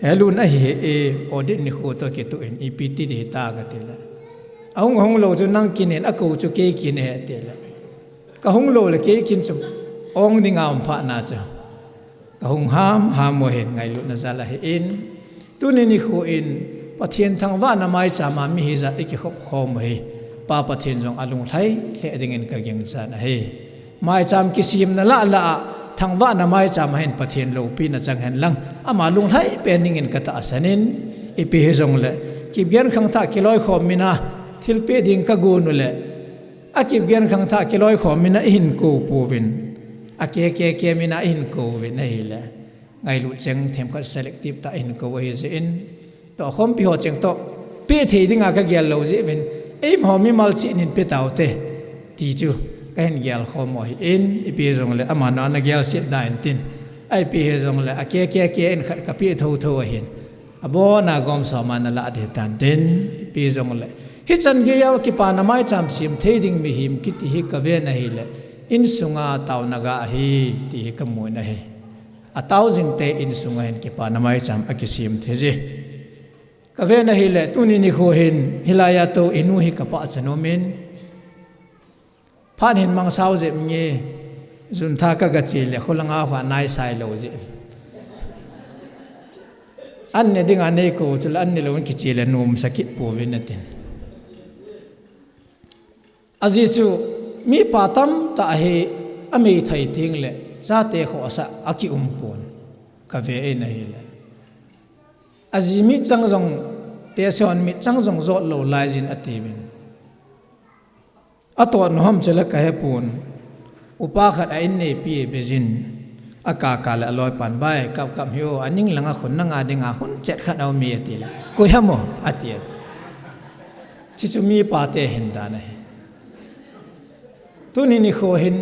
Speaker 11: helun a hi e audit ni kho to ke to in EPT de ta ga tela hong lo chu nang kin en a ko chu ke kin he tela ka hong lo le ke kin chu ong dinga am pha na cha ka hong ham mo hen ngai lu na zala he in tuni ni khu in pathian thangwa na mai cha ma mi hi za ki khop khom he pa pathian jong alung thai le ding in ka geng cha na he mai cham ki sim na la thangwa na mai cham hen pathian lo pi na chang hen lang ama lung thai pening in ka ta asanin ipi he jong le ki bian khang tha ki loi khom mina thil pe ding ka gu nu le aki bian khang tha ki loi khom mina hin ko puwin ke mina in ko ve nei le ngai lu cheng them ka selective ta in ko he ze in to khom pi ho cheng to pe thei dinga ka gyal lo je ven em ho mi mal chi nin pe taw te ti chu ka hen gyal khom mo hi in i pi jong le ama na gyal sit da in tin ai pi he jong le ke en khat ka pi tho hin abo na gom so man la de tan tin i pi jong le hi chan ge yaw ki pa na mai cham sim thei ding mi him ki ti hi ka ve na hi le in sunga taw naga hi ti ka mo na he a thousand te in sunga hen ki pa na mai cham akisim theje ka ve na hi le tuni ni kho hin hilaya to inu hi ka pa chanomen phan hin mang sau je nge zun tha ka ga chi le khulanga hwa nai sai lo je an ne ding ane ko chul an ne lo ki chi le num sakit pu vin tin aji chu mi patam ta he ami thai ting le cha te kho sa aki pon ka ve e nahi le azimi changjong te son mi changjong zo lo lai jin atibin ato no ham chela ka he pon upa khat a in nei pi bezin aka ka la loi pan bai kap hio aning langa khun na nga dinga hun chet khat au mi atila ko hamo atia chi chu mi pa te hin da na tuni ni kho hin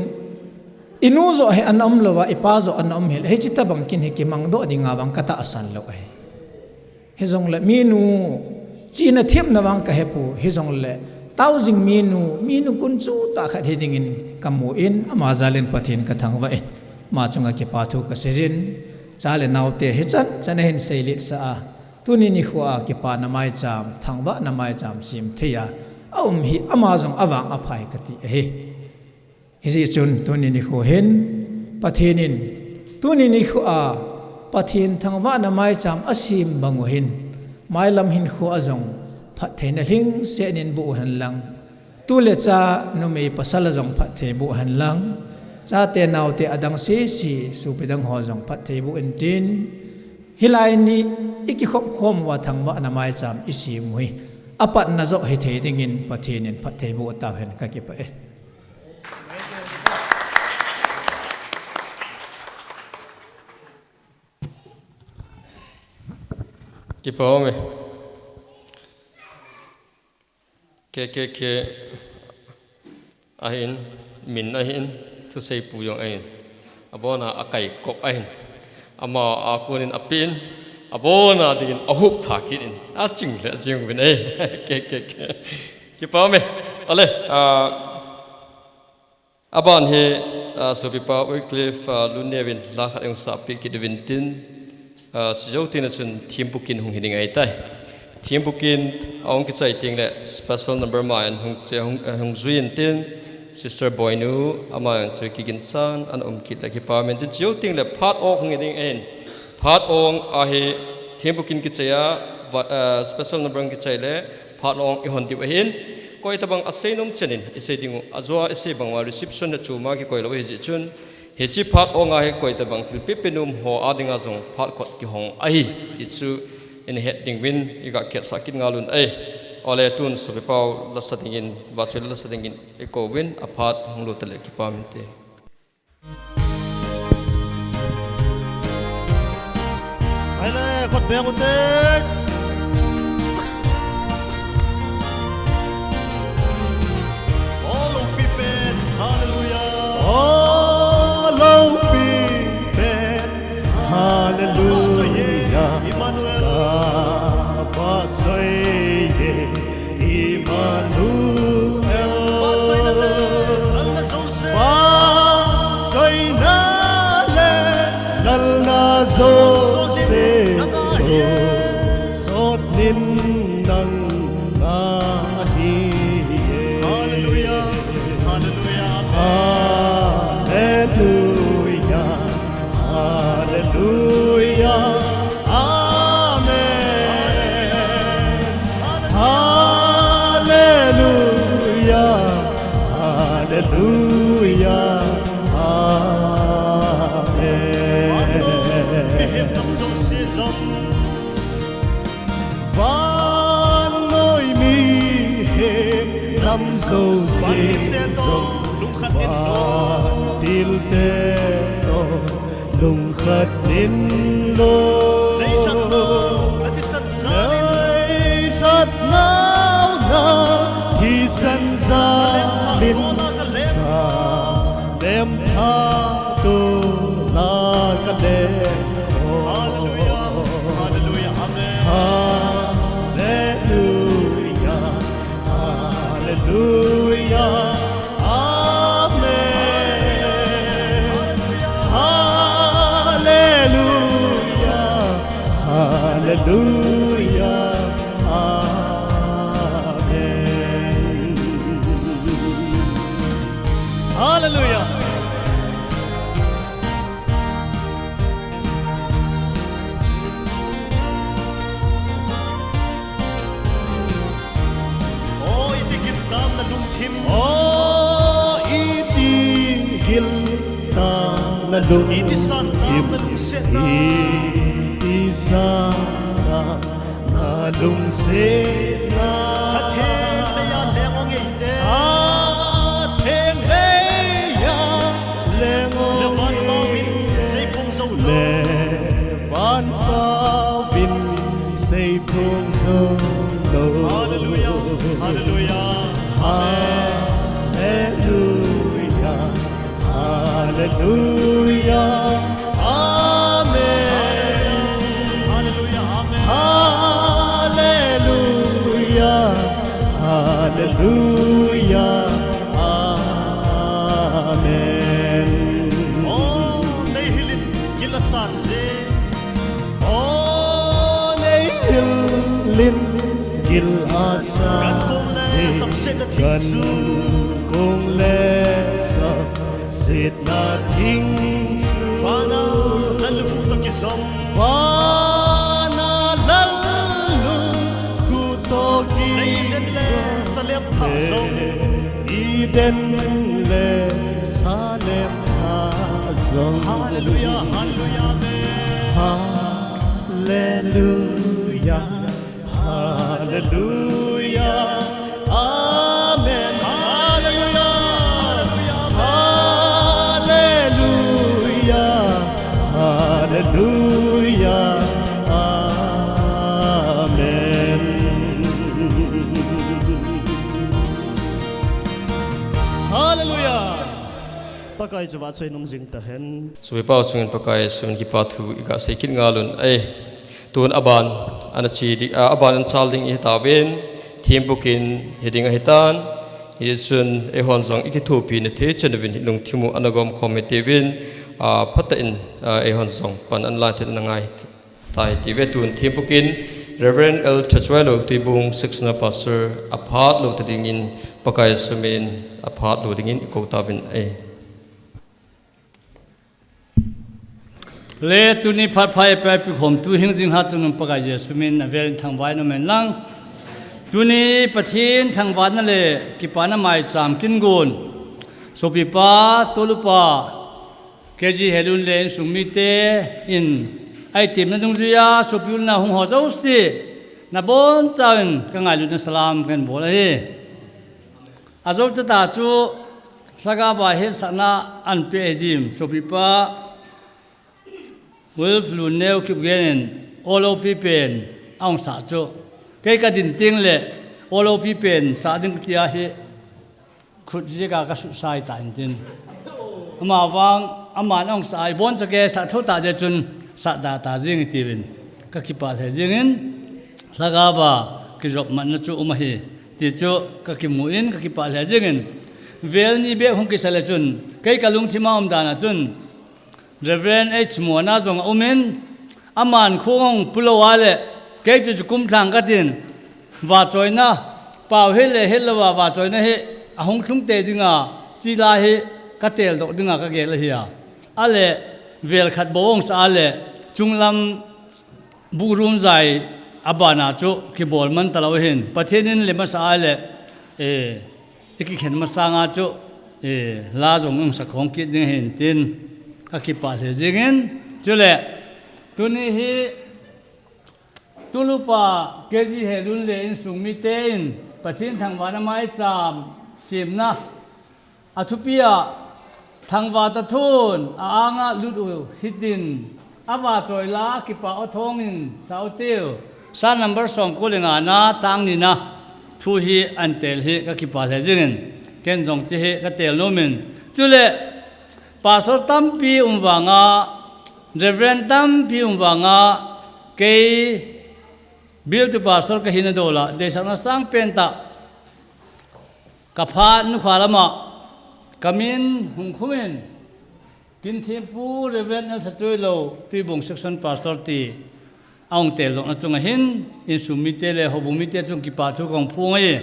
Speaker 11: inu zo he anam lowa ipa zo anam hel he chita bang kin he ki mang do dinga bang kata asan lo he zong le minu china them na bang ka he pu he zong le thousand minu kun chu ta khat he ding in kamu in ama zalen pathin ka thang wa ma chunga ki pa thu ka serin chale naute he chan hen seili sa tuni ni khwa ki pa na mai cham thangwa na mai cham sim theya hi ama zong awang aphai ka ti he hizi chun tuni ni kho hen pathinin tuni ni kho a pathin thangwa na mai cham asim bangu hin mai lam hin kho azong phat theina hling se nin bu han lang tu le cha no me pasal azong phat the bu han lang cha te naw te adang si su pedang ho zong phat the bu en tin hilai ni iki khop khom wa thangwa na mai cham isim hui apat na zo he the ding in pathinin phat the bu ta hen ka ki pa
Speaker 2: Kipome KKK ahin min ahin thu sei puyong ahin abona akai kok ahin ama akunin apin abona dingin ahup thakin aching le jing bin ai KKK ki pame ale aban he sopipa Wycliffe lunevin la khat yung sapi ki devintin sijautin asun thiampukin hung hiding ai tai thiampukin aung ki chai ting le special number man hung zuin tin sister boynu ama su ki gin san an kit la ki parliament sijautin le phat ok hung hiding en phat ong a he thiampukin ki chaya special number ki chai le phat ong i hon di hin koi tabang asainom chenin isai dingu azwa isai bangwa reception na chuma ki koi lo he ji chun he chi phat onga he koi tabang til pipenum ho adinga zong phat khot ki hong ai ti chu in het ding win iga ke sakit ngalun ai ole tun su be pau la satingin wa chul la satingin e ko win aphat hong lo tele ki pamte
Speaker 8: ai le khot be ngote Hallelujah, Emmanuel, Hallelujah, Hallelujah, Hallelujah, Amen. Hallelujah, Hallelujah, Amen. Van nỗi mi hẹp năm dâu xin dòng và til tê lung khát đến lô nơi rất nao na thì sân ra bên xa đem tha tu na cả đêm Hallelujah, Hallelujah, Amen. Hallelujah, Hallelujah, Amen. Hallelujah, Hallelujah, Amen. Hallelujah. Lung itisan na lung se na theng le ya lengong ite theng le ya lengong van pa vin sei phung zo le van pa vin sei phung zo lo Hallelujah, Hallelujah, Hallelujah, Hallelujah, Amen. Hallelujah, Amen. Hallelujah, Hallelujah, Amen. Oh, nei hilin gilasan se. Oh, nei hilin gilasan se. Kan kong le sa Sit na ting su Fana lalu kuto kisom Fana lalu kuto kisom Salem thazom Iden le salem thazom Hallelujah, Hallelujah, Hallelujah, Hallelujah, Amen. Hallelujah, Amen. pakai jawa choi nom jing ta hen
Speaker 2: sui pau sungin pakai sun ki pathu iga sekin ngalun ai tun aban anachi di aban an chalding I tawin thim bukin heding a hitan Yesun ehon zong ikithupi ne the chenwin lung thimu anagom khometewin phata in ehon zong pan an la ten nangai tai ti vetun thimpukin Reverend L Chachwelo tibung sixna pastor apart lo tadingin pakai sumin apart lo dingin ikotawin
Speaker 12: le tuni phat phai pa pi khom tu hing jing ha tunum pakai je sumin avel thang vai no men lang tuni pathin thang wan na le kipana mai sam kin gun sopi pa tolupa keji helun le sumite in ai tim na dung zia sopiul na hung ho zo si na bon chan ka ngai lu na salam kan bol he azov ta chu saga ba he sana an pe dim sopi pa will flu neu kip gen olo pi pen ong sa chu cái din tiếng lệ ô lô pi pen sa ding tia hi khut ji ka su sai ta tin ama wang ama nong sai bon cha ke sa tho ta je chun sa da ta jing ti bin ka ki pa he jing in saga ba ki jok man na chu uma hi ti chu ka ki mu in ka ki pa he jing in vel ni be hong ki sale chun kai ka lung thi ma om da na chun Reverend H mo na jong umen aman khong pulo wale cái chú cũng thằng cái tiền và rồi na bảo hết là và rồi na hết không không tệ đi ngà chỉ là hết cái tiền đó đi ngà cái là gì à ale về khát bông sa ale trung lâm burum dài abana chú cái bol man tao hin bắt hen lên mà sa ale cái khen mà sang à chú la giống ông sa không kít đi hin tin cái bảo thế gì nghen chú lệ tu ni hi tulupa keji helun le in sumitein pathin thangwana mai cham simna athupia thangwa ta thun anga ludu hitin awa choila kipa othongin sautel sa number song ko lenga na changni na thu hi antel hi ka kipa le jingin ken jong chi he ka tel nomin chule pastor tampi umwanga reverend tampi umwanga ke Bill to pastor ka hinadola de sana sang penta kapha nu khalama kamin hung khumen kin thimpu reverend al thachoi lo ti bong section pastor ti aung tel lo na chunga hin in sumite le hobumite chung ki pa thu kong phungai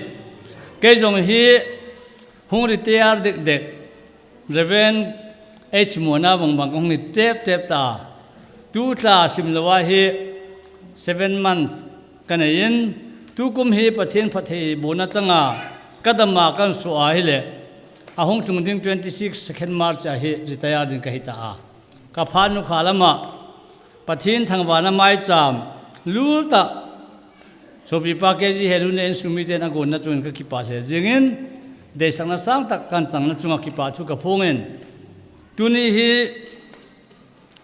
Speaker 12: ke jong hi hung retire de reverend H mona bong bang kong ni tep ta tu tla simlawa hi 7 months kanayin tukum hi pathin phathei bona changa kadama kan so a hile ahong chungding 26 second march a hi retire din ka hita a ka phanu khalama pathin thangwana mai cham lulta sobi pa ke ji herun en sumite na gon na chun ka kipa le jingin de sangna sang tak kan changna chunga kipa thu ka phungen tuni hi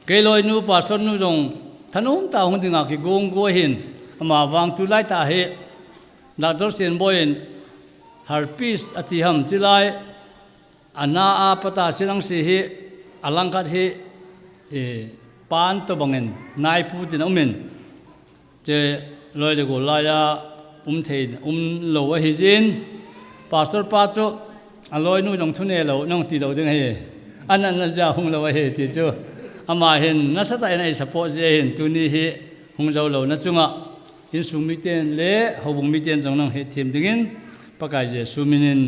Speaker 12: keloi nu pastor nu jong thanum ta hong dinga ki gong go hin ama wang tu lai ta he Dr. Sen Boyen harpis atiham tilai ana a pata sinang si hi alangkat hi pan to bangen nai pu tin omen je loi de go la ya thein lo wa hi jin pastor pa cho aloi nu jong thune lo nong ti lo ding he anan na ja hung lo wa he ti cho ama hin na sa ta nei support je hin tu ni hi hung zo lo na chunga in sumiten le hobung miten jong nang he thim dingin pakai je suminin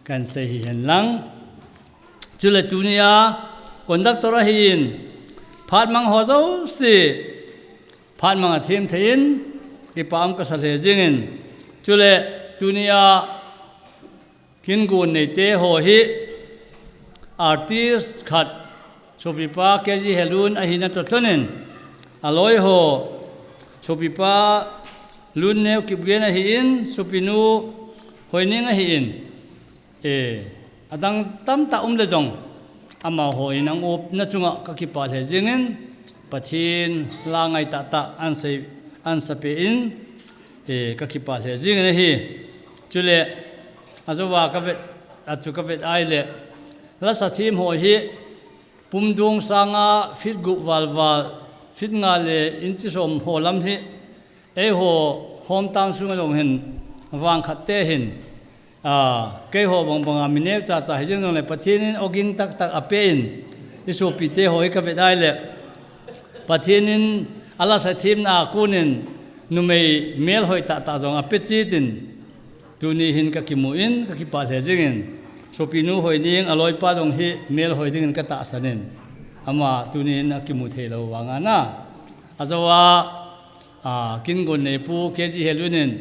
Speaker 12: kan se hi hen lang chule tunia conductor hin phat mang ho zo si phat mang thim thein ki pam ka sa le jingin chule tunia kin gun nei te ho hi artist khat sopipa keji helun ahina to tonen aloi ho sopipa lun neu kibgena hi in supinu hoining hi in adang tam ta le jong ama hoi nang op na chunga ka ki pa le jingin pathin la ngai ta an sa pe in ka ki pa le jingin hi chule azowa ka vet achu ka vet ai le la sa thim ho hi pum dung sanga fit gu wal wal fit nga le in chi som ho lam hi e ho hom tang su ngong hin wang khat te hin ke ho bong bong a mine cha cha hi jeng le pathin in oging tak tak apein isu pi te ho ka ve dai le pathin in ala sa thim na kunin numei mel hoi ta ta zong apechi tin tuni hin ka kimu in ka ki pa le jengin sopinu hoi ning aloi pa jong hi mel hoi ding ka ta sanen ama tuni in ki mu the lo wanga na azawa kin gon ne pu keji helunin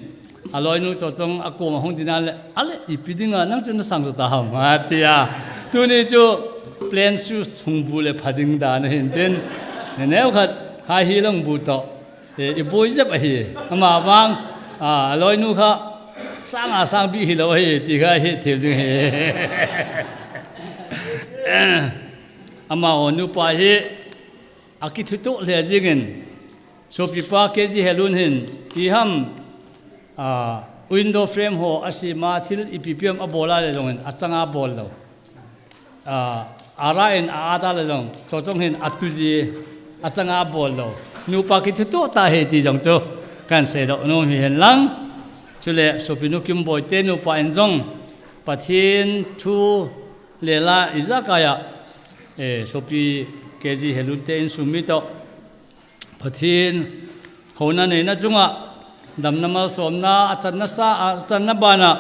Speaker 12: aloi nu cho chong ako ma hong dinal ale ipidinga nang chun sang ta ha ma tia tuni chu plain shoes hung bu le phading da na hin den ne ne khat ha hi long bu to e boi jap a hi ama wang aloi nu kha sang bi hi lo hi ti ga hi thil ding he ama onu pa hi akithuto le jingen so pipa keji helun hin ti ham window frame ho asima thil ipipm abola le jong achanga bol lo ara en ada le jong chong hin atuji achanga bol lo nu pa kithuto ta he ti jong cho kan se do no hi hen lang chule sopinu kim boy te nu pa en jong pathin thu lela izakaya sopi keji helute in sumito pathin hona nei na chunga damnama somna achanna sa achanna bana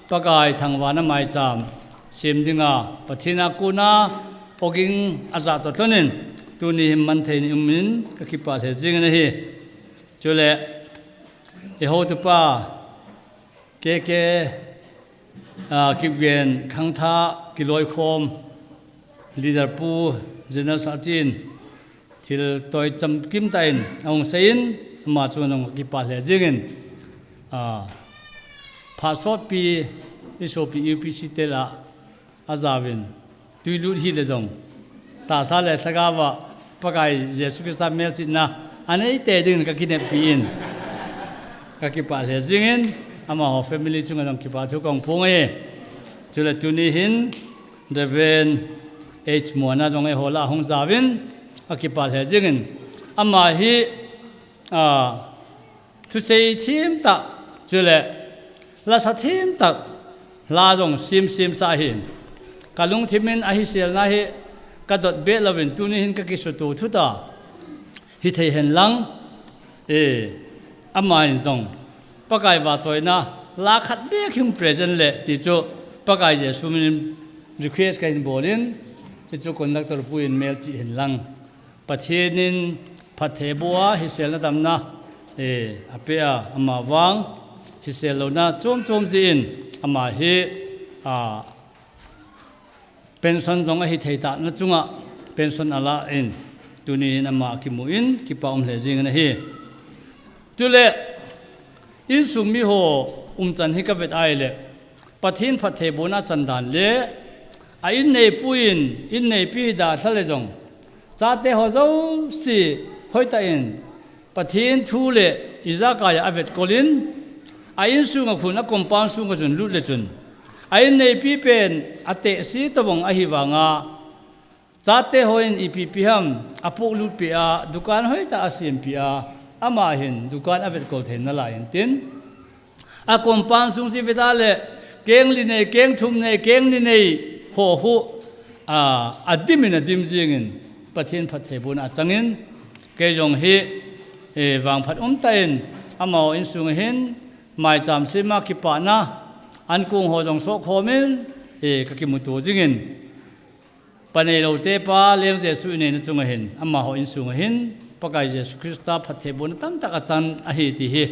Speaker 12: pakai thangwana mai cham simdinga pathina kuna poging aza to tonin tuni man thein umin ka khipa the jing na hi chule e ho tu pa ke kipgen khangtha kiloi khom leader pu general sartin til toy cham kim tain ong sein ma chunong ki pa le jingin passport pi isopi upc tela azavin tuilu hi le jong ta sa le thagawa pakai jesu krista mel china anei te ding ka kine pi in ka ki pa le jingin ama ho family chungong ki pa thu kong phunge chule tuni hin deven h mona jong e hola hong zawin akipal he jingin ama hi thu sei thim ta chule la sa thim ta la jong sim sa hin kalung thimin a hi sel na hi ka dot be lovin tuni hin ka ki su tu thu ta hi thei hen lang ama in jong pakai wa choina la khat be khim present le ti chu pakai je sumin request kain bolin chi chu conductor puin mail chi hin lang pathinin pathe bua hi sel na damna apea ama wang hi sel lo na chom ji in ama hi pension jong a hi theita na chunga pension ala in tuni ama ki mu in ki paum le jing na hi tule in sumi ho chan hi ka vet ai le pathin pathe bona chandan le a in nei puin in nei pi da thale jong cha te ho zo si hoita in pathin thu le izaka ya avet kolin a in su nga khuna compound su nga jun lut le chun a in nei pi pen ate si to bong a hi wanga cha te hoin ipp ham apuk lut pi a dukan hoita asim pi a ama hin dukan avet kol then na la in tin a compound su si vitale keng li nei keng thum nei keng ni nei ho hu adimina dim jingin pathin pathe bun a changin ke jong hi wang phat tain amao in sung hin mai cham sima ki pa na an kung ho jong so khomin ka ki mu tu jingin panei lo te pa lem jesu ne na chung hin ama ho in sung hin pakai jesu krista pathe bun tam tak a chan a hi ti hi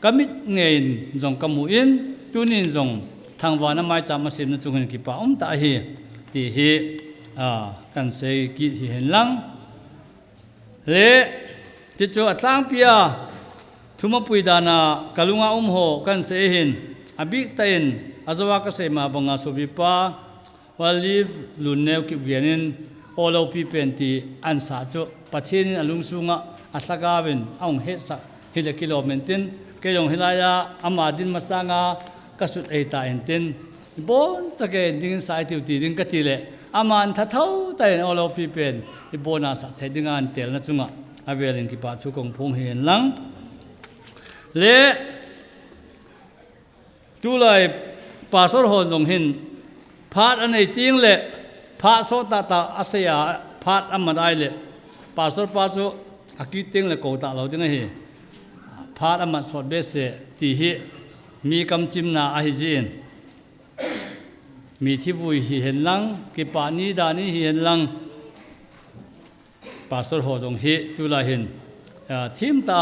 Speaker 12: kamit ngein jong kamu in tunin jong thangwana mai cham ma sim na chung hin ki pa ta hi ti hi kan sei ki hi hen lang le ti chu atlang pia thuma puidana kalunga ho kan sei hin abik tain azawa ka sei ma banga sobipa while live luneu ki bianin olo pi penti ansa chu pathin alung sunga atlagawin aung he sa hile kilometin ke yong hilaya amadin masanga kasut eita entin bon sake ding sai ti ding ka ti le aman tha thau tai olo pi pen i bona sa the dingan tel na chunga avelin ki pa thu kong phung hian lang le tu lai pastor ho jong hin phat anei ting le pha so ta asia phat amadai le pastor paso akiting le ko ta lo ding hi phat amat sot be se ti hi mi kam chim na a hi jin mi thi vui hi hen lang ki pa ni da ni hi hen lang pastor ho jong hi tu la hin thim ta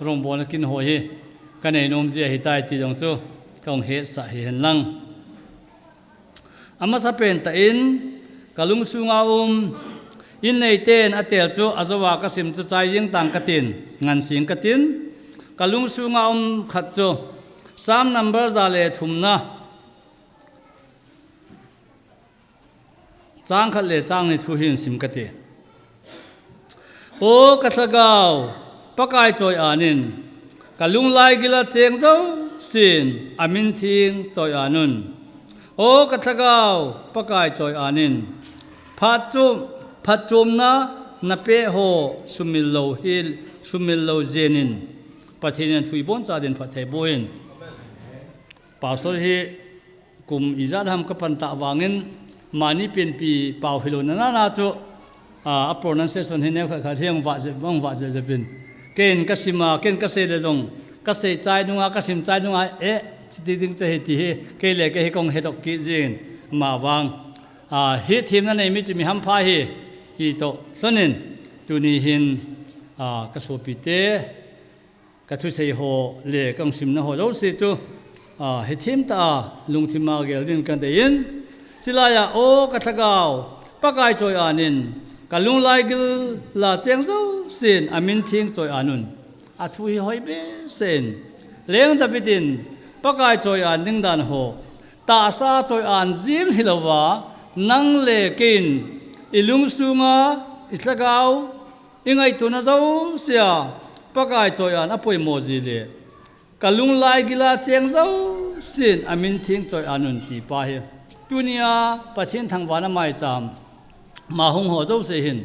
Speaker 12: rong bon kin ho hi kanei nom ji hi tai ti jong chu tong he sa hi hen lang ama sa pen ta in kalung sunga in nei ten atel chu azawa ka sim chu chai jing tang katin ngan sing katin kalung sunga khat chu sam number za le thumna chang khat le chang ni thu hin sim kati o kathagau pakai choi anin kalung lai gila cheng zo sin amin thing choi anun o kathagau pakai choi anin phat chum na na pe ho sumil lo hil sumil lo zenin pathian thui bon cha den phathe boin pastor hi kum izat ham ka pan ta wangin mani pen pi pau hilo na chu a pronunciation hin ne kha thiang wa je bin ken kasima ken kase de jong kase chai dunga kasim chai dunga e chiti ding che ti he ke le ke kong he dok ki jin ma wang hi thim na nei mi chi mi ham pha hi ti to tonin tuni hin ka so pi te ka thu sei ho le kong sim na ho ro se chu hi thim ta lung thim ma gel din kan de in chilaya o ka thagau pakai choi anin kalung lai gil la cheng zo sin amin thing choi anun a thu hi hoi be sen leng davidin pakai choi an ding dan ho ta sa choi an zim hilowa nang le kin ilung sunga itlagau ingai tuna zo sia pakai choi an apoi moji le kalung lai gila cheng zo sin amin thing choi anun ti pa he tunia pathin thangwana mai cham ma hung ho zo se hin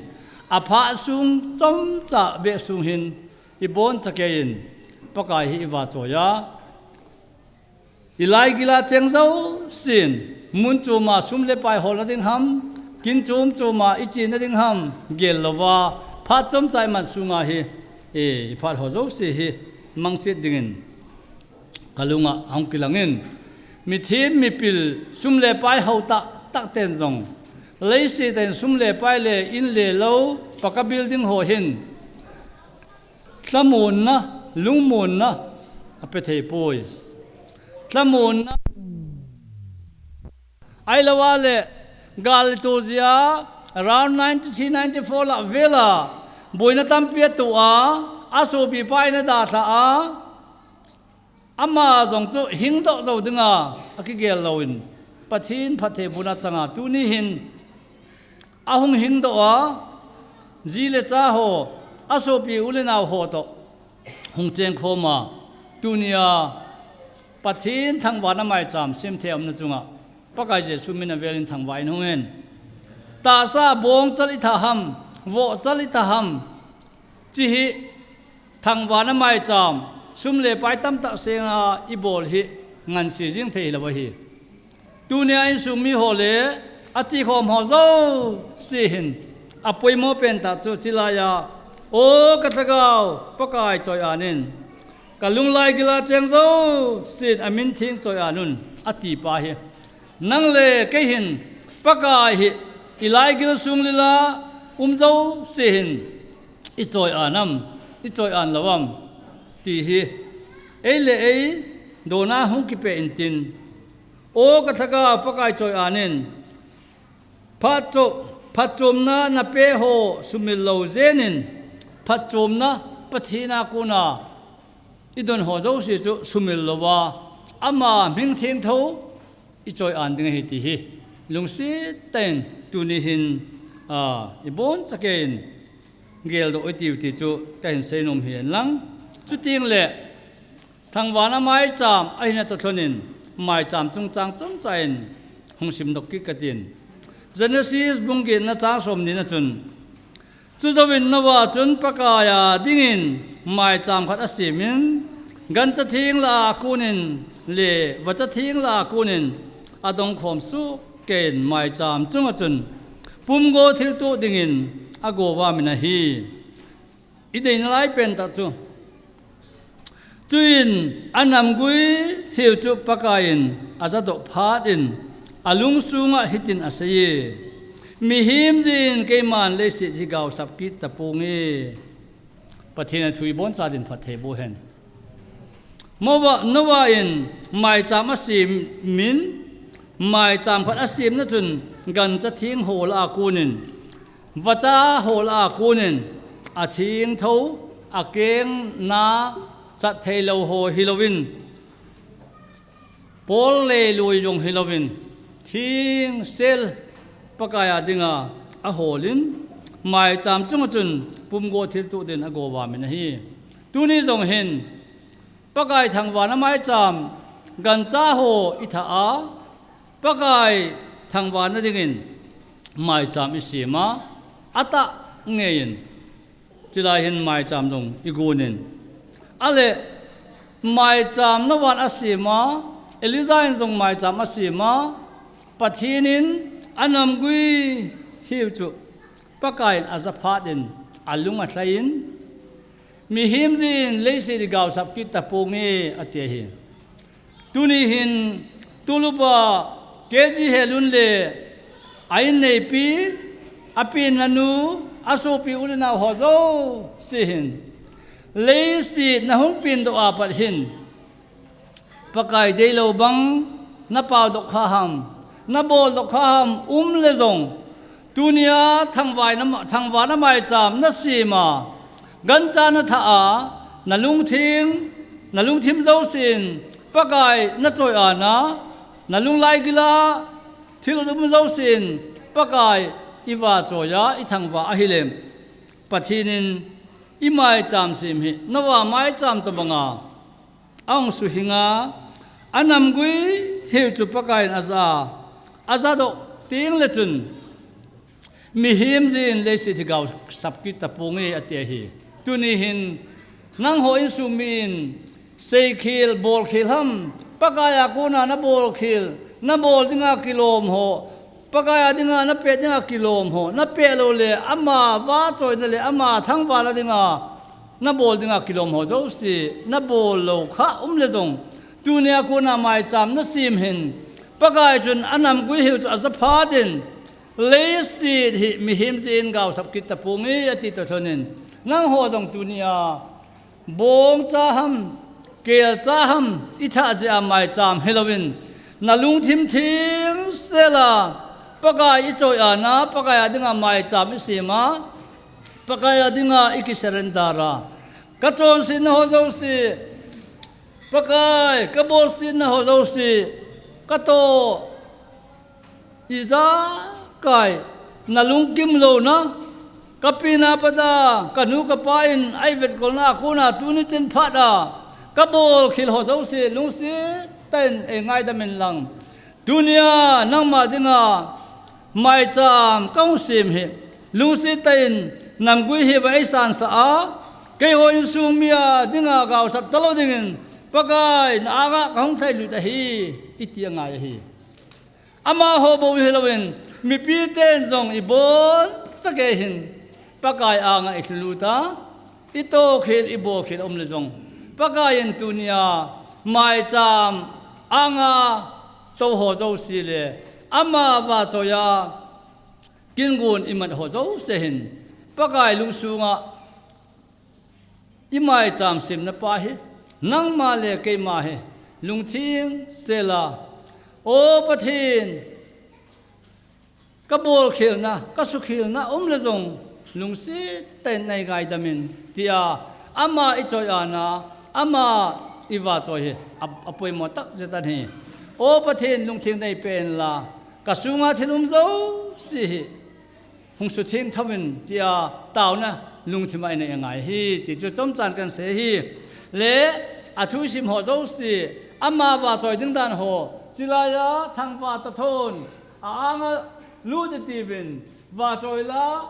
Speaker 12: apha sung chom cha be sung hin ibon chakein pakai hi wa choya ilai gila cheng zo sin mun chu ma sum le pai hol ding ham kin chum chu ma ichi na ding ham gel lawa pha chom chai ma sunga hi pha ho zo se hi mangche dingin kalunga ang kilangin mi thim mi pil sum le pai ho ta tak ten zong lấy si ten sum le pai le in le lo paka building ho hin tlamun na lungmun na ape thei poi tlamun na ai lawa le gal to zia around 1994 la vela boina tampia to aso bi pai na da tha ama zong chu hing do zo dinga akigel loin pathin phathe buna changa tu ni hin ahung hing do zile cha ho aso pi ulena ho to hung cheng khoma tunia pathin thangwana mai cham sim them na chunga pakai je sumina velin thangwai nungen ta sa bong chali tha ham wo chali tha ham chi hi thangwana mai cham sum le pai tam ta senga ibol hi ngan si jing thei la hi tunia in sumi ho le achi khom ho zo si hin apoi mo pen ta chu chilaya o kathagau pakai choi anin kalung lai gila cheng zo sin amin thing choi anun ati pa hi nang le ke hin pakai hi ilai gil sung lila zo si hin i choi anam i choi an lawam ti hi ele ei dona hung ki pe intin o kathaga pakai choi anin phatchom na pe ho sumil lo zenin phatchom na pathina kuna idon ho zo si chu sumil lowa ama ming theng tho i choi an ding hi ti hi lungsi ten tuni hin ibon chaken gel do oti ti chu ten seinom hian lang chu ting le thangwana mai cham aina to thonin mai cham chung chang chom chain hung sim dok ki katin Genesis bungin na cha som ni na chun chu zawin nawa chun pakaya dingin mai cham khat asimin gan cha thing la kunin le wa cha thing la kunin adong khom su ken mai cham chunga chun pumgo thil tu dingin agowa mina hi idein lai pen ta chu chuin anam gui hiu chu pakain azato phat in alung sunga hitin asaye mi him jin keiman le si ji gaw sapki tapungi pathina thui bon cha din phathe bo hen mowa nowa in mai cham asim min mai cham khat asim na chun gan cha thing hol a kunin wacha hol a kunin a thing tho a keng na cha thailo ho hilowin pol le lui jong hilowin thing sel pakaya dinga a holin mai cham chung chun pumgo thil tu den agowa min hi tuni jong hen pakai thangwa na mai cham gan cha ho itha a pakai thangwa na dingin mai cham isima ata ngein chilai hin mai cham jong igunin ale mai cham na wan asima elizain jong mai cham asima pathinin anam gui hiu chu pakai azaphatin alunga thlain mi him jin leisi di gaw sap ki tapungi ate hi tuni hin tuluba keji helun le ain nei pi apin nanu aso pi ulina hozo sihin leisi na hung pin do apat hin pakai dei lo bang na pau dok kham na bol dok kham le zong tunia thangwa na mai cham na sima gan cha na tha a na lung thim zo sin pakai na choi ana na lung lai gila thil zum zo sin pakai iwa choya I thangwa a hilem pathinin I mai cham sim hi nawa mai cham to banga ang su hinga anam gui hiu chu pakai aza do ting le chun mi him jin le si gaw sapki tapungi ate hi tuni hin nang ho in sumin sei khil bol khil ham pakaya kuna na bol khil na bol dinga kilom ho pakaya dinga na pe dinga kilom ho na pe lo le ama wa choi na le ama thangwa la dinga na bol dinga kilom ho zo si na bol lo kha le zong tunia kuna mai cham na sim hin pakai chun anam gui hiu chu azaphatin leisi hi mi him jin gaw sapki tapungi ati to thonin nang ho jong tunia bong cha ham kel cha ham itha je mai cham halloween nalung thim sela pakai I choi ana pakai adinga mai cham isima pakai adinga ikiserendara ka chon sin ho zo si pakai ka bol sin ho zo si ka to iza kai nalung kim lo na kapina pada kanu kapain ai vet kolna kuna tuni chen phada kabol khil ho zo si lung si ten e ngai da men lang dunia nang ma dinga mai cham kong sim hi lung si ten nam gui hi vai san sa a ke ho in sum mia dinga gaw sap talo dingin pakai na aga kong thai lu ta hi itia ngai hi ama ho bo Halloween mi pi ten zong I bon chake hin pakai anga itluta ito khil ibo khil le zong pakai en tunia mai cham anga to ho zo si le ama wa choya kingun imat ho zo se hin pakai lung sunga I mai cham sim na pa hi nang ma le ke ma he lung thing sela o pathin kabol khil na kasu khil na le zong lung si ten nai gai damin tia ama I choi ana ama iwa choi he apoi mo tak zetan hi o pathin lung thing nei pen la kasunga thilum zo si hi hung su thing thawin tia taw na lung thimai nei ngai hi ti chu chom chan kan se hi le athu sim ho zo si ama wa choi ding dan ho chilaya thangwa ta thon anga lu de tivin và trôi la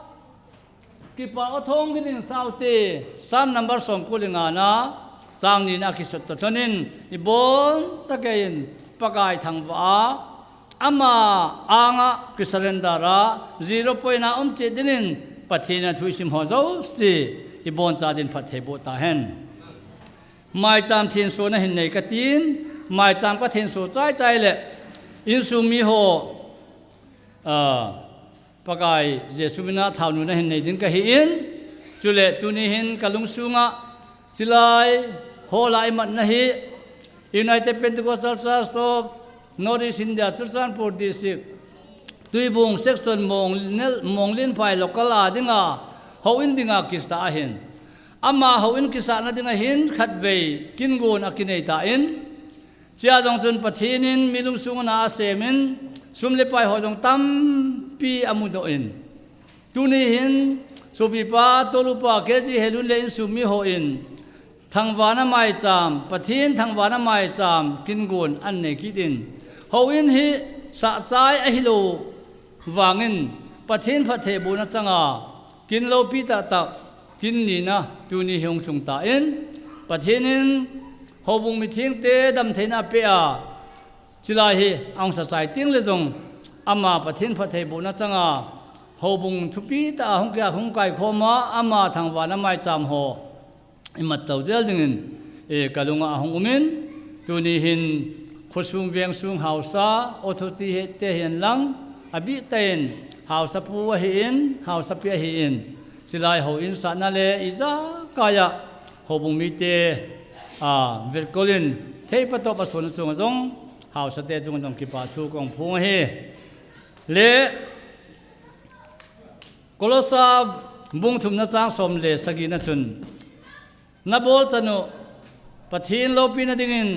Speaker 12: ki pa thong cái đình sao te sam number som ko linga na chang ni na ki sot to tonin i bon sakain pakai thang wa ama anga ki surrendera 0 na che dinin pathina thuisim ho zo si i bon cha din phathe bo ta hen mai cham thin so na hin nei ka tin mai cham ka thin so chai chai le in su mi ho pakai jesu mina thau nu na hin nei din ka hi in chule tu ni hin kalung sunga chilai ho lai mat na hi United Pentecostal Church of Northeast India Churchanpur District Tuibung section Monglin Pai local adinga ho in dinga kisa hin ama ho in kisa na dinga hin khatwei kingun akinei ta in chia jong sun pathinin milung sungna semin sumle pai ho jong tam pi amudo in tuni hin sopipa tolupa keji helun le in sumi ho in thangwana mai cham pathin thangwana mai cham kingun an ne kidin ho in hi sa chai a hilo wangin pathin phathe bu na changa kin lo pi ta ta kin ni na tuni hyong sung ta in pathinin hobung mi thing te dam theina pe a chilai hi ang sa chai ting le jong ama pathin phathe bu na changa hobung thupi ta hong kya hong kai khoma ama thangwa na mai cham ho imat tau zel dingin e kalunga hong umin tuni hin khosung veng sung hausa authority he te hian lang abi ten hausa pu hi in hausa pe hi in chilai ho in sa na le iza kaya hobung mi te Verkolin thei pato pason chung jong hausa te chung jong ki pa thu kong phung he le kolosa bung thum na chang som le sagi na chun na bol chanu pathin lo pi na dingin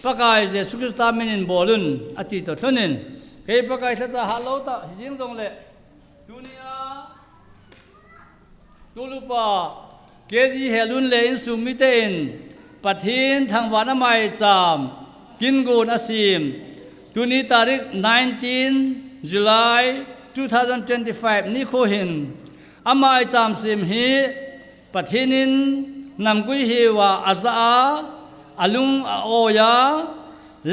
Speaker 12: pakai jesu krista minin bolun ati to thonin he pakai sa ha lo ta jing jong le dunia tulupa keji helun le in sumitein pathin thangwana mai cham kingun asim tuni tarik 19 July 2025 ni kho hin amai cham sim hi pathinin namgui hi wa aza alung oya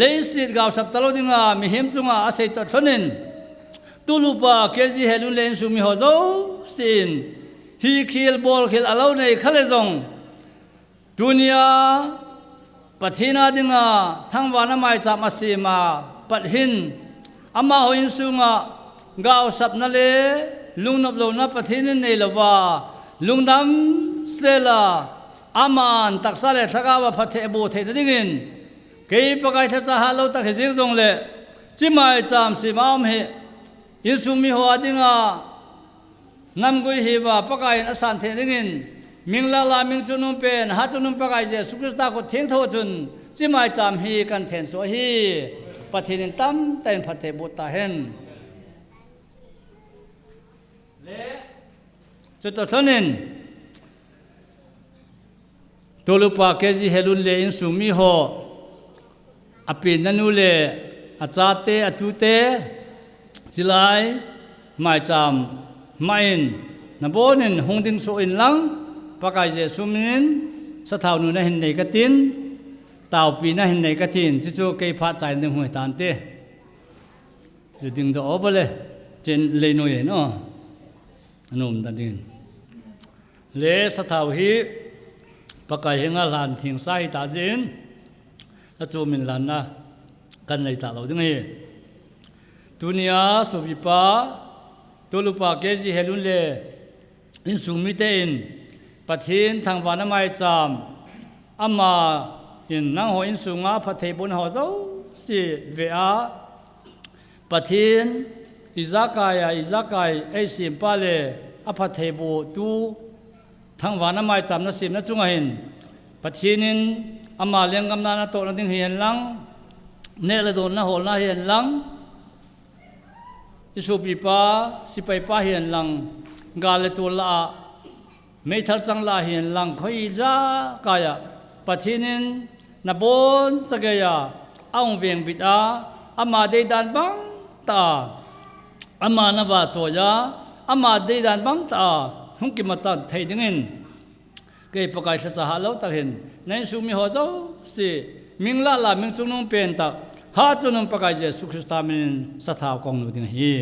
Speaker 12: leisit gaw sap talo dinga mi him chunga asei to thonin tulupa keji helun len sumi ho zo sin hi khil bol khil alo nei khale jong dunia pathina dinga thangwana mai cham asima pathin ama hoin sunga gaw sap na le lungnop lo na pathinin nei lova lungdam sela aman taksale thagawa phathe bo the dingin kei pakai tha cha halo ta khejing jong le chimai cham simam he insumi ho adinga namgui hiwa pakai asan the dingin mingla la ming chunum pen ha chunum pakai je sukrista ko theng tho chun chimai cham hi kan then so hi pathin tam ten phathe bo ta hen le chuto thonin tolupa keji helun le in sumi ho apin nanu le achate atute chilai mai cham main nabonin hongding so in lang pakai je sumin sa thau nu na hin nei ka tin tau pi na hin nei ka tin chi chu kei pha chai ning hoi tan te ju ding do obale chen le no ye no anom dan din le sa thau hi pakai hinga lan thing sai ta jin a chu min lan na kan nei ta lo ding hi dunia sobipa tolupa keji helun le in sumite in pathin thangwana mai cham ama in nang ho in sunga phathe bun ho zo si vea pathin izakai ai sim pale aphathe bu tu thangwana mai cham na sim na chunga hin pathinin ama lengam na to na ding hian lang ne la don na hol na hian lang isupi pa sipai pa hian lang gale tu la mấy thal chang la hiền lang khoi za kaya pathinin na bon chagaya aung veng bit a ama de dan bang ta อามาณว่าโจยาอามาได้ดันบังตาหุ่งกิมาจัดไทยดึงเงินเกี่ยประกายสหาเราตาเห็นในสุมีหัวเจ้าสิมิงลามิงจุนงเป็นตาหาจุนงประกายเจสุคริสตามินสถาวกองนูดึงฮี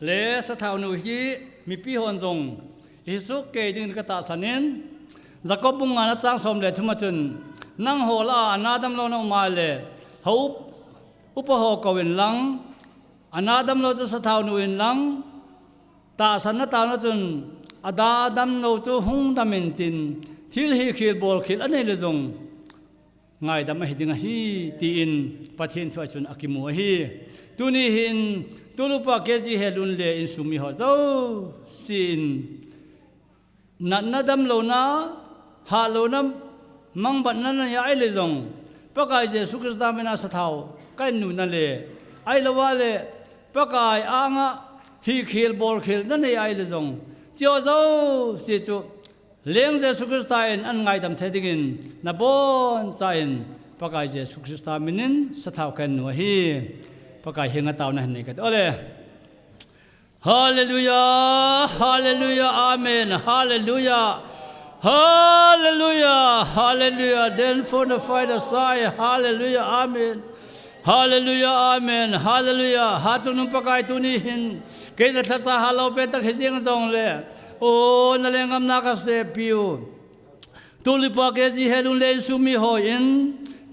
Speaker 12: เลสถาวนุฮีมีปีหอนทรงอิสุเกดิงกตาสันินจักบุงงานจ้างสมเลทุมาจุนนั่งโหลาอนาดัมโลนอมาเลเขาอุปโภควินลังอนาดัมโลจะสถาวนุวินลังตาสันนตานจุนอดาดัมโลจูหงดามินตินทิลฮีคิลบอลคิลอันนี้เลจงง่ายดำไม่หิดงฮีตีอินปะเทนทวจุนอากิมัวฮีตุนีหินตุลุปะเกจิเฮลุนเลอินสุมิฮอเจ้าสินนัดดำโลนาฮาโลนัมมังบัดนั้นยาไอเลจงปะกายเจสุคริสตามินาสถาวกันนูนั่นเลไอละวะเลปะกายอ่างะฮีคิลบอลคิลนั่นไอเลจงเจ้าเจ้าสิจุเลี้ยงเจสุคริสตาอินอันง่ายดำเทดิกินนับบอนใจอินปะกายเจสุคริสตามินินสถาวกันนูฮีปะกายเฮงตาวนั่นนี่กันโอเลฮาเลลูยาฮาเลลูยาอาเมนฮาเลลูยาฮาเลลูยาฮาเลลูยาเดนฟอนเดฟไฟเดอร์ไซฮาเลลูยาอาเมนฮาเลลูยาอาเมนฮาเลลูยาฮาตุนุปะกายตุนีหินเกณฑ์ทัศน์ฮาโลเปตักเฮจิงซองเลโอ้นั่นเลงกำนักเสพิวตุลิปะเกจิเฮลุนเลสุมิโฮอิน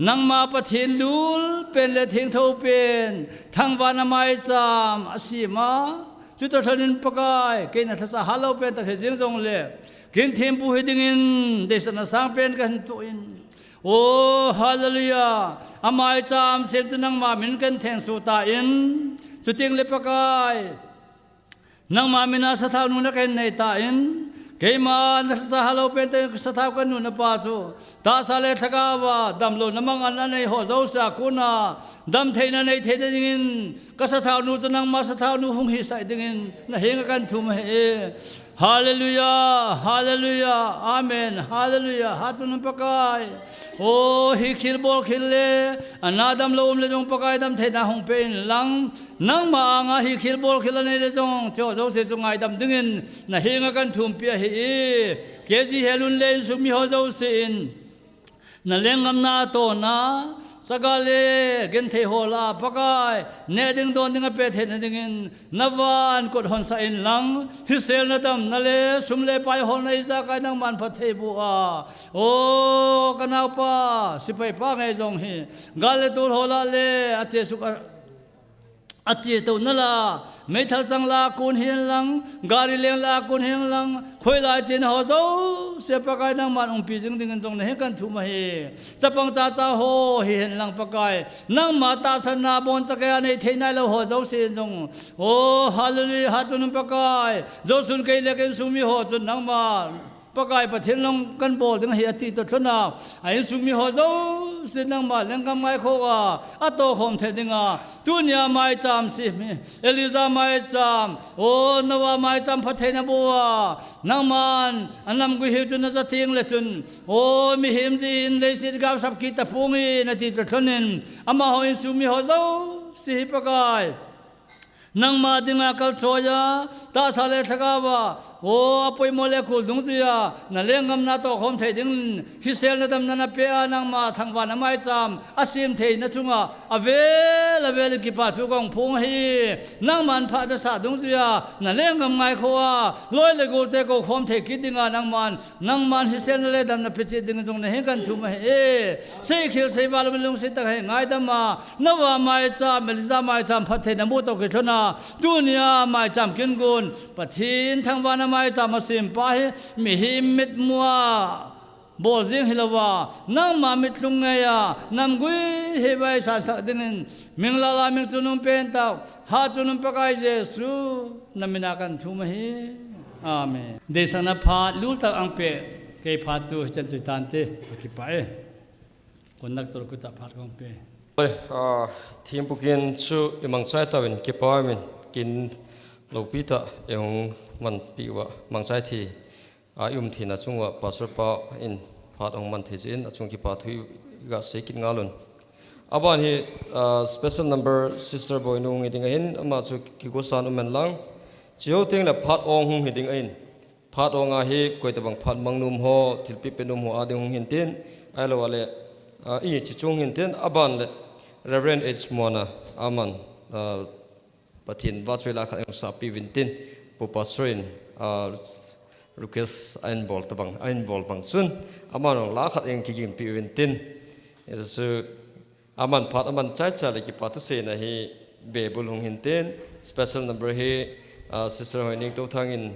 Speaker 12: นังมาปะเทนลูลเป็นเลทิงเทาเป็นทั้งวานามายจามอาศิมาจุดทนินปะกายเกณฑ์ทัศน์ฮาโลเปตักเฮจิงซองเลเกณฑ์เทมปูเฮดิงินเดชนาสังเป็นกันตุอินโอ้ฮาเลลูยาอามายจามเซมจุนังมามินกันแทงสุตาอินจุดเตียงเลปะกายนังมามินาสถาวนุนักเห็นในตาอินเกมานัสหาโลเป็นแต่สถาวกันนุนปาสุตาสาเลทกาวาดัมโลนมังอันนั้นในหัวเจ้าสากุนาดัมเทนันในเทดิงินก็สถาวนุจะนังมาสถาวนุหงหิสัยดิงินน่ะเฮงกันทุมเฮฮาเลลูยาฮาเลลูยาอาเมนฮาเลลูยาฮาตุนปะกายโอ้ฮิคิลบอลคิลเลอันนาดัมโลมเลจงปะกายดัมเทนาหงเป็นลังนังมาอ่างฮิคิลบอลคิลในเลจงเจ้าเจ้าเสจงไงดัมดิงินน่ะเฮงกันทุมเปียเฮเกจิเฮลุนเลสุมิฮอเจ้าเซนนั่นเลงกำนาโตนาสกาเลเกนเทโฮลาปะกายเนดิงโดนดิงเปเทนดิงินนวานกดหอนสะอินลังฮิเซลนดัมนั่นเลสุมเลไปหอนในซากายนังมันพัทเทบัวโอ้กันเอาป้าสิไปป้าไงจงฮีกาเลตูโฮลาเลอาเจสุกอาเจตุนั่นละไม่ทัลจังลากุนเฮียนลังการิเลงลากุนเฮียนลังคอยลาเจนหัวเจ้าเสียปากายนังมันองปีจึงดึงกันทรงในกันทุมาเฮจะปังจ้าจ้าโฮเฮียนลังปากายนังมาตาสนาบนจักรยานในเทนายเราหัวเจ้าเสียจงโอ้ฮาเลลูยาฮาจุนปากายเจ้าสุนเกยเลกันสุมิโฮจุนนังมาปากายประเทศลงกันโบถึงเฮียตีตัวชนะไอ้สุมีหัวเจ้าสินังมาเลี้ยงกำไม้โคกาอัตโตคมเทดิงาตุนยาไม้จามสิเอลิซาไม้จามโอ้นวาไม้จามพัทเทนบัวนังมันอันนำกุหิจุนจะทิ้งเลยจุนโอ้มีหิมจีนเลยสิกาวสับกิตปุงีนาทีตัวชนินอามาหอยสุมีหัวเจ้าสิปากาย nang ma dinga kal choya ta sale thagawa o apoi molecule dungzia na lengam na to khom thei ding hi sel na dam na pe nang ma thangwa na mai cham asim thei na chunga avel ki pa thu gong phung hi nang man pha da sa dungzia na lengam ngai khowa loi le gol te ko khom thei ki dinga nang man hi sel le dam na pe che ding jong na he kan thu ma he sei khil sei wal lung sei ta he ngai da ma nawa mai cha melza mai cham phat thei na mu to ke thona dunia mai cham kin gun pathin thangwa na mai cham asim pa hi mi hi mit mua bol jing hilawa nang ma mit lung ya nam gui he bai sa sa din mingla la ming chunum pen ta ha chunum pakai jesu namina kan thu ma hi amen desana pha lu ta ang pe ke pha chu chen chu tan te ki pai konak tor ku ta pha kong pe
Speaker 2: team bukin chu imang sai tawin ki pamin kin lo pita yung man piwa mang sai thi ayum thina chungwa pastor pa in phat ong man thijin achung ki pa thui ga sekin ngalun aban hi special number sister boy nung iding in ama chu ki go san umen lang chiu ting na phat ong hung hiding in phat ong a hi koi tabang phat mangnum ho thilpi penum ho ading hung hintin ai lo wale i chi chung hintin aban le Reverend H. Mona Aman Pathin Vachwela Kha Sapi Vintin Pupasrin request Ainbol Tabang Ainbol Bangsun Aman La Khat Eng Kigim Pi Vintin Itu Aman Pat Aman Chai Chai Leki Patu Se Na Hi Bebul Hung Hintin special number Hi Sister Hoining To Thangin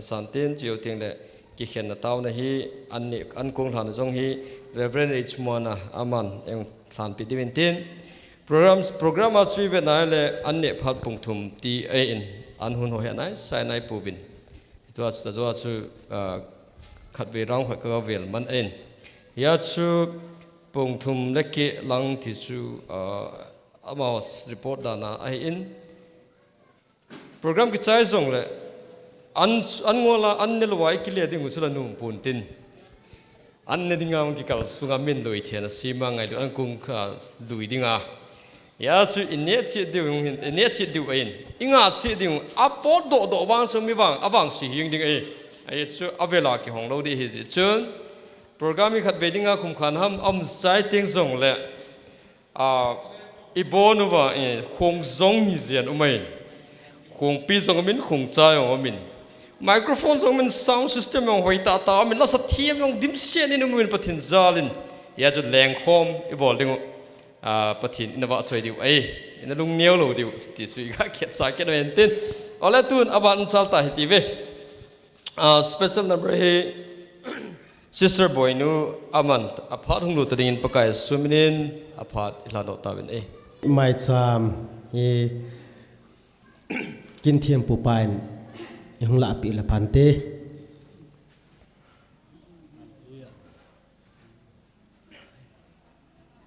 Speaker 2: Santin Jiu Ting Le Kikhen Na Tau Na Hi An Kung Than Jong Hi Reverend H. Mona Aman Eng Than Pi Divintin program asui ve nai le anne phat pungthum ti a in an hun ho he nai sai nai puvin to as zo asu khat ve rang ka vel man en ya chu pungthum leki lang ti su amawas report dana a in program ki chai zong le an ngola an nel wai ki le ding usula num puntin an ne dinga ki kal sunga min doi thena sima ngai an kung kha lui dinga ya su inet chi diu inet chi diu in inga chi diu apo do wang so mi wang awang si hing ding ai chu avela ki hong lo di hi ji chun program khat be dinga khum khan ham sai ting song le ibonu wa khong zong hi jian umai khong pi song min khong cha yong min microphone song min sound system yong hoi ta min la sa thiam yong dim sen in min pathin zalin ya chu leng khom ibol ding pathin inawa soi diu ina lung neu lo diu ti sui ga khet sa ken wen tin ola tun aban salta hi ti ve special number he sister boy nu aman aphat hung lu ta ding pakai suminin aphat ila do ta wen
Speaker 5: mai cham he kin thiam pu pain hung la pi la phante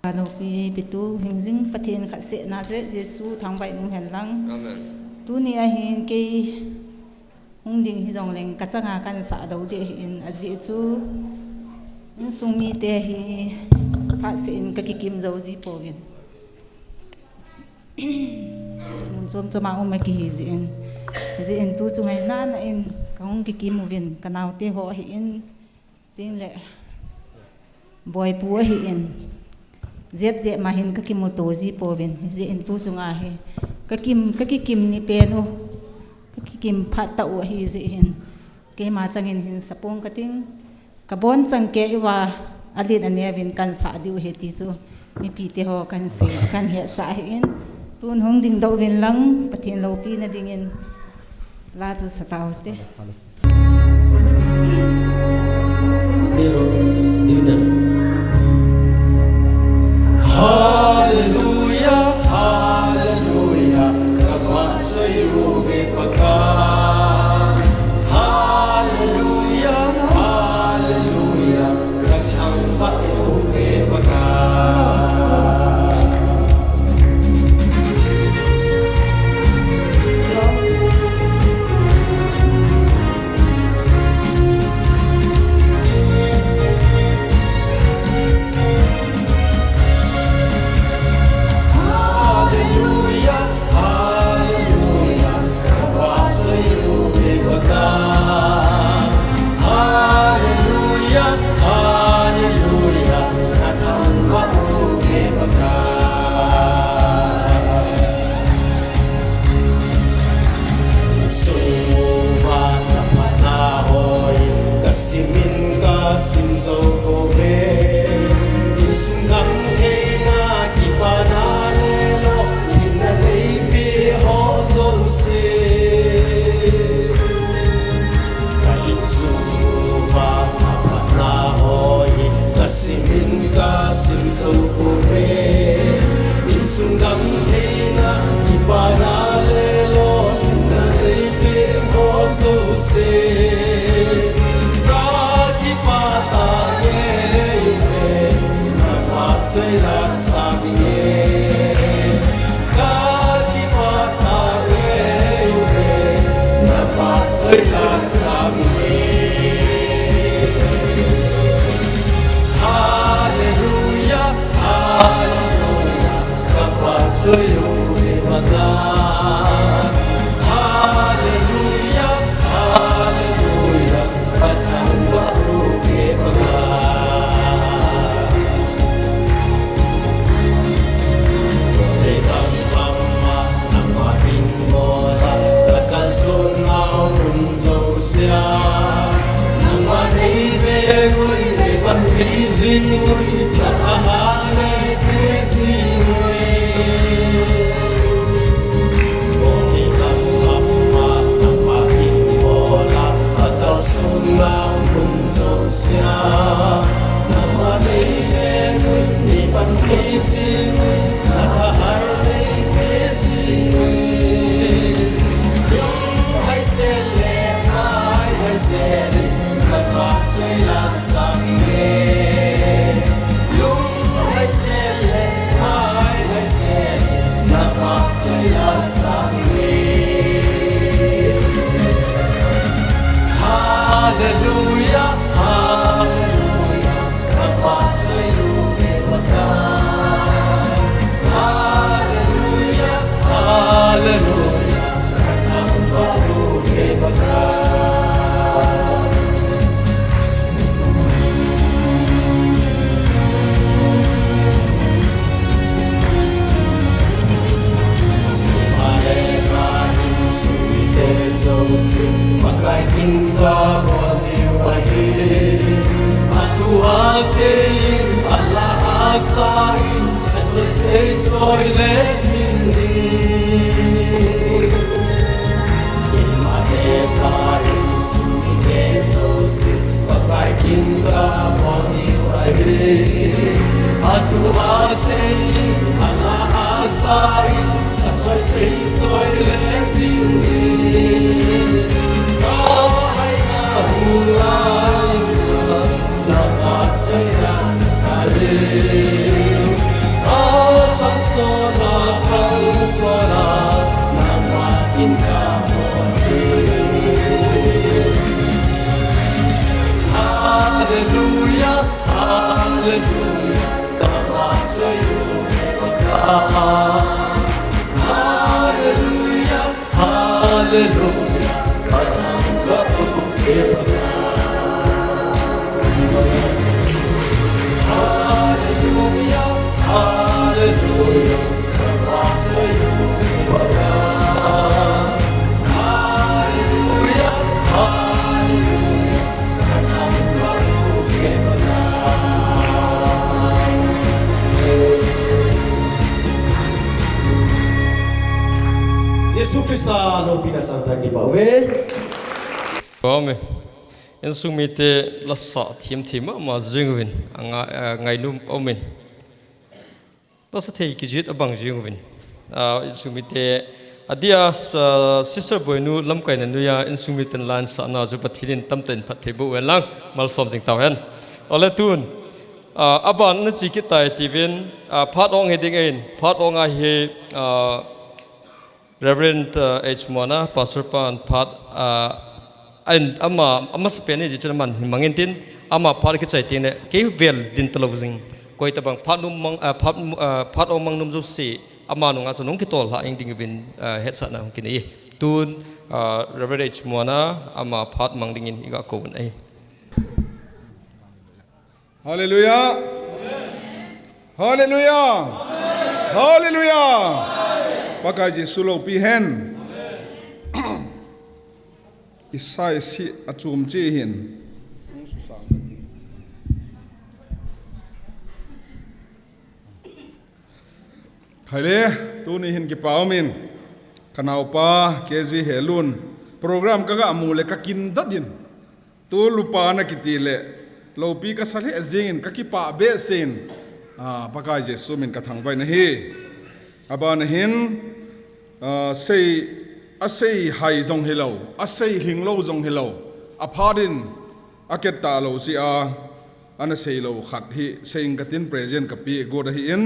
Speaker 13: Ano pi bitu hingjing pathin kha se na je Jesu thang bai nung hen lang
Speaker 2: amen
Speaker 13: tu ni a hin ke hung ding hi jong leng ka changa kan sa do de in a ji chu sung mi te hi pha se in ka ki kim zo ji po vin mun som chama ma ki hi ji in tu chu ngai na na in ka hung ki kim vin ka naw te ho hi in tin le boy pu hi in zep ma hin ka kim to ji povin ji in tu sunga he ka kim ni pe no ka kim phat ta o hi ji hin ke ma changin hin sapong ka ting ka bon chang ke wa adin ane vin kan sa diu he ti chu mi pi te ho kan se kan he sa hin tun hong ding do vin lang pathin lo pi na ding in la tu sa taw te
Speaker 5: stereo digital
Speaker 1: Hallelujah, hallelujah, kawan sayuve pakan. Hallelujah, hallelujah, kathang vatruve pakan.
Speaker 5: se ra ki pata ye na fa sai la sa ye ka ki pata ye na fa sai la sa ye hallelujah hallelujah ka fa sai yo mata Jesus Christa no pina santa ki bawe
Speaker 2: Amen. En sumite la sa thim ma jingwin anga ngai num omen. To sa thei ki jit abang jingwin. En sumite adia sister boynu lamkai na nuya en sumite lan sa na ju pathilin tamten phathebu welang mal som jing tawen. Ole tun aban na chi ki tai tivin phat ong heding ein phat ong a he Reverend H. Mona, Pastor Pan, Pat, and ama Spanish, it's a man, Mangentin, ama Parkitine, gave well din television, quite about Pat Omang Numzo say, Amanung as a Nunkitol, ending in Headsana, Kine, Tun, Reverend H. Mona, ama Pat Mangding in Igako.
Speaker 14: Hallelujah! Hallelujah! Hallelujah! Bagai Jesu lo pi hen isai si achum chi hin khale tu ni hin ki paumin kanau pa kezi helun program kaga amule ka kin dadin tu lupa na kitile lo pi ka sale azin ka ki pa be sen bagai Jesu min ka thang vai na hi aban hin sei sei hai zong hello sei hing lo zong hello a pharin a ket ta lo si a ana sei lo khat hi sing katin present ka pi go da hi in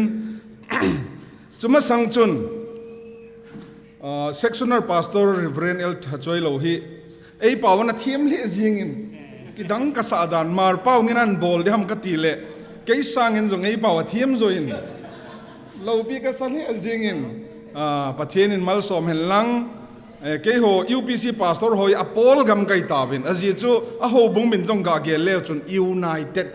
Speaker 14: chuma sang chun sectional pastor reverend el thachoi lo hi ei pawana thiam le jing in ki dang ka sa dan mar pau nginan bol de ham ka ti le ke sang in zong ei pawa thiam zo in lo pi ka sa le jing in pathian in mal som hen lang ke ho UPC pastor hoi apol gam kai tawin aji chu a ho bung min jong ga ge le chun united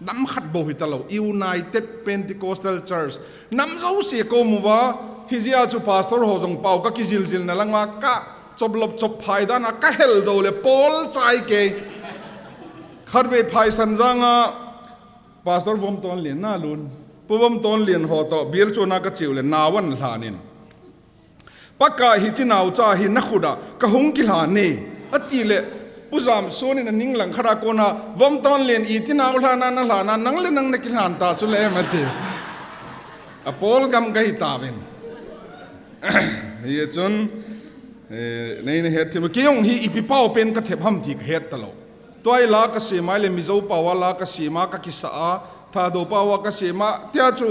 Speaker 14: nam khat bo hi talo united pentecostal church nam zo se ko muwa hizia chu pastor ho jong pau ka ki jil jil na langwa ka choblop chop phaida na ka hel do le pol chai ke kharve phai sanjanga pastor vom ton len na lun puvom ton len ho to bir chona ka chiu le nawan hlanin pakka hi chinau cha hi na khuda ka hung ki hla ne ati le puzam soni na ning lang khara kona vom ton len I tinau hlana na hlana nang le nang na ki hlan ta chu le mate apol gam ga hi tawen ye chun nei ne het thim ke yong hi ipi pau pen ka thep ham thi het talo toy la ka se mai le mizo pawa la ka se ma ka ki sa a tha do pawa ka se ma tia chu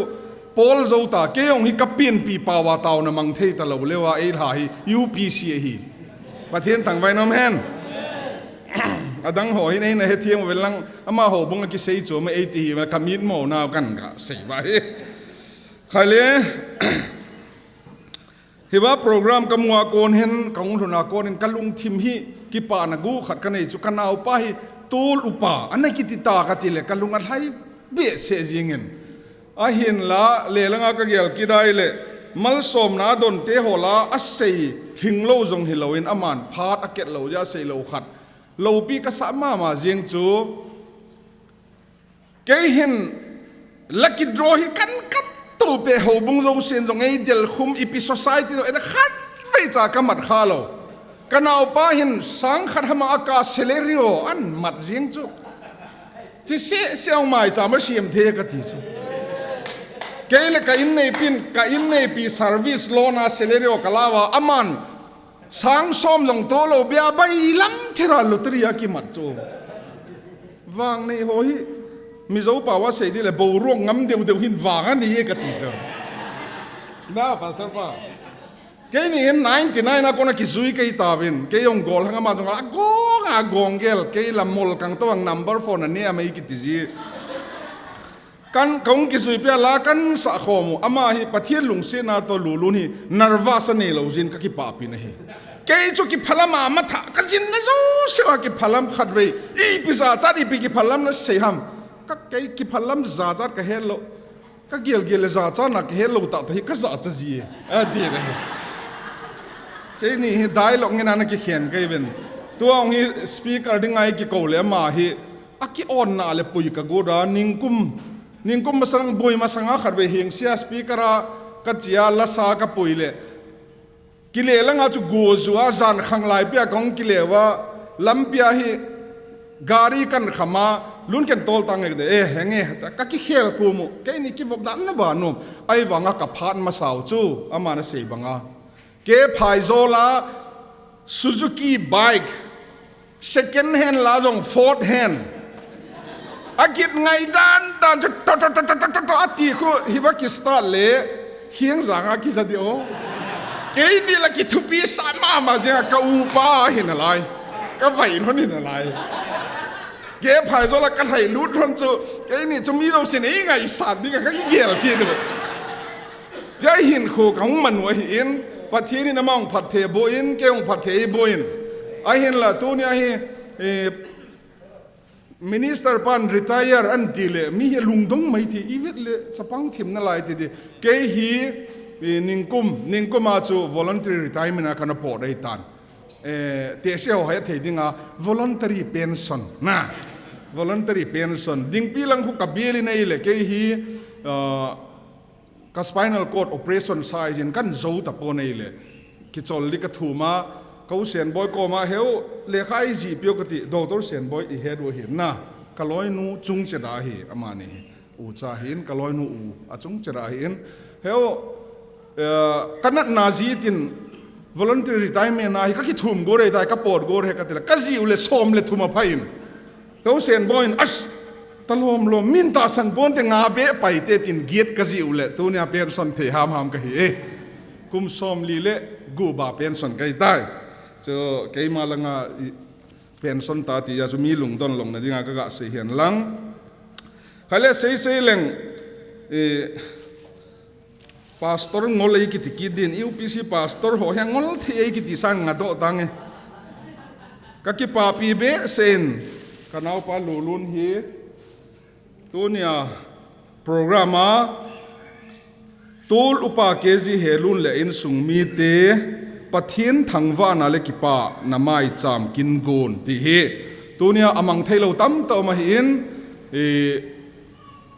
Speaker 14: pol zo ta ke yong hi ka pin pi pawa taw na mang thei talo lewa ei ha hi UPC hi pathian tang vai nom hen adang ho hi nei na he thiam velang ama ho bunga ki sei chu ma ei ti hi ma kamit mo na kan ga sei ba hi khale hiwa program kamwa kon hen kaung thuna kon in kalung thim hi ki pa na gu khat ka nei chu kanau pa hi tul upa anai ki ti ta ka ti le kalung a thai be se jingen a hin la le langa ka gel ki dai le mal som na don te hola a sei hing lo jong hiloin aman phat a ket lo ja sei lo khat lo pi ka sa ma ma jing chu ke hin lucky draw hi kan kat to pe ho bung zo sen jong ei del khum ipi society lo eta khat ve cha ka mat kha lo kanau pa hin sang khat hama aka celerio an mat jing chu chi se ong mai cha ma siam the ka ti chu ke le ka in nei pi service loan a celerio kalawa aman sang som jong to lo bia bai lam thera lottery ki mat chu wang nei ho hi mi zo pa wa sei di le bo rong ngam deu hin wang ani ka ti chu na pastor pa ke ni 99 na kona ki zui ke tawin ke yong gol hanga ma jong a gong gel ke la mol kang to ang number phone ani amai ki ti ji kan kaung ki zui pia la kan sa khomu ama hi pathian lung se na to lulun hi nervous ani lo jin ka ki pa pi na hi ke chu ki phalama ma tha ka jin na zo se wa ki phalam khat ve I pisa cha di pi ki phalam na sei ham ka ke ki phalam za za ka hello ka gel za cha na ka hello ta hi ka za cha ji a di na ke ni hi dialogue ngena na ki khen ke ben tu ong hi speaker dingai ki ko le ma hi aki on na le pui ka go da ningkum masang boy masanga kharwe hing sia speaker a ka chia la sa ka pui le kile langa chu go zuwa zan khang lai pia kong kile wa lampia hi gari kan khama lun ken tol tang de henge ka ki khel ku mu ke ni ki vok dan na ba no ai wanga ka phan ma sau chu ama na sei banga ke phai zola Suzuki bike second hand la jong fourth hand agit ngai dan to ati ko hiwa ki start le hiang zanga ki sa dio ke ni la ki thupi sama ma ja ka upa hin alai ka vai no ni alai ke phai zola ka thai lut ron chu ke ni chu mi do sin ei ngai sa ni ka ki gel ki no ja hin kho ka man wa hin pathian ni namang phathe boin ke ong phathe boin a hin la tu nia hi minister pan retire an dile mi he lungdong mai thi ivet le chapang thim na lai ti di ke hi ningkum a chu voluntary retirement a kana po dai tan te se ho he thei dinga voluntary pension na voluntary pension ding pilang khu kabeli nei le ke hi ka spinal cord operation size in kan zo ta po nei le ki chol li ka thuma kau sen boy ko ma heu le khai ji pyo ka ti doctor sen boy I head wo hin na kaloi nu chung che da hi amani u cha hin kaloi nu u a chung che da hin heu kanat na ji tin voluntary retirement na hi ka ki thum go re dai ka pot go re ka tela ka ji ule som le thuma phain ko sen boin as talom lo min ta san bon te nga be pai te tin giet ka ji ule tu nia pension the ham ka hi kum som li le gu ba pension kai dai so ke ma langa pension ta ti ya chu mi lung don long na dinga ka ga se hian lang khale sei leng pastor ngol ei ki din UPC pastor ho hyang ngol the ei ki ti sang nga do tange ka ki pa pi be sen kanau pa lulun hi tunia programa tul upa kezi helun le in sungmi te pathin thangwa na le ki pa na mai cham kin gon ti hi tunia amang thailo tam to ma hin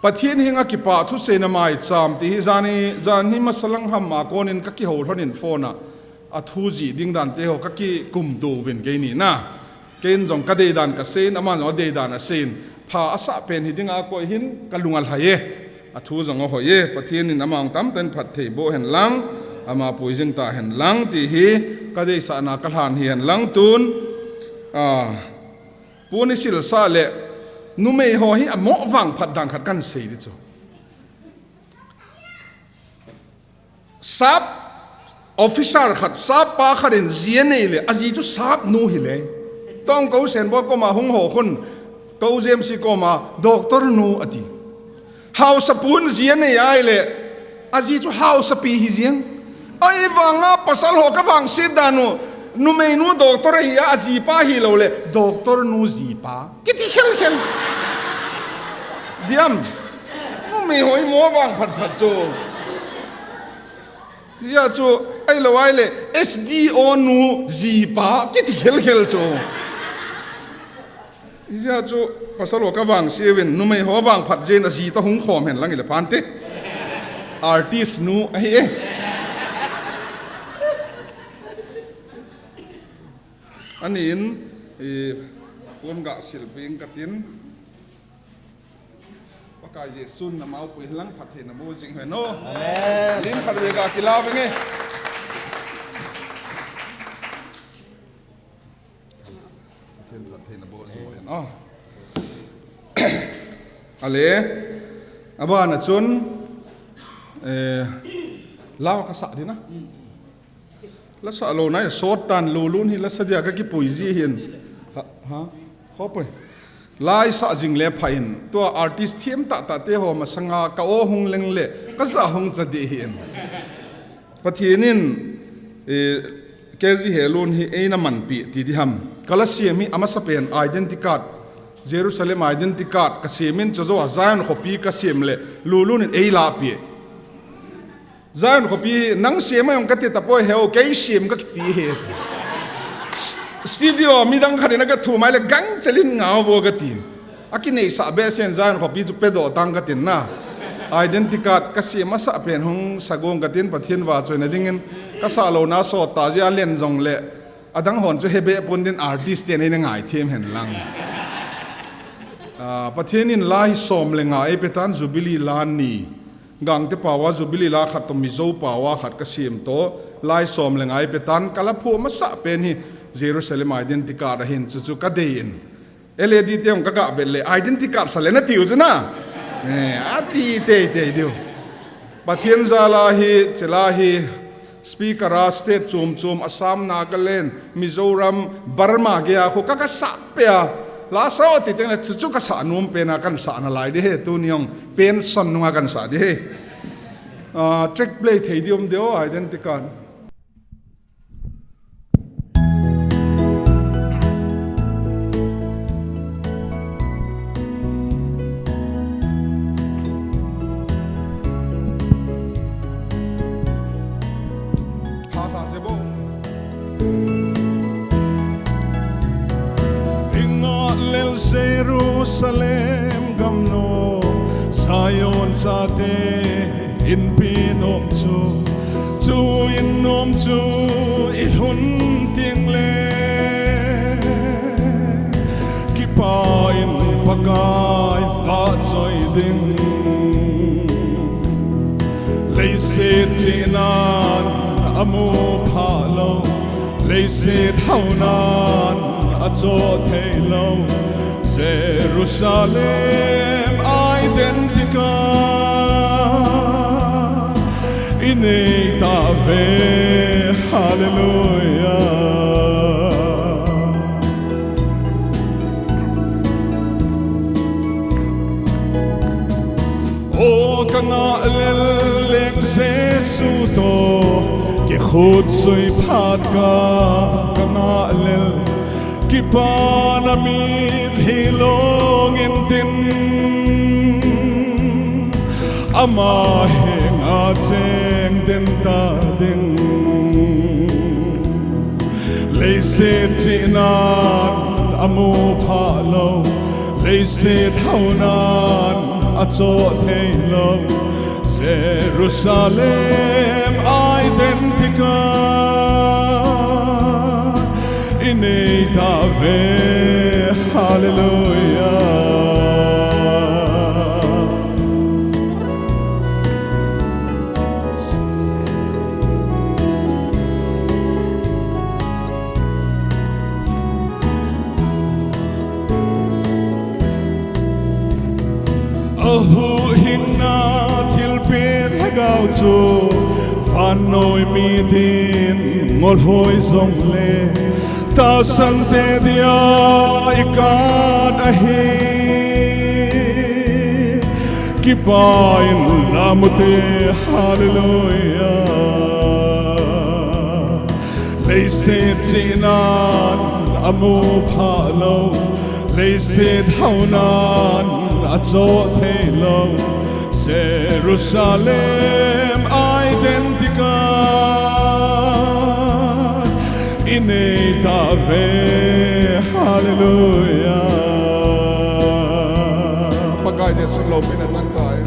Speaker 14: pathin hinga ki pa thu se na mai cham ti zani masalang ham ma konin ka ki ho thonin phone a thu ji ding dan te ho ka ki kum do ven ke ni na ken jong ka de dan ka sen ama no de dan a sen pha asa pen hi dinga ko hin ka lungal haye a thu jong ho ye pathin ni namang tam ten phat thei bo hen lang ama poising ta hen lang ti hi ka de sa na ka han hi hen lang tun puni sil sa le nu mei ho hi amo wang phat dang khat kan sei di chu sap officer khat sap pa kharin ziane le aji chu sap nu hi le tong ko sen bo ko ma hung ho khun ko jem si ko ma doctor nu ati house sapun ziane ai le aji chu house pi hi ziang ai wanga pasal ho ka wang si danu nu mei nu doctor hi aji pa hi lo le doctor nu ji pa kiti khel diam nu mei hoi mo wang phat chu ya chu ai lo ai le SDO nu ji pa kiti khel chu ya chu pasal ho ka wang seven nu mei ho wang phat jen aji ta hung khom hen lang ile pante artist nu ai anin pum ga silping katin pakai yesun na mau pui lang phathe na mo jing he no amen lim khalwe ga kilaw nge sen phathe na bo jing he no ale abana chun law ka sa dina la sa lo na sot tan lulun hi la sa dia ka ki poezi hin ha ho poi lai sa jing le phain to artist thiem ta te ho ma sanga ka o hung leng le ka sa hung cha de hin pathinin kezi helun hi eina man pi ti di ham kala siami ama sa pen identity card Jerusalem identity card ka simin chazo Zion copy ka sim le lulun ei la pi Zion copy nang siama yong kati tapoy heo kay sim ka ti he studio midang kharina ka thu mai le gang chalin ngaw bo ka ti akine sa be sen Zion copy chu pedo tang ka tin na identity card ka siama sa pen hong sagong ka tin pathin wa choi na dingin ka sa lo na so ta ja len jong le adang hon chu hebe pon din artist te nei ngai them hen lang pathianin lai som le ngai petan jubilee lan ni gang te pawa jubilee la khat to mizo pawa khat ka sim to lai som le ngai petan kala phu ma sa pen hi Jerusalem identity card hin chu ka dein LED te ong ka ga belle identity card sale na tiu na ati te diu pathian zala hi chela hi speaker state chum Assam Nagaland Mizoram Burma gya kho ka sa pe la sa ti teng chu ka sa num pe na kan sa na lai de he tu niong pen son nuwa kan sa de he check play thei diom deo identity card ha sebo Jerusalem gamno Zion sate in pinom chu in nom chu il hun ting le ki pa in pagai va choi ding lei se tinan amu pha lo lấy xe thâu nan a cho thei lo Jerusalem identica inei ta ve hallelujah o kanga lelek Jesu to ki khut soi phat ka kanga lel ki pa mi hilong in tin ama henga cheng den ta ding lấy xe chinan amu pha lo lấy xe thâu nan a cho thei lo Jerusalem identica inei ta ve hallelujah ahu hinna thil pin hagau chu van noi mi din ngol hoi zong le ta san te dia ikan ahi ki pa in namute hallelujah lấy xe chinan amu pha lo lấy xe thâu nan a cho thei lo Jerusalem identica inei ta ve hallelujah pagai Jesu lo pina chan kai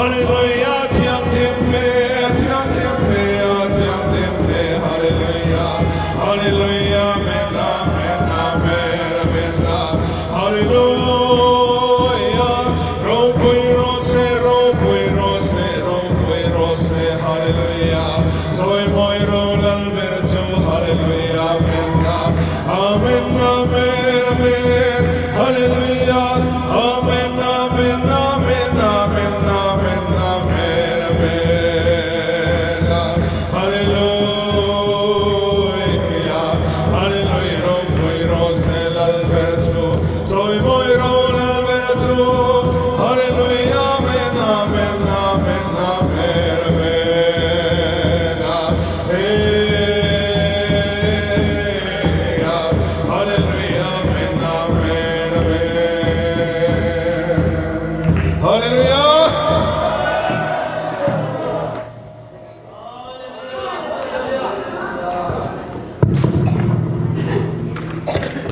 Speaker 14: Hallelujah, tiang tempe, hallelujah, hallelujah, mena, hallelujah, rompui rose, hallelujah, soy moi rolal verso, hallelujah, mena, amen, hallelujah, amen,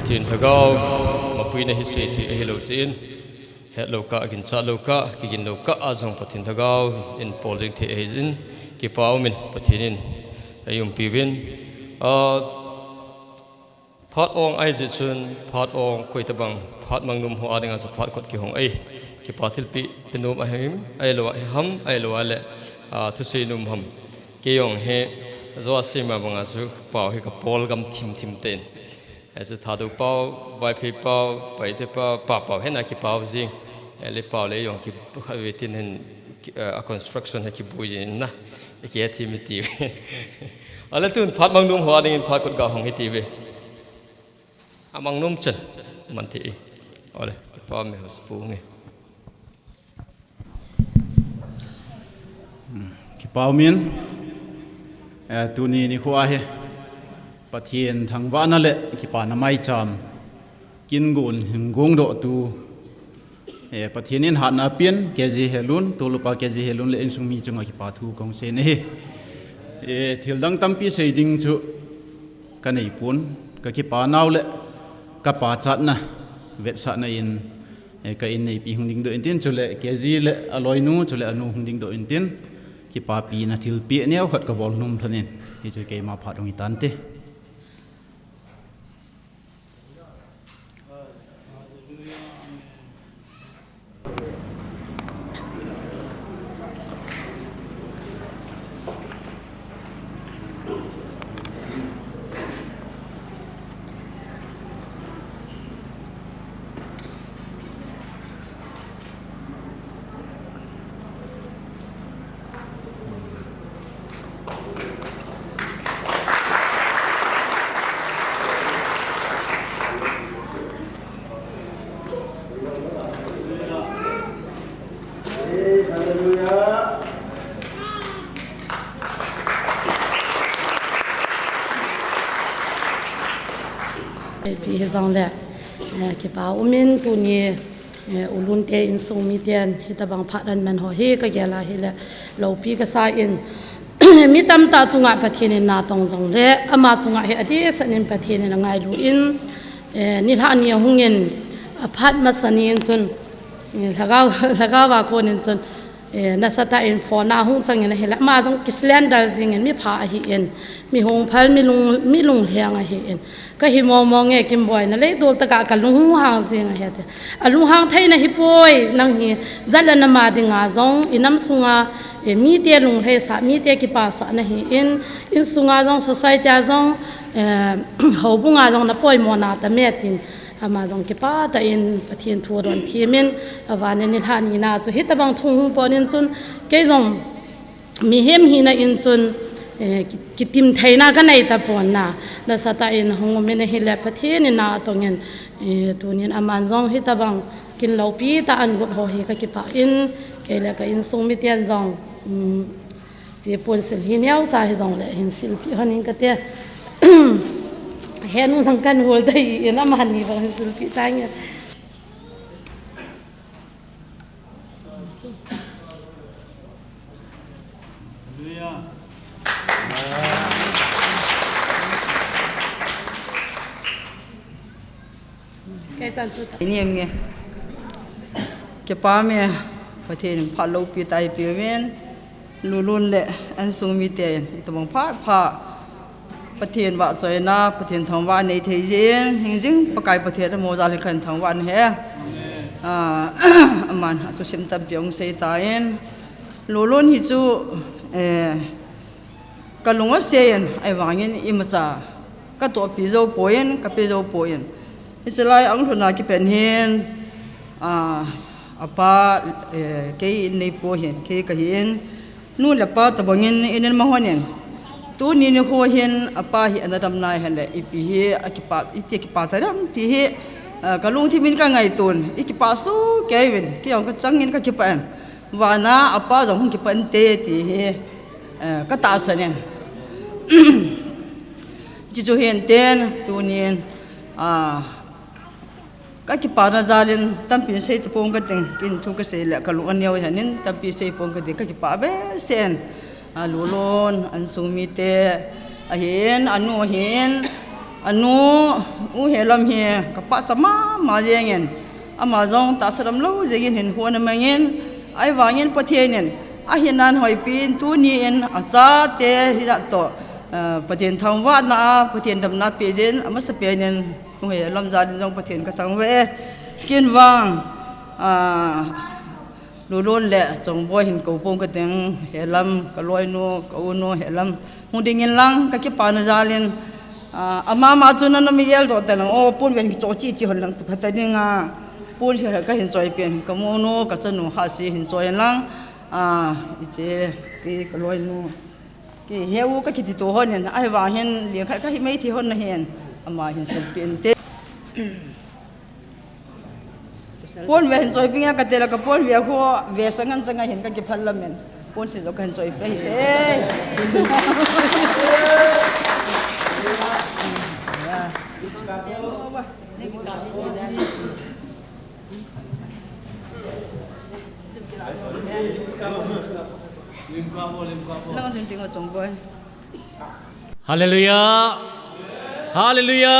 Speaker 2: Tin thagao mapui na hisi thi hello sin hello ka kin cha lo ka ki gin lo ka azong pathin thagao in polring thi ezin ki paumin pathinin ayum pivin phat ong ai ji chun phat ong koi tabang phat mangnum ho adinga sa phat kot ki hong ai ki pathil pi pinum ahim ai lo ham ai lo ale thu se num ham ke yong he zo asima banga su pau he ka pol gam thim ten as a thadu pau vai phi pau pai te pau hena ki pau jing ele pau le yong ki khawetin hen a construction ha ki buin na ki athi mi ti ala tun phat mangnum ho ading phat kot ga hong hi ti ve amangnum chen man thi ole ki pau me ho spu nge
Speaker 15: ki pau min tu ni khwa he pathian thang wa na le ki pa na mai cham kin gun hingung do tu pathian in ha na pian keji helun to lu pa keji helun le insung mi chunga ki pa thu kong se ne thil dang tampi sei ding chu ka nei pun ka ki pa naw le ka pa chat na vet sa na in ka in nei pi hung ding do in tin chu le keji le aloi nu chu le anu hung ding do in tin ki pa pi na thil pi neu khat ka bol num thanin hi chu ke ma pha dong i tan te
Speaker 10: Pi zong le ki pa umin tu ni ulun te in sung mi tian hita bang phadan man ho he ka gela he le lo pi ka sa in mi tam ta chunga pathin na tong zong le ama chunga he adi sanin pathin na ngai lu in ni la ni hungen phat ma sanin chun lagaw ba ko nin chun na sata in for na hung chang in he la ma jong kislan dal jing in mi pha hi in mi hong phal mi lung heng a hi in ka hi mo nge kim boy na le dol ta ka lung hang jing he te alung hang thai na hi poi nang hi zala na ma dinga jong inam sunga mi te lung he sa mi te ki pa sa na hi in sunga jong society a jong ho bunga jong na poi mo na ta me tin ama jong ki pa ta in pathian thu don thimin awan ni thani na chu hitabang thung ponin chun ke jong mi hem hi na in chun ki tim thaina ka nei ta pon na sata in hong me na hi le pathian na tongin tunin aman jong hitabang kin lo pi ta an gut ho hi ka ki pa in ke la ka in sung mi tian jong je pon sel hi niao cha hi jong le hin sil pi hanin ka te henu sang kan hol dai ina man ni bang sil pi tang
Speaker 16: ini em ke pa me ประเทศพาโลปีไตเปียเวนลุนเละอันสูงมีเตียนตมงพาประเทศว่าจอยนาประเทศทางวันในเทเจนจริงประกายประเทศโมซาลิคันทางวันเฮมันตุสิมตับยองเซตายินลุนฮิจูกะลุงเซียนไอวางินอิมจาก็ตัวพิโซโปยินกับพิโซโปยินอิสลายอังทุนากิเป็นเฮนอาป้าเกย์ในโปเห็นเกย์ก็เห็นนู่นละป้าตะบังเงินอินมาหัวเงินตัวนี้เนี่ยหัวเห็นอาป้าเห็นอันดำนายเห็นเลยอีปีเฮอิปาอิเตกิปาตะรังที่เฮกะลุงที่มินก็ไงตุนอิกิปาสู้เกย์วินเกี่ยวกับจังเงินก็กิปันวานาอาป้าจงกิปันเตที่เฮก็ตาเสนียนจิจูเห็นเต้นตัวนี้ก็คิดปานาจารินตั้มปีเสยตะพงกันติงกินทุกเสยละกลุอันเดียวเห็นนินตั้มปีเสยพงกันติงก็คิดปาเบเซนลุลนอันสูมิเตเห็นอันนู้เห็นอันนู้เห็นลำเหียกับปะสมาเยงินอามาจงตาสลัมเล่าเจงินเห็นหัวน้ำเงินไอ้วางินประเทศเนี่ยเห็นนันหอยปีนตัวนี้เองอาจารย์เตฮิจัตโตประเทศทางวัดนะประเทศดำนาเปเจนอามาสเปเนนคงเห็นลำจาดินจงประเทศกระทังเวกินวางลุนแหละจงบ่อยเห็นกูปงกระติงเห็นลำกะลอยนัวกะอุนัวเห็นลำหุ่นดิ่งลังกะคิปานจาลินอามาจุนันมีเยลตัวแต่ละโอ้ปุ่นเป็นโจจีหันหลังพัดดิ่งปุ่นเชื่อก็เห็นจอยเปลี่ยนกะโมโนกะจะหนูหาสีเห็นจอยลังอีเจกีกะลอยนัวกีเฮวก็คิดตัวคนเนี่ยไอ้ว่าเห็นเลี้ยงใครก็ไม่ที่คนน่ะเห็นอามาเห็นสิ่งเปลี่ยนเตปนเวเห็นจอยปิ้งก็เตะแล้วก็ปนเวหัวเวสังกันจังเห็นก็เก็บพันละเมนปนสิเราก็เห็นจอยปิ้งเแล้วก็ถึงว่าจงบ่อย
Speaker 1: ฮาเลลูยาฮาเลลูยา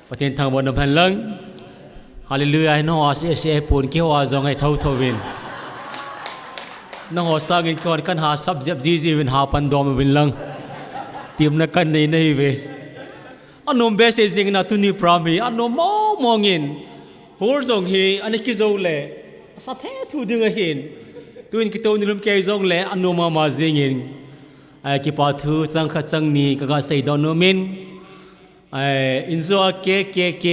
Speaker 1: ประเทศทางบนน้ำพันลังฮาเลลูยาน้องอาเสียปูนกี่ว่าจงให้เท่าวินน้องอาสร้างเงินก่อนกันหาซับเจ็บจีวินหาปันดอมวินลังเตรียมนักกันในเวอันนมเบสจริงนะตุนีพรามีอันนมมองเงินหัวจงเฮอันนี้กิโจเล่สัตย์ทูดึงเห็นตุนกิโตนิลมเกยจงเล่อันนมมาจริงเงินกิปาทูสังขสังนีก็ใส่ดอนมินอินโซเก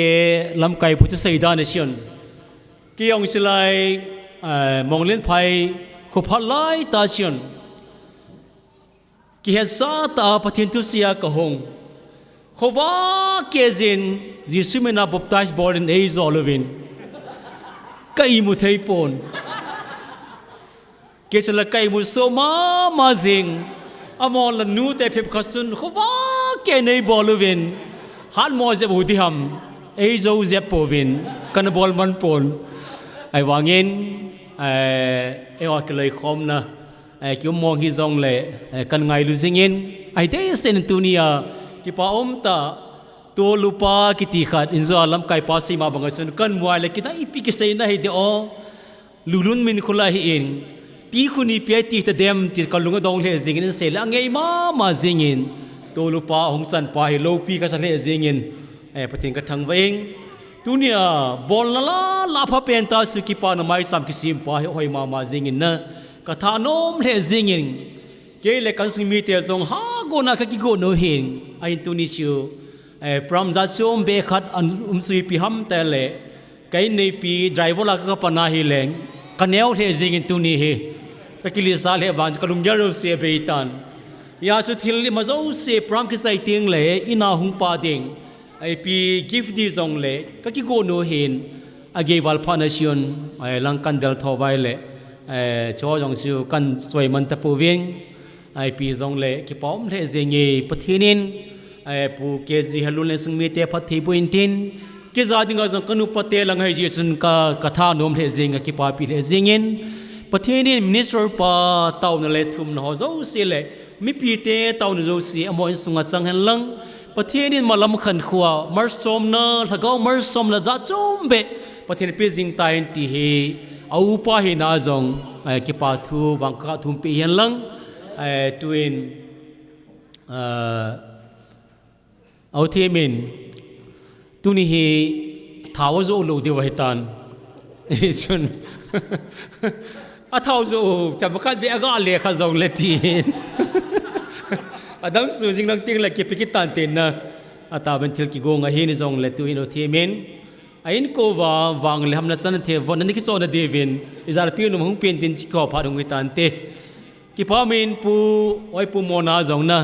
Speaker 1: ลำไก่พุทธใส่ดานเชียนกี่องค์ลัยมองเล่นไพ่ขุบพัลายตาเชียนกี่เหตุสาตาปฏิทุเสียกะหงขว่าเกจินยิสุเมนาบปตายบอร์นเอซอลวินก็อิมุทัยปนเกจละไก่มุสมาจิงอมอลนูเตพิบขัสุนขว่าเกเนบอลวินฮันมอเซบุติฮัมเอโซเซปโปวินกันบอลมันปนไอวางินไอว่าก็เลยคอมนะคิวมองฮิซองเล่กันไงลุซิงินไอเดย์เซนตุนียกิปาอมตาตัวลูปากิติขัดอินโซอาลัมไกปาซีมาบังสุนกันมัวเล็กิตาอีพิกเซนะฮิเดอลุนมินคุลาฮิอินตีคุนีเปียตีตะเดมตีกันลุงดองเลซิงินเซลอังไงมาซิงินตัวลูปาหงสันปาฮิโลปีก็จะเลซิงินประเทศกระทังเวงตัวเนี้ยบอลลาพะเป็นตาสุกิปานไม่สามกิสิมปาฮิหอยมาซิงินนะกระทานมเลซิงินเกลกันสุมีเตจงฮาโกนักกิโกโนเฮงไอตุนิชิวพรามจัดชมเบคัดสุยพิฮัมเตเลไกในปีไดรเวอร์ลักปนาฮิเลงกันเนวเทซิงินตุนิเฮไปกิลิซาเลวันกลุงยารุเสียเบตันยาสุดที่มาจะเสียพรามกิไซติงเลอินาหุงปาดิงไอปีกิฟต์ดีจงเลก็กิโกโนเฮนอาเกวัลพานาชิอนไอลังกันเดลทอไวเลชอจงชิวกันสวยมันตะปูเวงไอปีจงเล่กิปอมเทเซงเงปทีนินไอปูเกจิฮัลลุนเลสงมีเตปทีปุอินทินกิจาดิงก็จงกันุปเตลังให้จีสุนกะทานมเทเซงกิปาปีเลเซงเงินปทีนินมินิสเตอร์ปาตาวนเลทุมนหอโจซีเลมิปีเตตาวนโจซีอมอยสุงสังเฮลังปทีนินมาลำขันขัวมารสมนะถ้าก็มารสมละจัดจมเบปทีนินปีจิงตายตีเฮ เอาป้าหินาจงกิปาทูวังกะทุมปียันลังตุอินเอาเทมินตุนี่ฮีท้าวโจลูดีวะฮิตันชุนท้าวโจแต่บุคคลเบียกอะไรข้าจงเลตีนดังสูจิงนังติงเลกิปิกิตันตินนะตาเป็นทิลกิโกงหินจงเลตุอินเอาเทมินไอ้นก็ว่าวังเลหำนัสนันเทวันนั้นคิดโซนเดวินอิจาร์พิวนุ่มหงเปลี่ยนตินชิคอพาดงวิตันเตกิพามินปูไว้ปูโมนาจงนะ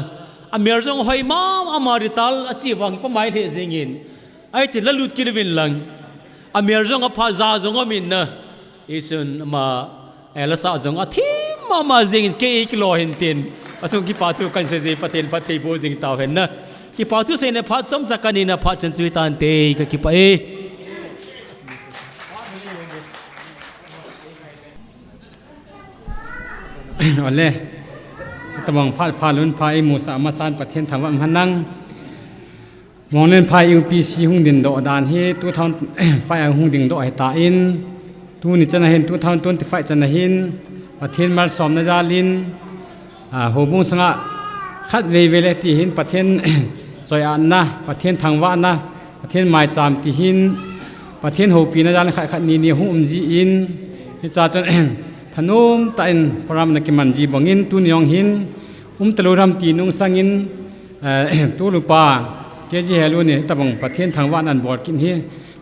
Speaker 1: อเมริกาหอยมาอามาริตัลอาศัยวังปะไม่เลเซงินไอ้ที่ละลุดกิรวินลังอเมริกาพาซาจงอามินนะอิสุนมาละซาจงอาทิมาเซงินเกย์กิโลหินตินอาศัยกิปาตุกันเซปัตเตนปัตเตโบจิงตาเห็นนะกิปาตุเซนพัดสมสักกันินะพัดจันสุวิตันเตกกิปา
Speaker 9: วันเล่ตะบังพาลุนพายมูสามาซานประเทศทางวัดมันนั่งมองเล่นพายUPC หุ่งดินโดดานเฮตัวทอนไฟหุ่งดินโดไอตาอินตัวนี้จะน่าเห็นตัวทอนตัวที่ไฟจะน่าเห็นประเทศมาสอมนาจาลินหัวบุ้งสังะคัดเวลที่เห็นประเทศจอยอันนะประเทศทางวัดนะประเทศหมายจามที่เห็นประเทศหัวปีนาจาลินขัดนี่หุ่มจีอินที่จะจนถนนตาอินพรามนักมันจีบังอินตุนยองหินตะลุรำตีนุงสังอินตุลุปาเกจิเฮลุนี่ตะบังประเทศทางวัดอันบอดกินเฮ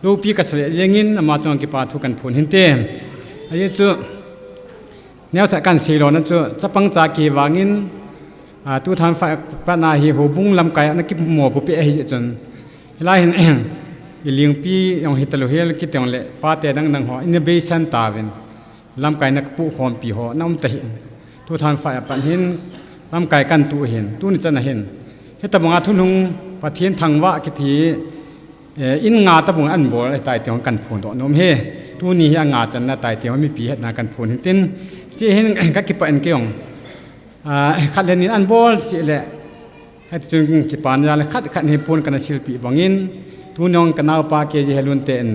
Speaker 9: ลูปีกษเลยังอินมาจงกิปาทุกันผลหินเตอายุจุแนวจากการเสียหลนั้นจุจะปังจากกีวางินตุทานไฟปนาฮีหูบุ้งลำไก่นักกิบหมอปุเปะจนไล่เห็นเลี้ยงปียองฮิตะลุเฮลกิตยองเละปาเตดังหออินเบชันตาเวนลำไก่นักปุหอมปีหอน้ำตะเห็นทุทานไฟปันเห็นลำไก่กันตัวเห็นตัวนี้จะน่าเห็นเฮตบงอาทุนงประเทศทางว่ากิทีอินงาตบงอันโบไอตายเตียงกันผลต่อนมเฮตัวนี้ยังงาจันน่าตายเตียงไม่ปีเหตุนากันผลเห็นตินที่เห็นกักิปอันเกี่ยงขัดเลนินอันโบสิแหละให้จนกิปานยาเลยขัดให้ผลกันศิลปิบังอินตัวนองกันเอาปาเกจิเฮลุนเตน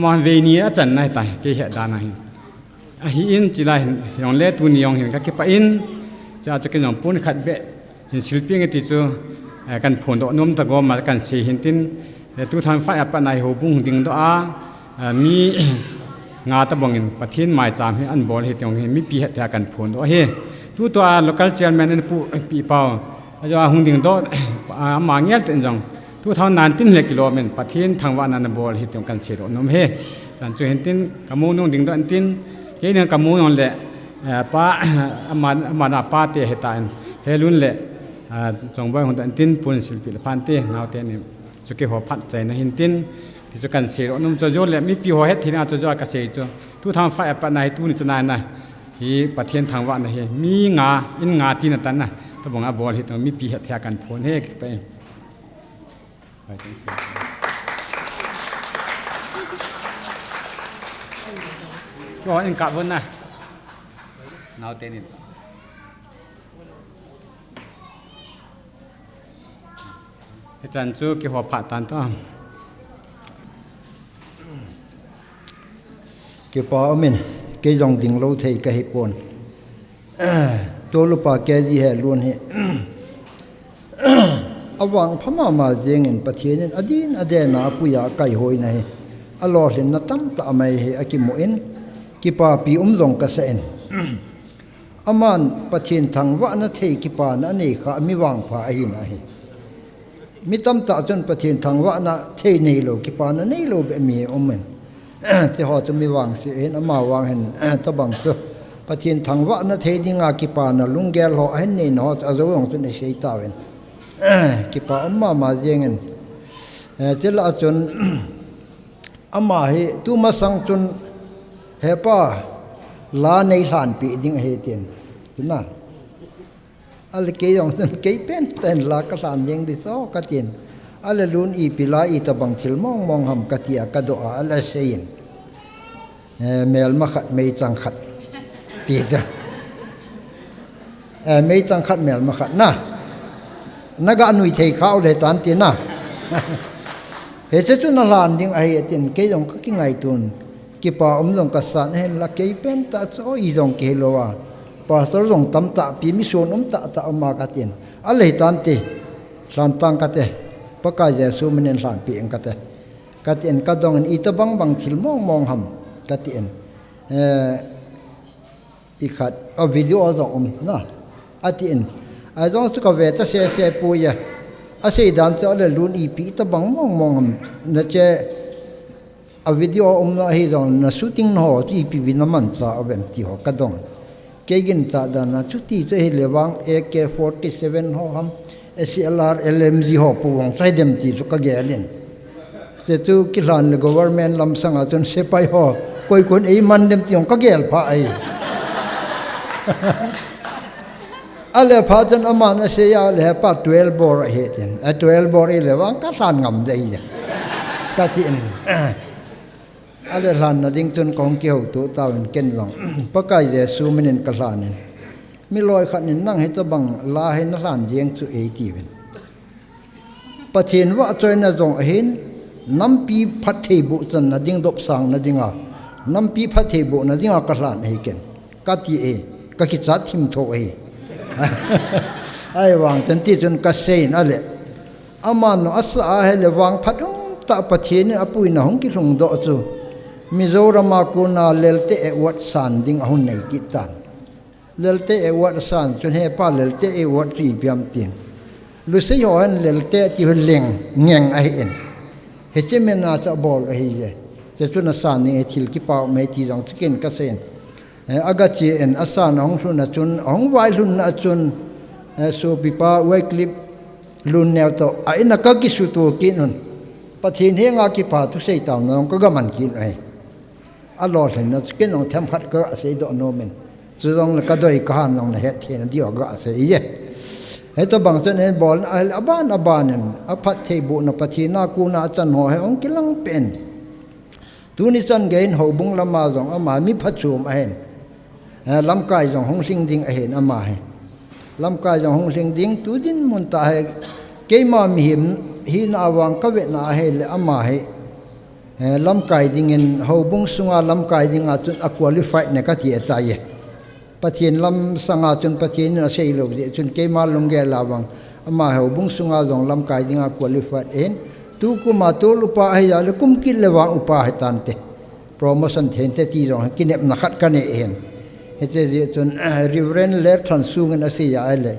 Speaker 9: มันเวนีอาจารย์นายตายเกเหตุดานาหิอินจิลายยองเล่ตัวนี้ยองเห็นกักิปอินจะกินยองผลขัดเบะเห็นศิลปิงติจูกันผลต่อนมตะกอมากันเสียหินตินแต่ทุกทางไฟอัปนายหูบุ้งดิ่งตัวมีงาตะบงอินประเทศหมายจามให้อันบอลเหตุยองเห็นมีปีเหตุกันผลตัวเฮทุกตัว local chairman นั่นผู้ปีเปล่าจะว่าหุ่งดิ่งตัวมาเงี้ยเป็นจังทุกทางนานตินเลกิโลเมตรประเทศทางว่านันบอลเหตุยองกันเสียตัวนมเฮจันจูเห็นตินกมูนุ่งดิ่งตัวอันตินเกี่ยงกมูนนแหละป้าอามาป้าเตะเหตุตายเฮลุนแหละจงไว้ของตันตินปุ่นศิลปิลพันเตนาวเตนิสุกิหัวพัดใจนะหินตินที่จะกันเสียนุ่มจะโยนแหละมีปีหัวเฮ็ดที่น่าจะโยนกระเสียจ้ะทุกทางไฟปะนายตู้นี่จะนายนะที่ประเทศทางว่านะเฮมีงาอินงาที่นั่นตันนะถ้าบอกว่าบอลเฮ็ดมีปีเฮ็ดแทกันผลเฮไปก็อินกะบนนะนาวเตนิอาจารย์จูกิหัวผ่าตันต้อง
Speaker 7: กิปาอมินเกยองดิ่งโลเทยกะฮิปนตัวลูปาเกจีเฮล้วนเฮอวังพม่ามาเจงินประเทศนั้นอดีนอเดนาปุยาไก่หอยนะเฮอลอสินนตั้มตะไม่เฮอกิโมเอ็นกิปาปีลงกะเซนอามันประเทศทางวะนะเทกิปานะนี่ข้ามีวางพาหินะเฮมิตั้มตะจนประเทศทางวะนะเทนีโลกิปานะนี่โลเบมีอมเมนที่họจะมีวางสิเห็นมาวางเห็นตะบังตัวประเทศทางวะนะเทนิงากิปานะลุงแกลhọเห็นนี่họจะรู้ของตัวนี้ใช้ตาเห็นกิปามาเจงินจะละจนอาเฮตุมาสังจนเฮป้าลาในสานปีจิงเฮเตียนจุน่ะอะไรเกี่ยงจนเกี่ยเป็นแต่ลากระสานยังดิซ้อกระเตียนอะไรลุนอีปิลาอีตะบังทิลมองหำกะเตียกระโดดอะไรเสียนเมลมาขัดไม่จังขัดปีจ้ะไม่จังขัดเมลมาขัดนะนักอนุยเทข้าวเลยตานตีนะเฮเจจุนลานดิ้งไอเตียนเกี่ยงก็กิ่งไอตุนกิ ki pa long ka san hen la ke pen ta cho i dong ke lo wa pastor long tam ta pi mi son ta ma ka tin a le tan ti san tang ka te paka Yesu menen san pi eng ka te ka tin ka dong i ta bang thil mong ham ka tin i khat a video dong na a tin a dong chu ka ve ta se pu ya a sei dan cho le lun i pi ta bang mong ham na che a video na hi dong na shooting no ti pi bi na man cha avem ti ho ka dong ke gin ta da na chu ti che hi lewang AK47 ho ham SLR LMG ho puwang sai dem ti chu ka gelin te tu kilan le government lam sanga chon sepai ho koi kon ei man dem ti ong ka gel pha ai ale pha jan aman se ya le pa 12 bor he ten a 12 bor i lewang ka san ngam dei ya ka ti en ale lan na ding tun kong ki ho tu ta wen ken long pakai Yesu menen ka lanin mi loi khat nin nang he to bang la he na lan jeng chu e ti wen pathin wa choi na jong hin nam pi phat thei bu chan na ding dop sang na dinga nam pi phat thei bu na dinga ka lan he ken ka ti e ka ki chat thim tho e ai wang tan ti chun ka sein ale aman no asa a he le wang phat ta pathin apui na hong ki rong do chu Mizorama kuna lelte e wat san ding ahun nei kitan lelte e wat san chun he pa lelte e wat ri biam tin lu se yo han lelte ti leng ngeng a hen he che men na cha bol a hi je che chun san ni e thil ki pa me ti dong chicken ka sen aga chi en asan ong sun na chun ong wai lun na chun so pipa wai clip lun neo to a ina ka ki su tu ki nun pathin he nga ki pa tu sei taw nong ka ga man kin ai alo sen na chicken ong tham khat ka sei do no men chu dong la ka doi ka han nong na het the na dio ga sei ye he to bang chen en bol aban a phat thei bu na pathina ku na chan ho he ong kilang pen tu ni chan gein ho bung lama jong ama mi phat chum a hen lam kai jong hong sing ding a hen ama he lam kai jong hong sing ding tu din mun ta he ke ma mi him hi na awang ka ve na he le ama he lam kai ding en ho bung sunga lam kai ding a chun a qualify ne ka ti ta ye pathin lam sanga chun pathin na sei lo je chun ke ma lung ge lawang ama ho bung sunga jong lam kai ding a qualify en tu ku ma to lupa ai ya le kum kil le wang upa he tan te promotion then te ti jong kinep na khat ka ne en he te je chun reverend ler than sung en ase ya le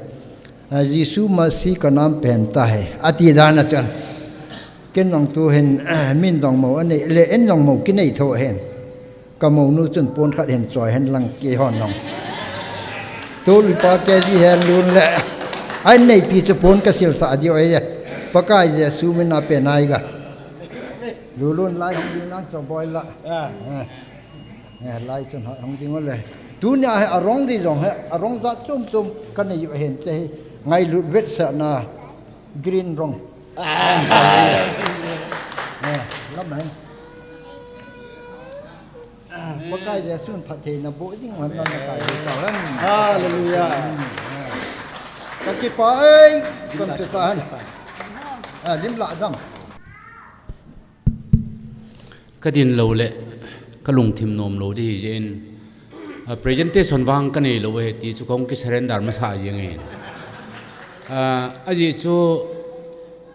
Speaker 7: Jisu Masi ka nam pen ta he ati dana chan ken nong tu hen min dong mo ane le en nong mo ki nei tho hen ka mo nu chun pon khat hen choi hen lang ke hon nong tu li pa ke ji hen lun le ai nei pi chu pon ka sil sa dio ye pa ka je su min na pe nai ga lu lun lai hong ding nang cho boy la lai chun hong ding le tu nya he arong di jong he arong za chum ka nei yu hen te ngai lut vet sa na green rong lắm này có cái gì xuân phật thì nó bội tiếng hoàn toàn là cái gì lắm hallelujah các chị pa ơi con tự ta lim lạ răng
Speaker 17: cái din lâu lệ cái lùng thìm nôm lâu đi trên presentation vang cái này lâu hết thì chú công cái surrender mà sai gì nghe aji chú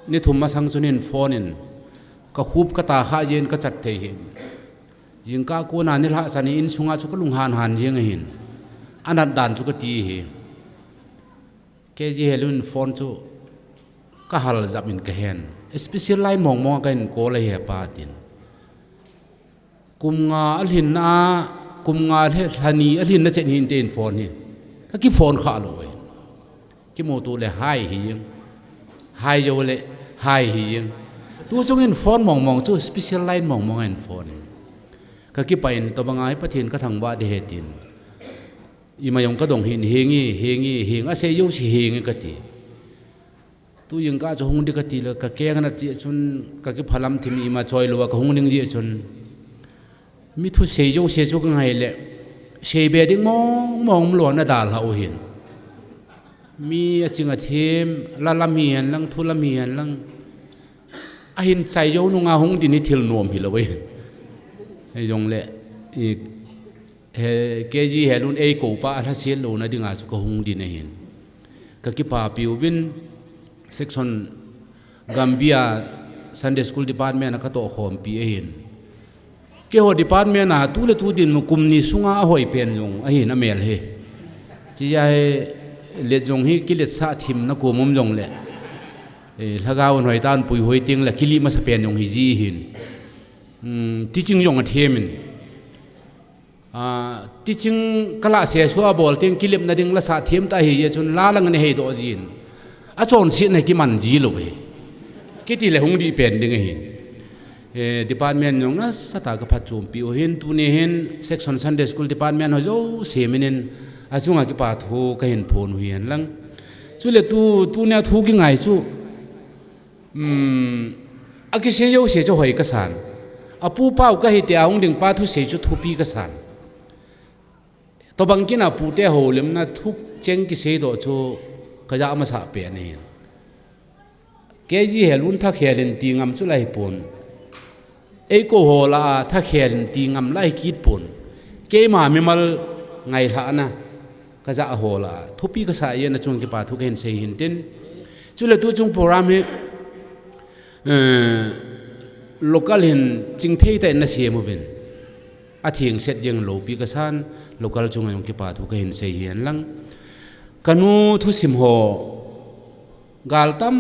Speaker 17: ni thum ma sang chunin phone in ka khup ka ta kha yen ka chat thei hin jing ka ko na ni la sani in sunga chu ka lung han jing hin anat dan chu ka ti hi ke ji helun phone chu ka hal zap in ka hen special line mong kan ko la he pa tin kum nga alhin na kum nga he thani alhin na chen hin ten phone hi ka ki phone kha lo we ki mo tu le hai hi hai jo le hai hi yang tu chung in phone mong chu special line mong in phone ka ki pain to bangai pathin ka thang ba de hetin i mayong ka dong hin hingi a se yo si hingi ka ti tu yung ka chu hung di ka ti la ka ke na ti chun ka ki phalam thim i ma choi lo ka hung ning ji chun mi thu se yo se chu ka ngai le se be ding mong lo na dal ha o hin mi a chinga them la mian lang thu la mian lang a hin chai yo nu nga hung di ni thil nom hi lo we ai jong le KG helun A ko pa ala sial lo na dinga chu ko hung din hin ka ki pa piwin section Gambia Sunday School Department ka to khom pi hin ke ho department na tu le tu din mu kum ni sunga hoi pen long a hin amel he chi ya le jong hi ki le sa thim na ko mom jong le lagaw noi tan pui hoi ting la kili ma sa pen yong hi ji hin teaching yong a themin teaching kala se so bol ting kilip na ding la sa thim ta hi ye chun la lang ne he do jin a chon si ne ki man ji lo we ki ti le hung di pen ding hi department yong na sa ta ka phat chum pi o hin tu ne hin section Sunday School Department ho jo seminin a chunga ki pa thu ka hin phone huian lang chu le tu ne thu ki ngai chu a ki se yo se cho hoi ka san a pu pau ka hi te aung ding pa thu se chu thu pi ka san to bang kina pu te ho lem na thuk cheng ki se do chu ka ja ma sa pe ne KG helun tha khelin ti ngam chu lai pon ei ko ho la tha khelin ti ngam lai kit pon ke ma mi mal ngai tha na ka ja ho la thu pi ka sa ye na chung ki pa thu ken se hin tin chu le tu chung program he local hin ching thei ta na se mo ben a thieng set jeng lo pi ka san local chung ayong ki pa thu ka hin se hian lang kanu thu sim ho gal tam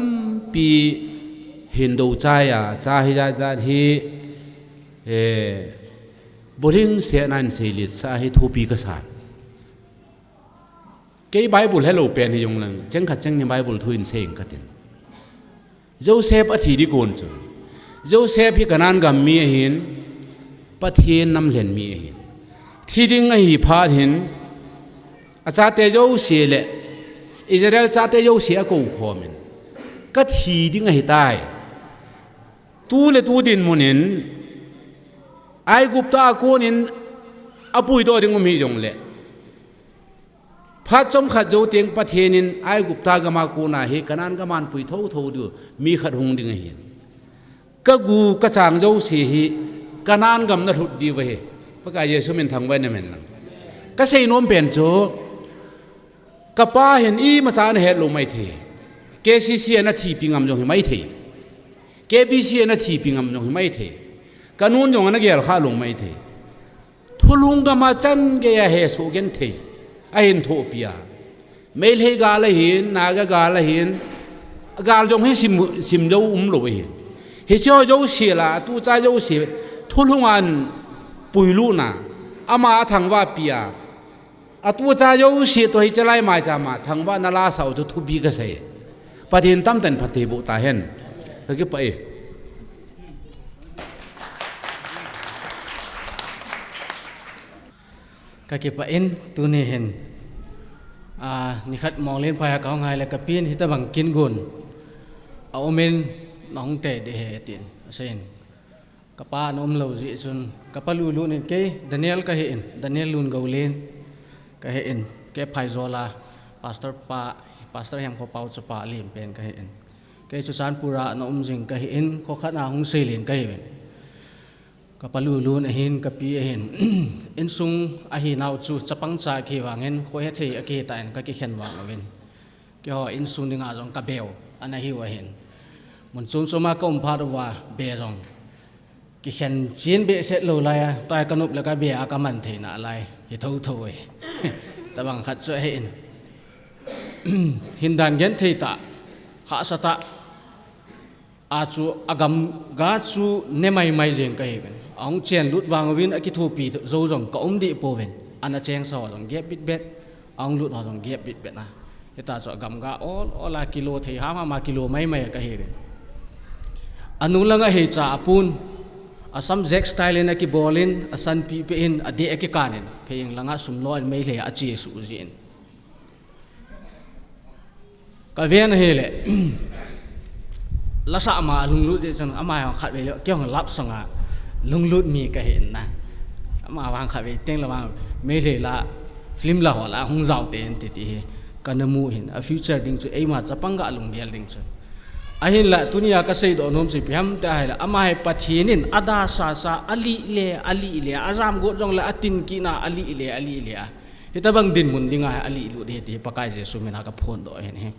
Speaker 17: pi hindo cha ya cha hi ja hi boring se nan se lit sa hi thu pi ka san ke bible hello pen hi yong lang cheng khat cheng ni bible thu in seng ka tin Joseph a thi di kon chu Joseph hi kanan gam mi hin pathian nam len mi hin thi ding a hi pha hin a cha te jo se le Israel cha te jo se ko khomen ka thi ding a hi tai tu le tu din munin ai gupta konin apui do ding mi jong le phát trong khát dấu tiếng bắt hiện in ai gupta gama cô na he kanan gaman pui thâu thâu du mi khát hung ding hiền các gu các chàng dấu si hi kanan gam na hụt đi về bác ai Giêsu mình thằng bên này mình các xây nôm bền chỗ các pa hiện y mà sao này hết lô mấy thế KCC nó thi pingam giống mấy thế KBC nó thi pingam giống mấy thế kanun giống nó gel khá lô mấy thế thulung gama chân cái he số gen thế ahin thopia mail he gala hin naga gala hin gal jong he sim jo lo hin he cho jo si la tu cha jo si thulungan puilu na ama thangwa pia a tu cha jo si to hi chalai mai cha ma thangwa na la sau to thubi ka sai pathin tam ten phate bu ta hen ke pa e
Speaker 1: ka ke pa in tu ne hen ni khat mong len phaya ka ngai la ka pin hita bang kin gun a omen nong te de he tin sen ka pa nom lo ji sun ka pa lu lu ne ke Daniel ka he in Daniel lun go len ka he in ke phai zola pastor hem ko pau pa lim pen ka he in ke chu san pura na jing ka he in ko khat na hung se len ka he kapalulun ahin kapi ahin insung ahin au chu chapang cha ki wangen ko he thei aki tain ka ki khen wang awin ki ho insung dinga jong ka bel ana hi wa hin mun chum chuma kom pha wa be jong ki khen chin be set lo lai tai kanup la ka be aka man thei na lai hi thau thoi tabang khat chu hin hindan gen thei ta ha sata a chu agam ga chu nemai mai jeng kai ben ông chen lút vàng vin aki thu pi zo jong ka om di po ven ana cheng so jong gep bit bet ông lút ho jong gep bit bet na eta so gam ga all a kilo thei ha ma kilo mai mai ka he ven anu langa he cha apun asam zek style in aki bolin asan pi pe in ade aki kanen pheng langa sum lo mai le a chi su jin ka ven he le la sa ma lung lu je jon ama khat ve le kyong lap sanga lung lut mi ka hin na ama wang kha ve teng la wang me le la film la ho la hung zau ten ti ti kanamu hin a future ding chu ei ma chapanga lung bial ding chu ahin la tunia ka sei do nom si piam ta hai la ama hai pathinin ada sa ali le azam go jong la atin ki na ali le hitabang din mun dinga ali lu de ti pakai jesu mena ka phon do hen he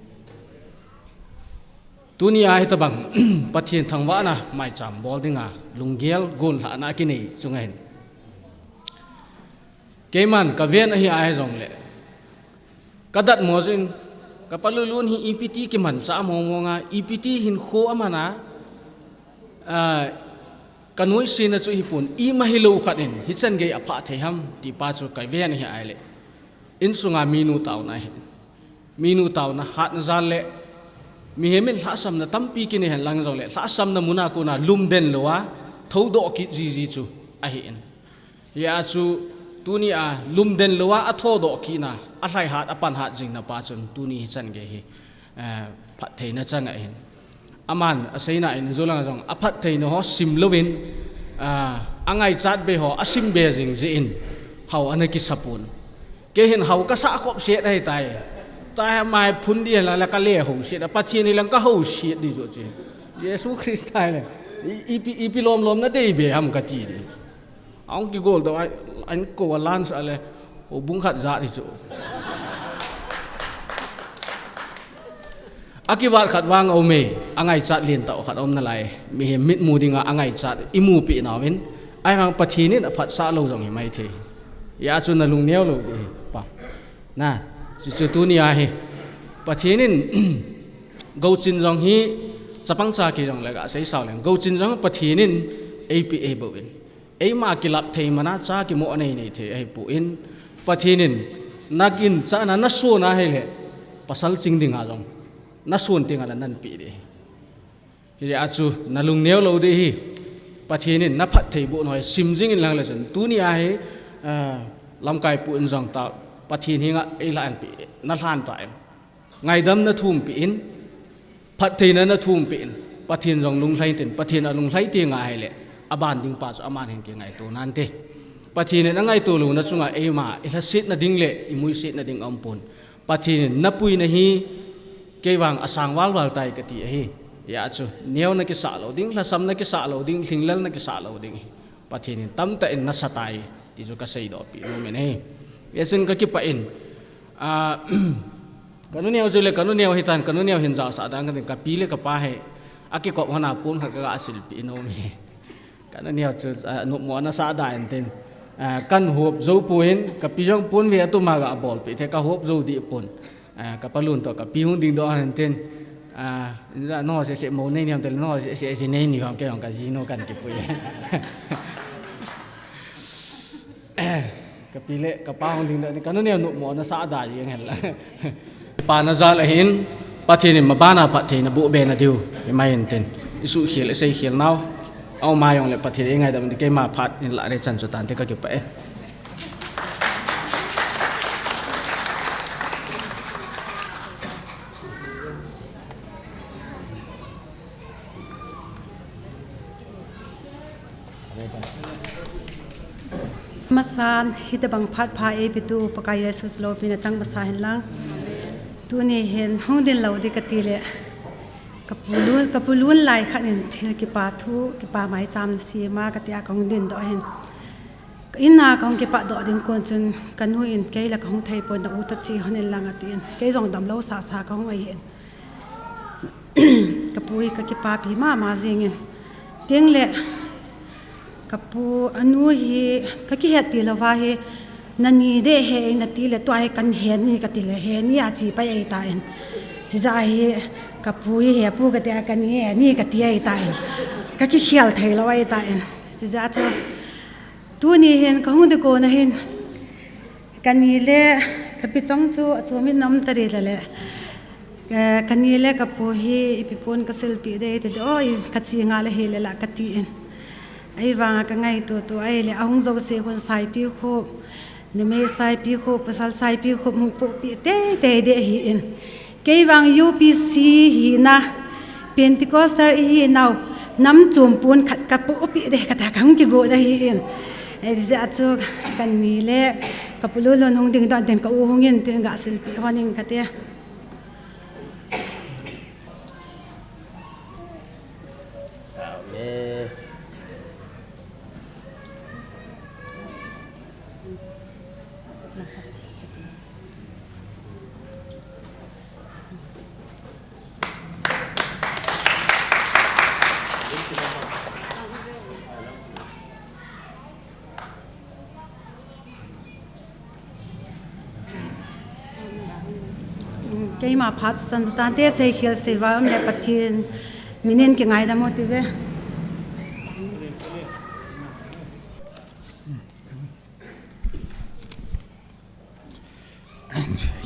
Speaker 1: tunia hitabang pathin thangwa na mai cham bol dinga lunggel gun la na ki nei chungain keman ka ven hi ai jong le kadat mozin kapalulun hi EPT ki man sa mo nga EPT hin kho amana kanoi sina chu hipun I mahilo khatin hichan ge apha theham ti pa chu kai ven hi ai le in sunga minu taw na hat na zale mi hemen hla sam na tampi ki ne han lang zo le hla sam na muna ko na lumden lowa thodo ki ji chu a hi en ya chu tunia lumden lowa athodo ki na ahlai hat apan hat jing na pa chun tuni chan ge hi phat theina changa hin aman aseina in zolang jong aphat theina ho sim lovin angai chat be ho asim be jing ji in hau anaki sapun ke hin hau ka sa khop se dai tai mai phun dia la ka le ho se da pathin ni lang ka ho se di jo ji yesu christ tai le ipi lom na dei be ham ka ti di ong ki gol da an ko lans ale o bung khat za di chu akiwat khat wang o me angai chat lin ta khat om na lai mi he mit mu dinga angai chat imu pi na win ai mang pathinin aphat sa lo jong hi mai the ya chu na lung neo lo di pa na chu tu ni a hi pathinin go chin jong hi chapang cha ki jong la ga sei saw leng go chin jong pathinin APA bawin ei ma kilap thei mana cha ki mo nei nei the ai pu in pathinin nakin cha na so na he le pasal ching dinga jong na sun tinga la nan pi de hi ya chu na lung neo lo de hi pathinin na phat thei bu noi sim jing in lang la chen tu ni a he lam kai pu in jong ta pathin hinga ei la an pi na hlan ta em ngai dam na thum pi in phat thei na thum pi in pathin jong lung hlai tin pathin a lung hlai ti nga he le aban ding pa aman hen ke ngai to nan te pathin na ngai to lu na chunga ei ma ila sit na ding le imui sit na ding ampun pathin na pui na hi kewang asang wal tai ka ti hi ya chu neo na ki sa lo ding la sam na ki sa lo ding thinglal na ki sa lo ding pathin tam ta in na satai ti chu ka sei do pi no me nei yesun ka ki pa in kanu neo chu le kanu neo hitan kanu neo hin za sa dang ka pi le ka pa he aki ko hona pun kha ka asil pi no me kanu neo chu no mo na sa da en ten kan hop zo puin ka pi jong pun ve tu ma ga bol pi the ka hop zo di pun ka palun to ka pi hun ding do an ten no se mo nei niam tel no se nei ni ham ke ong ka ji no kan ki pu ka pi le ka pa hun ding da ka no ne no mo na sa da yeng hen la pa na za la hin pathin ma bana pathin na bu be na diu mai en ten isu khiel sei khiel naw au ma yong le pathin ngai da ke ma phat in la re chan so tan te ka ki pa
Speaker 18: masan hitabang phat pha e pitu pakai yesus lo pina chang masa hen lang tu ni hen hong din lo di katile kapulun lai khanin thil ki pa thu ki pa mai cham si ma katia kong din do hen inna kong ki pa do din kon chun kanu in ke la kong thai pon na uta chi honen lang atin ke jong dam lo sa kong ai hen kapui ka ki pa pi ma jingin ting le kapu anu hi kaki heti lawa hi nani de he nati le to ai kan he ni ka ti le he ni a chi pa ai ta en chi za hi kapu hi he pu ka te kan ni ka ti ai ta en kaki khial thai lawa ai ta en chi za cha tu ni hen ka hung de ko na hen kan ni le ka pi chong chu chu mi nam ta re le kan ni le kapu hi ipipon ka selfie de te oi ka chi nga le he le la ka ti en ai wanga ka ngai to ai le ahung zo se kon sai pi kho ne me sai pi kho pasal sai pi kho mung po pi te de hi in ke wang UPC hi na Pentecostal hi now nam chum pun khat ka po pi de ka ta kang ki go da hi in ai za chu kan ni le ka pulu lo nong ding don den ka u hong yin ten ga sil pi honing ka te cái mà phát sinh ra thế sẽ hiểu sẽ vào mẹ bắt thiên mình cái ngày đó một tí về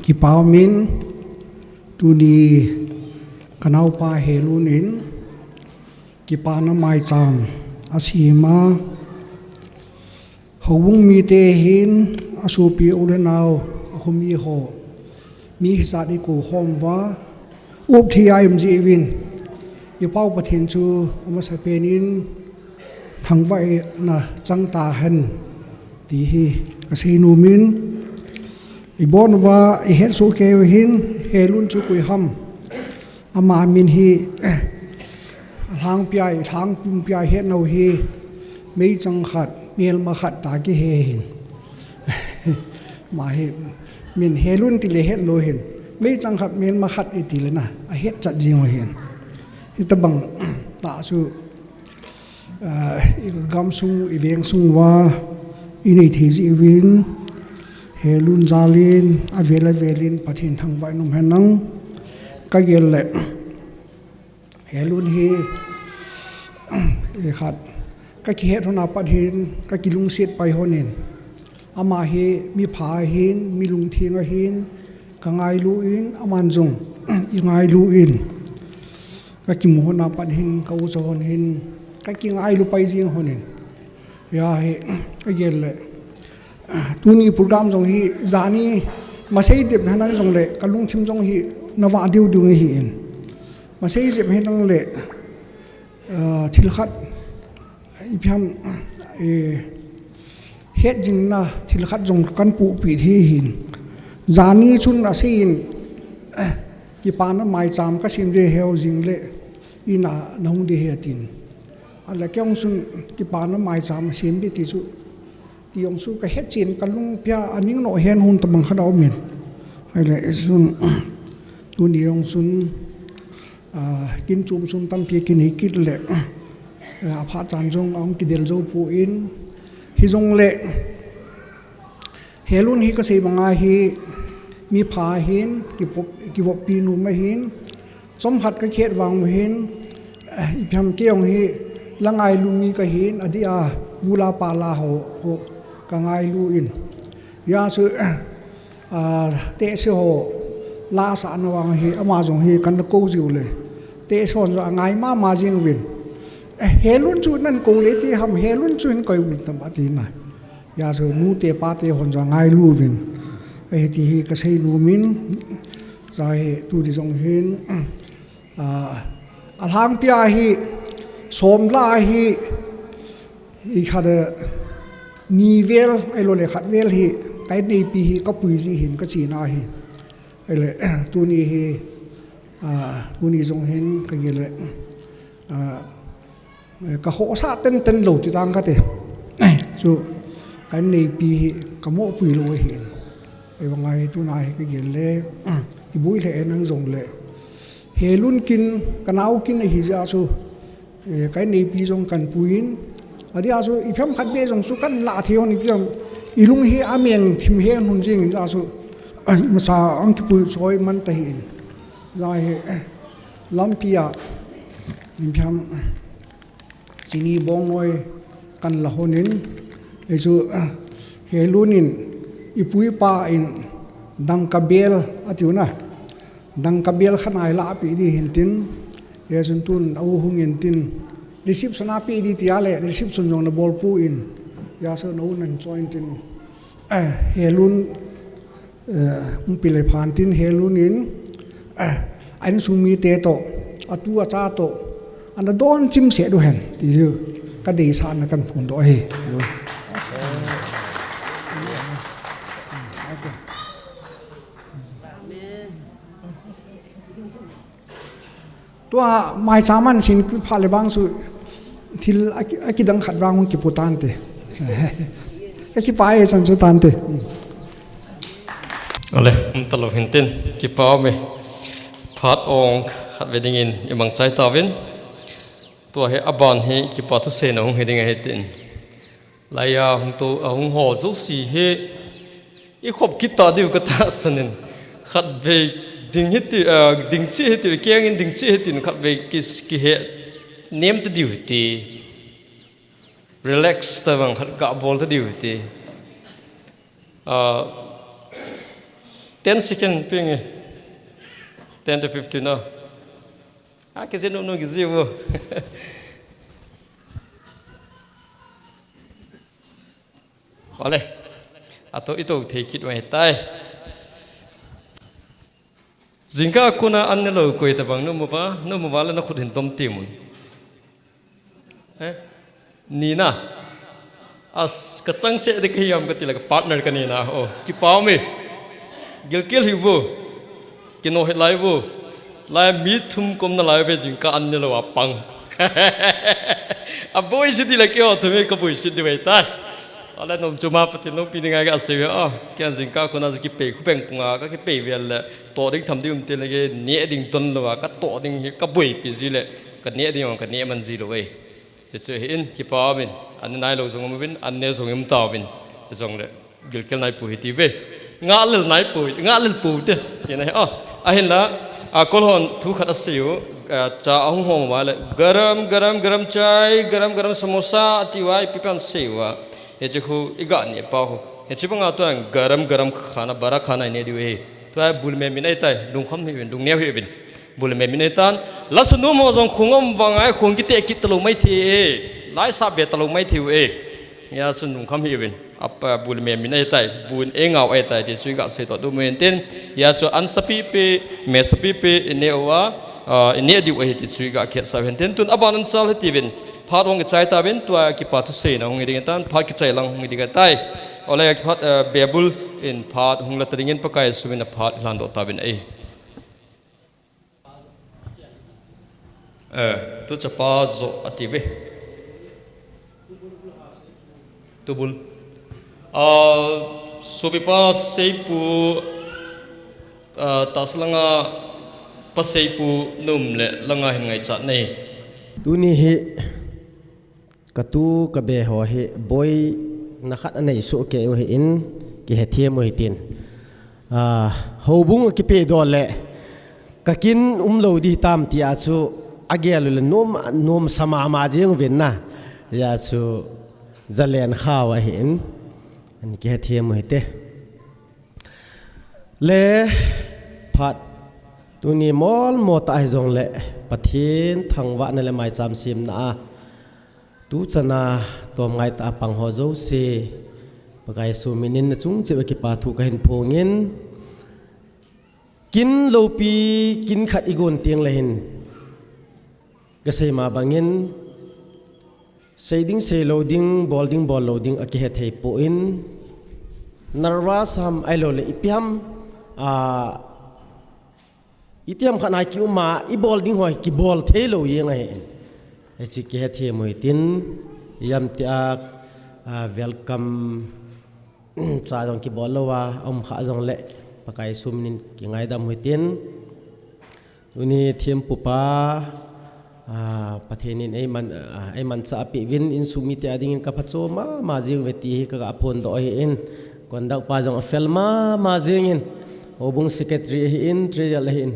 Speaker 19: ki pau min tu ni kanau pa helun in ki pa na mai cham asima howung mi te hin asupi ulenau ahumi ho mi sa di ko hom wa up thi ai ji win i pau pathin chu ama sa penin thangwai na changta han ti hi kasinu min ibon wa i het so ke hin helun chu kui ham ama min hi thang piai thang pum piai het no hi mei chang khat mel ma khat ta ki he hin ma he min helun ti le het lo hin mei chang khat mel ma khat e ti le na a het chat jing hin ita bang ta su gam sung i veng sung wa inei thi ji win helun zalin avela velin pathin thangwai num henang ka gel le helun hi e khat ka ki het hona pathin ka kilung set pai honin ama hi mi pha hin mi lung thinga hin ka ngai lu in aman jong i ngai lu in ka ki mo hona pathin ka u chon hin ka ki ngai lu pai jing honin ya hi ka gel le tuni program jong hi zani masei dep hanang jong le kalung thim jong hi nawa diu diu hi in masei jep hanang le thil khat ipyam e het jing na thil khat jong kan pu pi thi hin zani chun asin ki pa na mai cham ka sim re heu jing le ina nong de hetin ala kyong sun ki pa na mai cham sim bi ti chu ti yong su ka het chin kalung pya aning no hen hun tamang khadau min hai le sun tu ni yong sun kin chum sun tam pi kin hi kit le pha chan jong ong ki del jo pu in hi jong le helun hi ka sei banga hi mi pha hin ki vop pi nu ma hin som khat ka khet wang ma hin i pham ke ong hi langai lu mi ka hin adia bula pa la ho ka ngai lu in ya su te se ho la sa na wang hi ama jong hi kan ko jiu le te so ngai ma jing win helun chu nan ko le ti ham helun chu in koi ul tam ati na ya su nu te pa te hon ja ngai lu win ti hi ka sei lu min zai tu di jong hin alhang pia hi som la hi i khada ni vel ai lo le khat vel hi kai nei pi hi ka pui ji hin ka chi na hi ai le tu ni hi tu ni jong hin ka ge le ka ho sa ten lo ti tang ka te chu kai nei pi hi ka mo pui lo hi ai wa ngai tu na hi ka ge le ki bui le nang jong le helun kin kanau kin hi ja chu cái này pi jong kan puin adi aso ipham khat be jong su kan la thion ipham ilung hi ameng thim he hun jing in aso ma sa ang ki pu soi man ta hin zai lampia ipham sini bong noi kan la honin eju helunin ipui pa in dang kabel atiuna dang kabel khanai la pi di hintin yesun tun au hungin tin reception api di tiale reception jong na bol pu in ya so no nan join tin helun umpile phan tin helun in an sumi te to atu acha to ana don chim se do hen ti ju ka dei san na kan phun do heตัวไม้สามัญสินพาเลบังสุทิลอากิดังขัดวางมันกิปุตันเตก็คิดไปสันสุตันเต
Speaker 2: Ole, talo hintin ki pa me phat ong khat wedding in imang chai tawin tua he aban he ki pa thu se no heding he tin laya hung to hung ho zo si he I khop ki ta diu ka ta sanin khat ve ding hit ding si hit kyang in ding si hit khat ve ki he nem ta diu ti relax ta bang khat ka bol ta diu ti 10 second ping 10 to 15 no que você não gizio olha atau itu take it mai tai jingka kuna annelo koi ta bang no mo wala na khudin tom timun nina as kachang se de kiyam ka tilak partner kanina oh ki pau me gilkil hivo kino het lai vo lai mi thum kom na lai ve jingka annelo apang a boy si dilak yo to me ka boy si de vai tai ala nom chuma patin no pininga ga se oh kyan jingka kuna ki pe ku peng punga ka ki pe vel to ding tham dium te le ne ding ton lo ka to ding ka boy pi ji le ka ne ding ka ne man ji lo we se se hin ki pa min an nai lo zong min an ne zong im ta win zong le gilkel nai pu hi ti ve nga lel nai pu nga lel pu te ye nai oh a hin la a kol hon thu khat asiu cha ahung hom wa le garam chai garam samosa ati wai pipam sewa ye je khu iga ne pa ho ye chi banga to garam khana bara khana ne di we to ai bul me min ai tai dung kham hi dung ne hi bin bul me min ai tan lasnu mo jong khungom wangai khung ki te ki tlo mai thi lai sa be tlo mai thi we ya sun dung kham hi bin apa bul me min ai tai bun e ngau ai tai ti sui ga se to du men ten ya cho an sapi pe me sapi pe ne wa ne di we ti sui ga khet sa hen ten tun aban sal ti bin phat hong chai ta bin tua ki pa thu se na hong ri tan phat ki chai lang hong ri ga tai ole ki phat bebul in phat hong la tringin pakai suwin phat lan do ta bin ai tu cha pa zo atibe tubul sobi pa seipu taslanga paseipu num le langa hin ngai chat nei
Speaker 5: tuni hi katu ka be ho hi boy na khat anei so ke ho in ki he thiam ho tin hobung ki pe do le kakin lo di tam ti a chu agel le nom sama ma jeng ven na ya chu zalen khawa hin an ki he thiam ho te le phat tuni mol mo ta jong le pathin thangwa na le mai cham sim na tu chana tom ngai ta pang ho zo se pakai su minin na chung che ki pa thu ka hin phongin kin lopi kin khat igon tiang le hin ka sei ma bangin seiding sei loading ball loading aki he thei po in nervous ham ai lo le ipiam itiam khanai ki uma I ball ding hoi ki ball thelo yeng ai e chi ke the moi tin yam tia welcome cha jong ki ball lowa kha jong le pakai sumnin ki ngai dam hoi tin uni thiem pupa pathenin ai man cha pi win in sumi te ading in ka phacho ma jiu veti ka phon do hi in kondak pa jong felma ma jingin obung secretary hi in trial hi in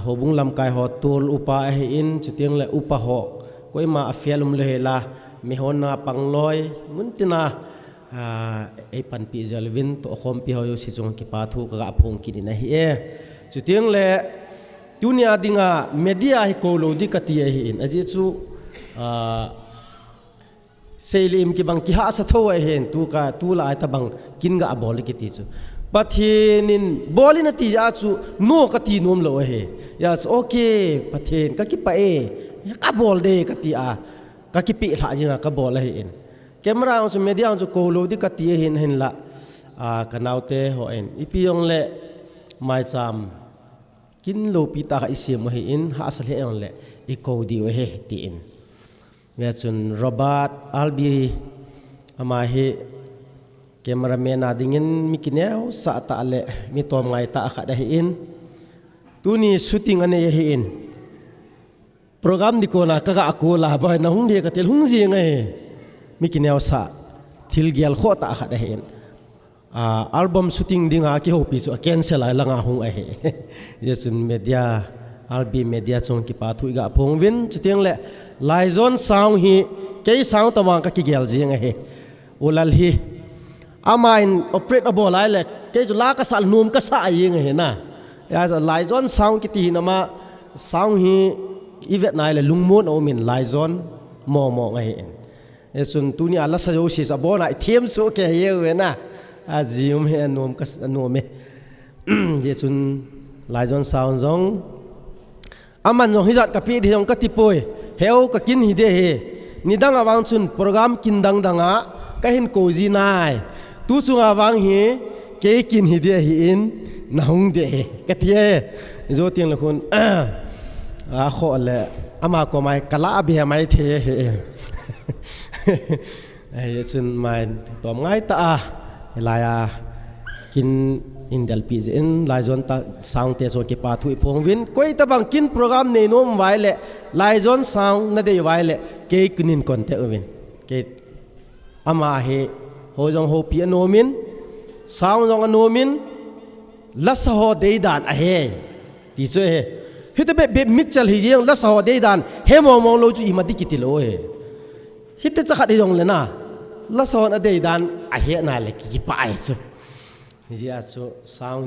Speaker 5: hobung lam kai ho tul upa hi in chutiang le upa ho koi ma afialum le la mi hona pangloi muntina ei pan pi jalvin to khom pi ho yo si chung ki pa thu ka phong ki na hi e chutiang le dunia dinga media hi ko lo di kati hi in aji chu seilim ki bang ki ha sa tho hen tu la ta bang kin ga bol ki ti chu pathinin bolin ati ja chu no ka ti nom lo he yes okay pathin ka ki pa e ka bol de ka ti a ka ki pi tha jinga ka bol he in camera on chu media on chu ko lo di ka ti hin la ka naute ho en ipi yong le mai cham kin lo pi ta ka isim he in ha asal he on le I ko di he ti in me chun robert albi ama he cameraman adingin mikineo sa ta ale mi tom ngai ta akha da hin tuni shooting ane hin program di ko na ka ko la ba na hung de ka tel hung ji ngai mikineo sa thil gial kho ta akha da hin album shooting dinga ki ho pi chu cancel ai langa hung ai yesun media albi media chong ki pa thui ga phong win chutiang le lai zon sound hi ke sound tawang ka ki gel ji ngai he ulal hi amain operate abo lai le ke chu la ka sal num ka sa yi ngai na ya za lai zon sound ki ti na ma sound hi event nai le lungmon o min lai zon mo ngai yesun tu ni ala sa jo si sa bo na them so ke ye we na azium he anom kas anome yesun lai zon sound zong aman zong hizat kapi di zong katipoi heu ka kin hi de he nidang awang chun program kindang danga ka hin ko ji nai tu chunga wang hi ke kin hi de hi in nahung de ka tie zo tiang la khun a kho le ama ko mai kala bi mai the he yesun mai tom ngai ta elaya kin indal pi in lai zon ta sound te so ke pa thui phong win koi ta bang kin program nei nom vai le lai zon sound na de vai le ke kinin kon te win ke ama he ho jong ho pi anomin sound jong anomin la sa ho de dan a he ti so he hita be mitchal hi jeng la sa ho de dan he mo lo chu i ma di kitilo he hita cha khat jong le na la sa ho na de dan a he na le ki pa ai chu ji a chu sound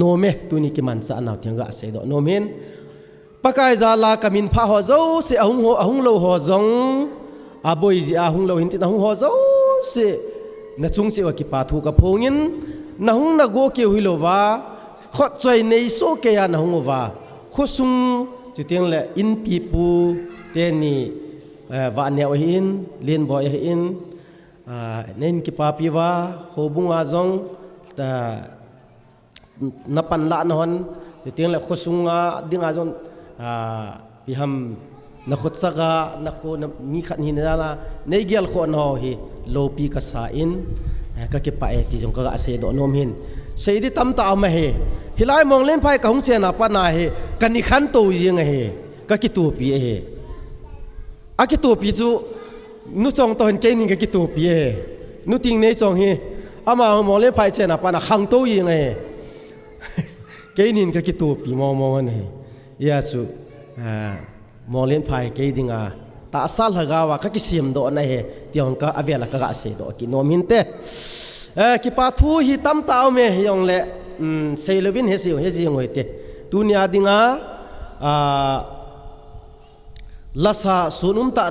Speaker 5: nome tuni ki man sa naw thanga se do nomen pakai za la kamin pha ho zo se ahung lo ho zong aboi ji ahung lo hin ti ahung ho zo se na chung se wa ki pa thu ka phongin na hung na go ke hui lo wa khot choi nei so ke ya na hung wa khosung chu tiang le in pi pu te ni wa ne o hin len boy hin nen ki pa pi wa ho bunga zong ta napan la non te tiang la khosunga dinga jon pi ham na khotsaga na kho na mi khat ni na la nei gel kho no hi lo pi ka sa in ka ke pa e ti jong ka se do nom hin sei di tam ta ma he hilai mong len phai ka hung che na pa na he kan ni khan to yeng he ka ki tu pi he a ki tu pi chu nu chong to hen ke ni ka ki tu pi he nu ting nei chong he ama mo le phai che na pa na khang to yi ngai ke nin ka ki tu pi mo ne ya chu mo len phai ke dinga ta sal ha ga wa ka ki sim do na he tiong ka avela ka ga se do ki no min te ki pa thu hi tam taw me yong le sei lovin he si he ji ngoi te dunia dinga la sa sunum ta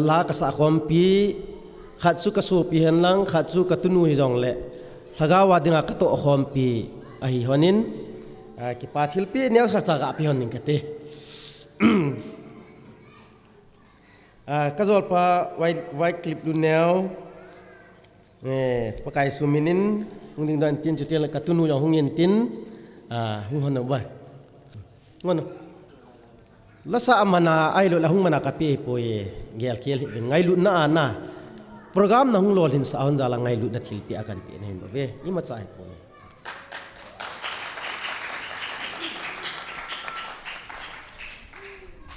Speaker 5: la ka sa khom pi khat su ka su pi hen lang khat su ka tunu hi jong le hagawa dinga ka to khom pi a hi honin ki pa thil pi nel kha cha ga pi honin ka te ka zol pa wai clip du neo pakai suminin hung dan tin chu tel ka tunu jong hung yin tin hung hon ba ngon la sa amana ai lo la hung mana ka pi poi gel kel hi ngai lu na na program na hung lol hin sa on jala ngai lu na thil pi akan pi hin be i ma chai po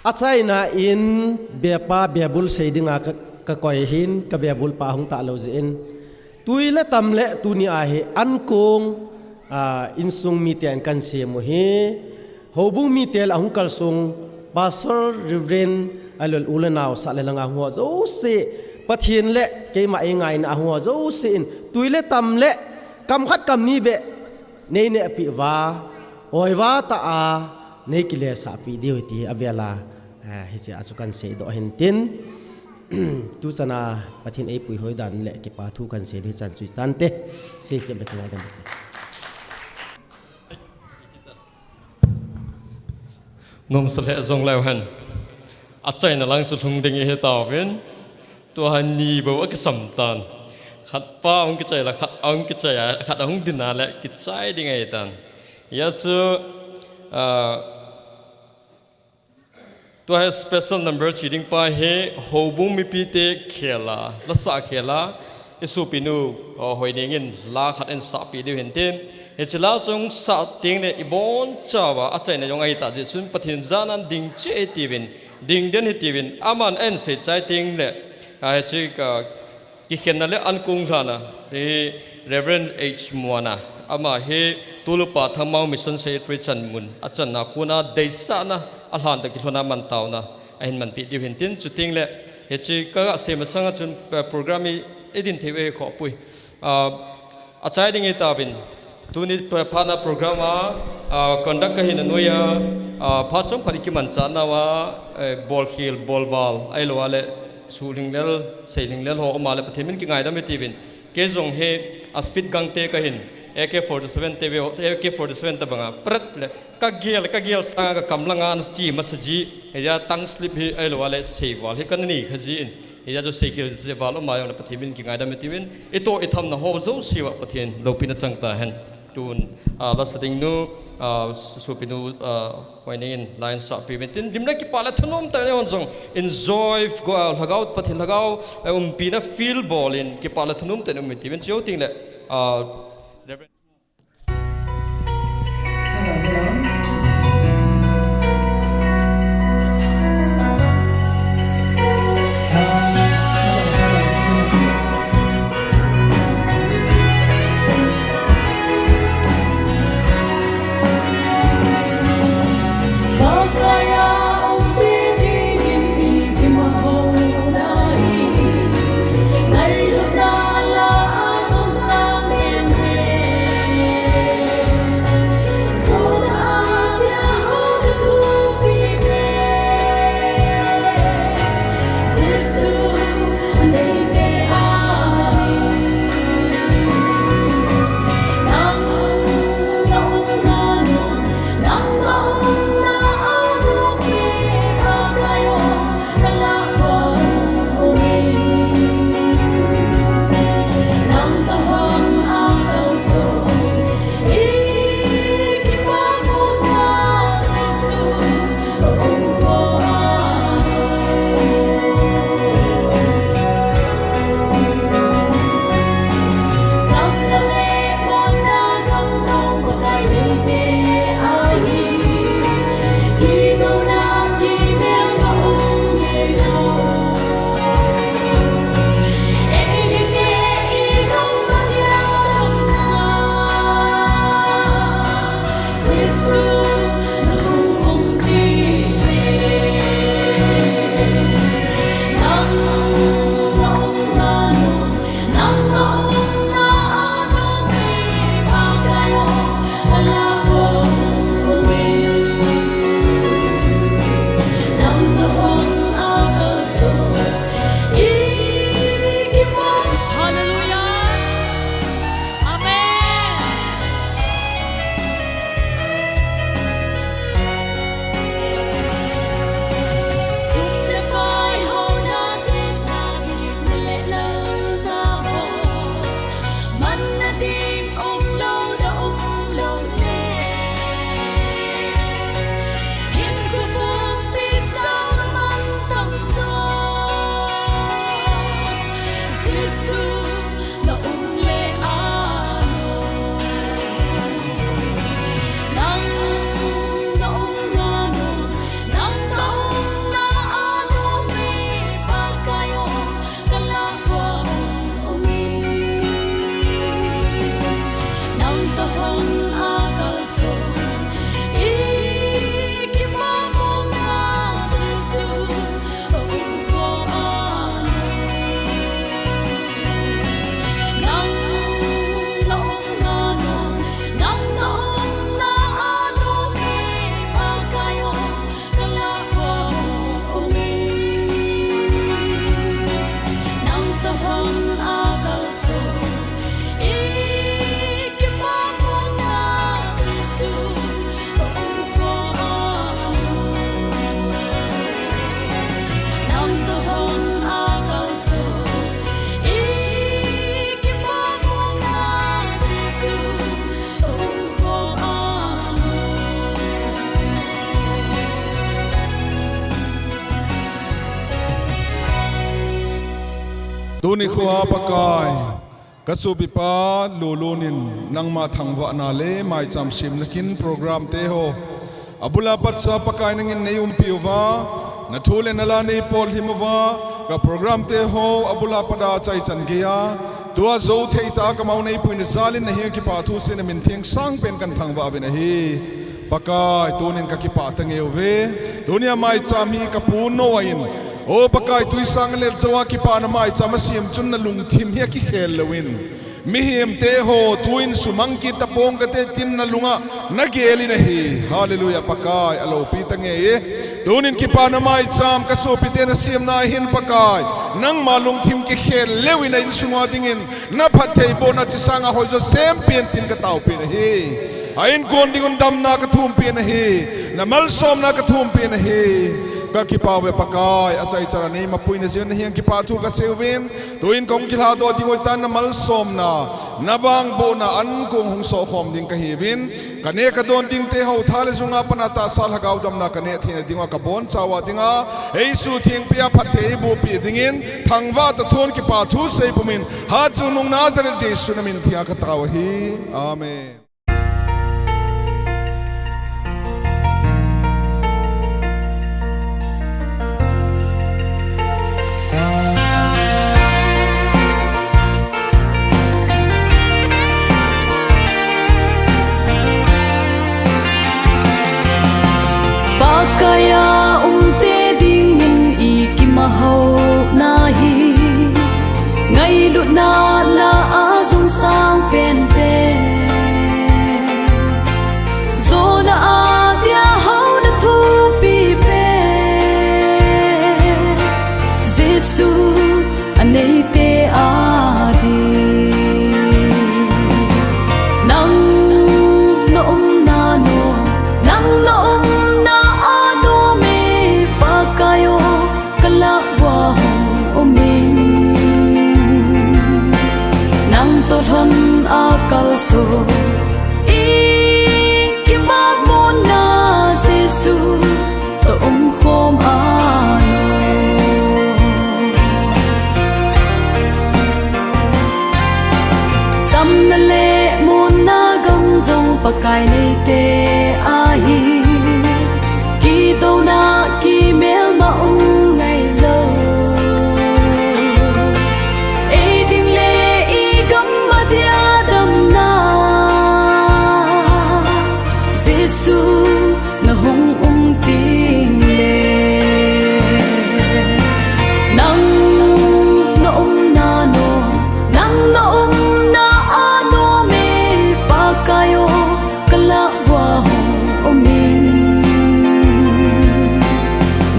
Speaker 5: achai na in bepa bebul seidinga ka koi hin ka bebul pa hung ta lo zin tuile tamle tuni a he an kong insung mi te an kan se mo he hobung mi tel ahung kal sung pastor reverend alol ulanaw sa langa ho zo se pathin le ke ma engai na ho zo sin tuile tam le kam khat kam ni be nei ne pi wa oi wa ta a nei kile sa pi diu ti avela he se achukan se do hen tin tu chana pathin ei pui hoi dan le ke pa thu kan se ri chan chui tan te se ke be thang dan
Speaker 2: nom sale zong lao han achai na lang su thung ding he ta ven to han ni bo ka sam tan khat pa ong ki chai la khat ong ki chai khat ong din na le ki chai ding ai tan ya chu to has special number cheating pa he hobung mi pi te khela la sa khela อิสุปินูหอยนิ่งลาขัดเอ็นสับปีเดียวเห็นเต็มเฮจิลาจงสัตติงเนี่ยอีบอนจ้าวอาจารย์เนี่ยยงไอตาจิตสุนปฏิญญานันดิ่งเจตีวินดิ่งเดนตีวินอามันเอ็นเสียใจติงเนี่ยเฮจิกิเขียนนั่นแหละอันกุงลานะที่ Reverend H. Moana อามาเฮตุลุปะธรรมมิชชันเซตริจันมุนอาจารย์นักคุณาเดซ่านะอัลฮันตะกิโลนามันเตานะไอ้มันปิดดิวเห็นตินจุดติงเลยเฮจิก็เสมาสังจุนโปรแกรมนี้เอดินเทวขอปุยอาจารย์ดิ่งตาวินตัวนี้พานาโปรแกรมคอนดักกันเห็นนุยพาจงผลิตมันจานาว่าบอลฮิลบอลวอลไอ้ลัวเลยสูลิงเลลเซลิงเลลหัวมาเลยประเทศมันกินไงได้ไม่ตีวินเกจงเฮอสปิดกังเตกันเห็นAK-47 เทวAK-47ตะบังปรัดเลยกักเกลสังกักำลังงานจีมัสจีเฮียตั้งสลิปไอ้ลัวเลยเซฟวอลเฮกันนี่ขจีนเฮียจะเซฟเซฟวอลมาอย่างประเทศมันกินไงได้ไม่ตีวินไอโตไอทำนะหัวโซ่สิวะประเทศเราพินาจังตาเห็นดูนลักษณะนู้สุพินูวันนี้ไลน์สับพิวินตินดิมเล็กกี่ปาละทุนอมแต่เนี่ยวันจง enjoy ก็ลักเอาประเทศลักเอาปีน่ะ feel ball in กี่ปาละทุนอมแต่เนี่ยไม่ตีวินเจ้าติงเลย
Speaker 14: ni khua pakai kasubipa lulunin nangma thangwa na le mai cham sim nakin program te ho abula patsa pakai nangin neyum piwa na thule nala nei pol himwa ka program te ho abula pada chai chan gya tua zo theita kamau nei puin zalin na hi ki pa thu sin min thiang sang pen kan thangwa ben hi pakai tunin ka ki pa tangeu ve dunia mai cham hi ka pu no in o pakai tui sang le zawa ki pa na mai cham siam chun na lung thim hi ki khel lewin mi him te ho tuin sumang ki tapong ka te tin na lunga na geli na hi hallelujah pakai alo pi tange e tunin ki pa na mai cham ka so pi te na siam na hin pakai nang malung thim ki khel lewin na in sungwa dingin na phathei bo na chi sanga hoi zo sem pen tin ka tau pi na hi ain kon dingun dam na ka thum pi na hi na mal som na ka thum pi na hi ka kipawe pakai achai chara nei mapui na zen hiang kipa thu ka sewin toin kong kilha do dingoi tan na mal som na nawang bo na an kong hung so khom ding ka hivin kane ka don ding te ho thale zunga panata sal hagaw dam na kane thina dinga ka bon chawa dinga eisu thing pia phathe bu pi dingin thangwa ta thon kipa thu sei pumin ha chu nung nazaret jesu na min thia ka taw hi amen.
Speaker 20: Kaya te dingin ikimahau nahi ngay lut na la azun sang pen pe zona atia hau na thu pi pe Jesu anei te adi nang noom na no nang noom kayo kalakwa umin nang tolhon akal so ikimag mo na Jesu toong khom ano sam na le mo na gamzong pakai nei te ahi ki do na ki mel ma ngay lo e ding le I gam ma dia dam na Jesu na hong ting le nang noom na no nang noom na ano me pa kayo kalakwa umin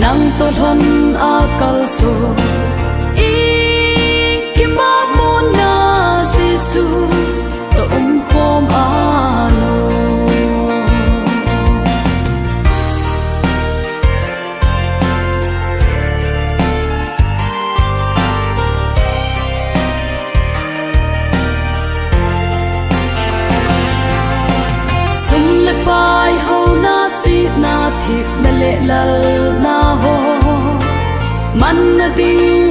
Speaker 20: nang tolhon akal so ikimag mo na Jesu toong khom ano sum le phai ho na chi na thip na le lal na ho man na ding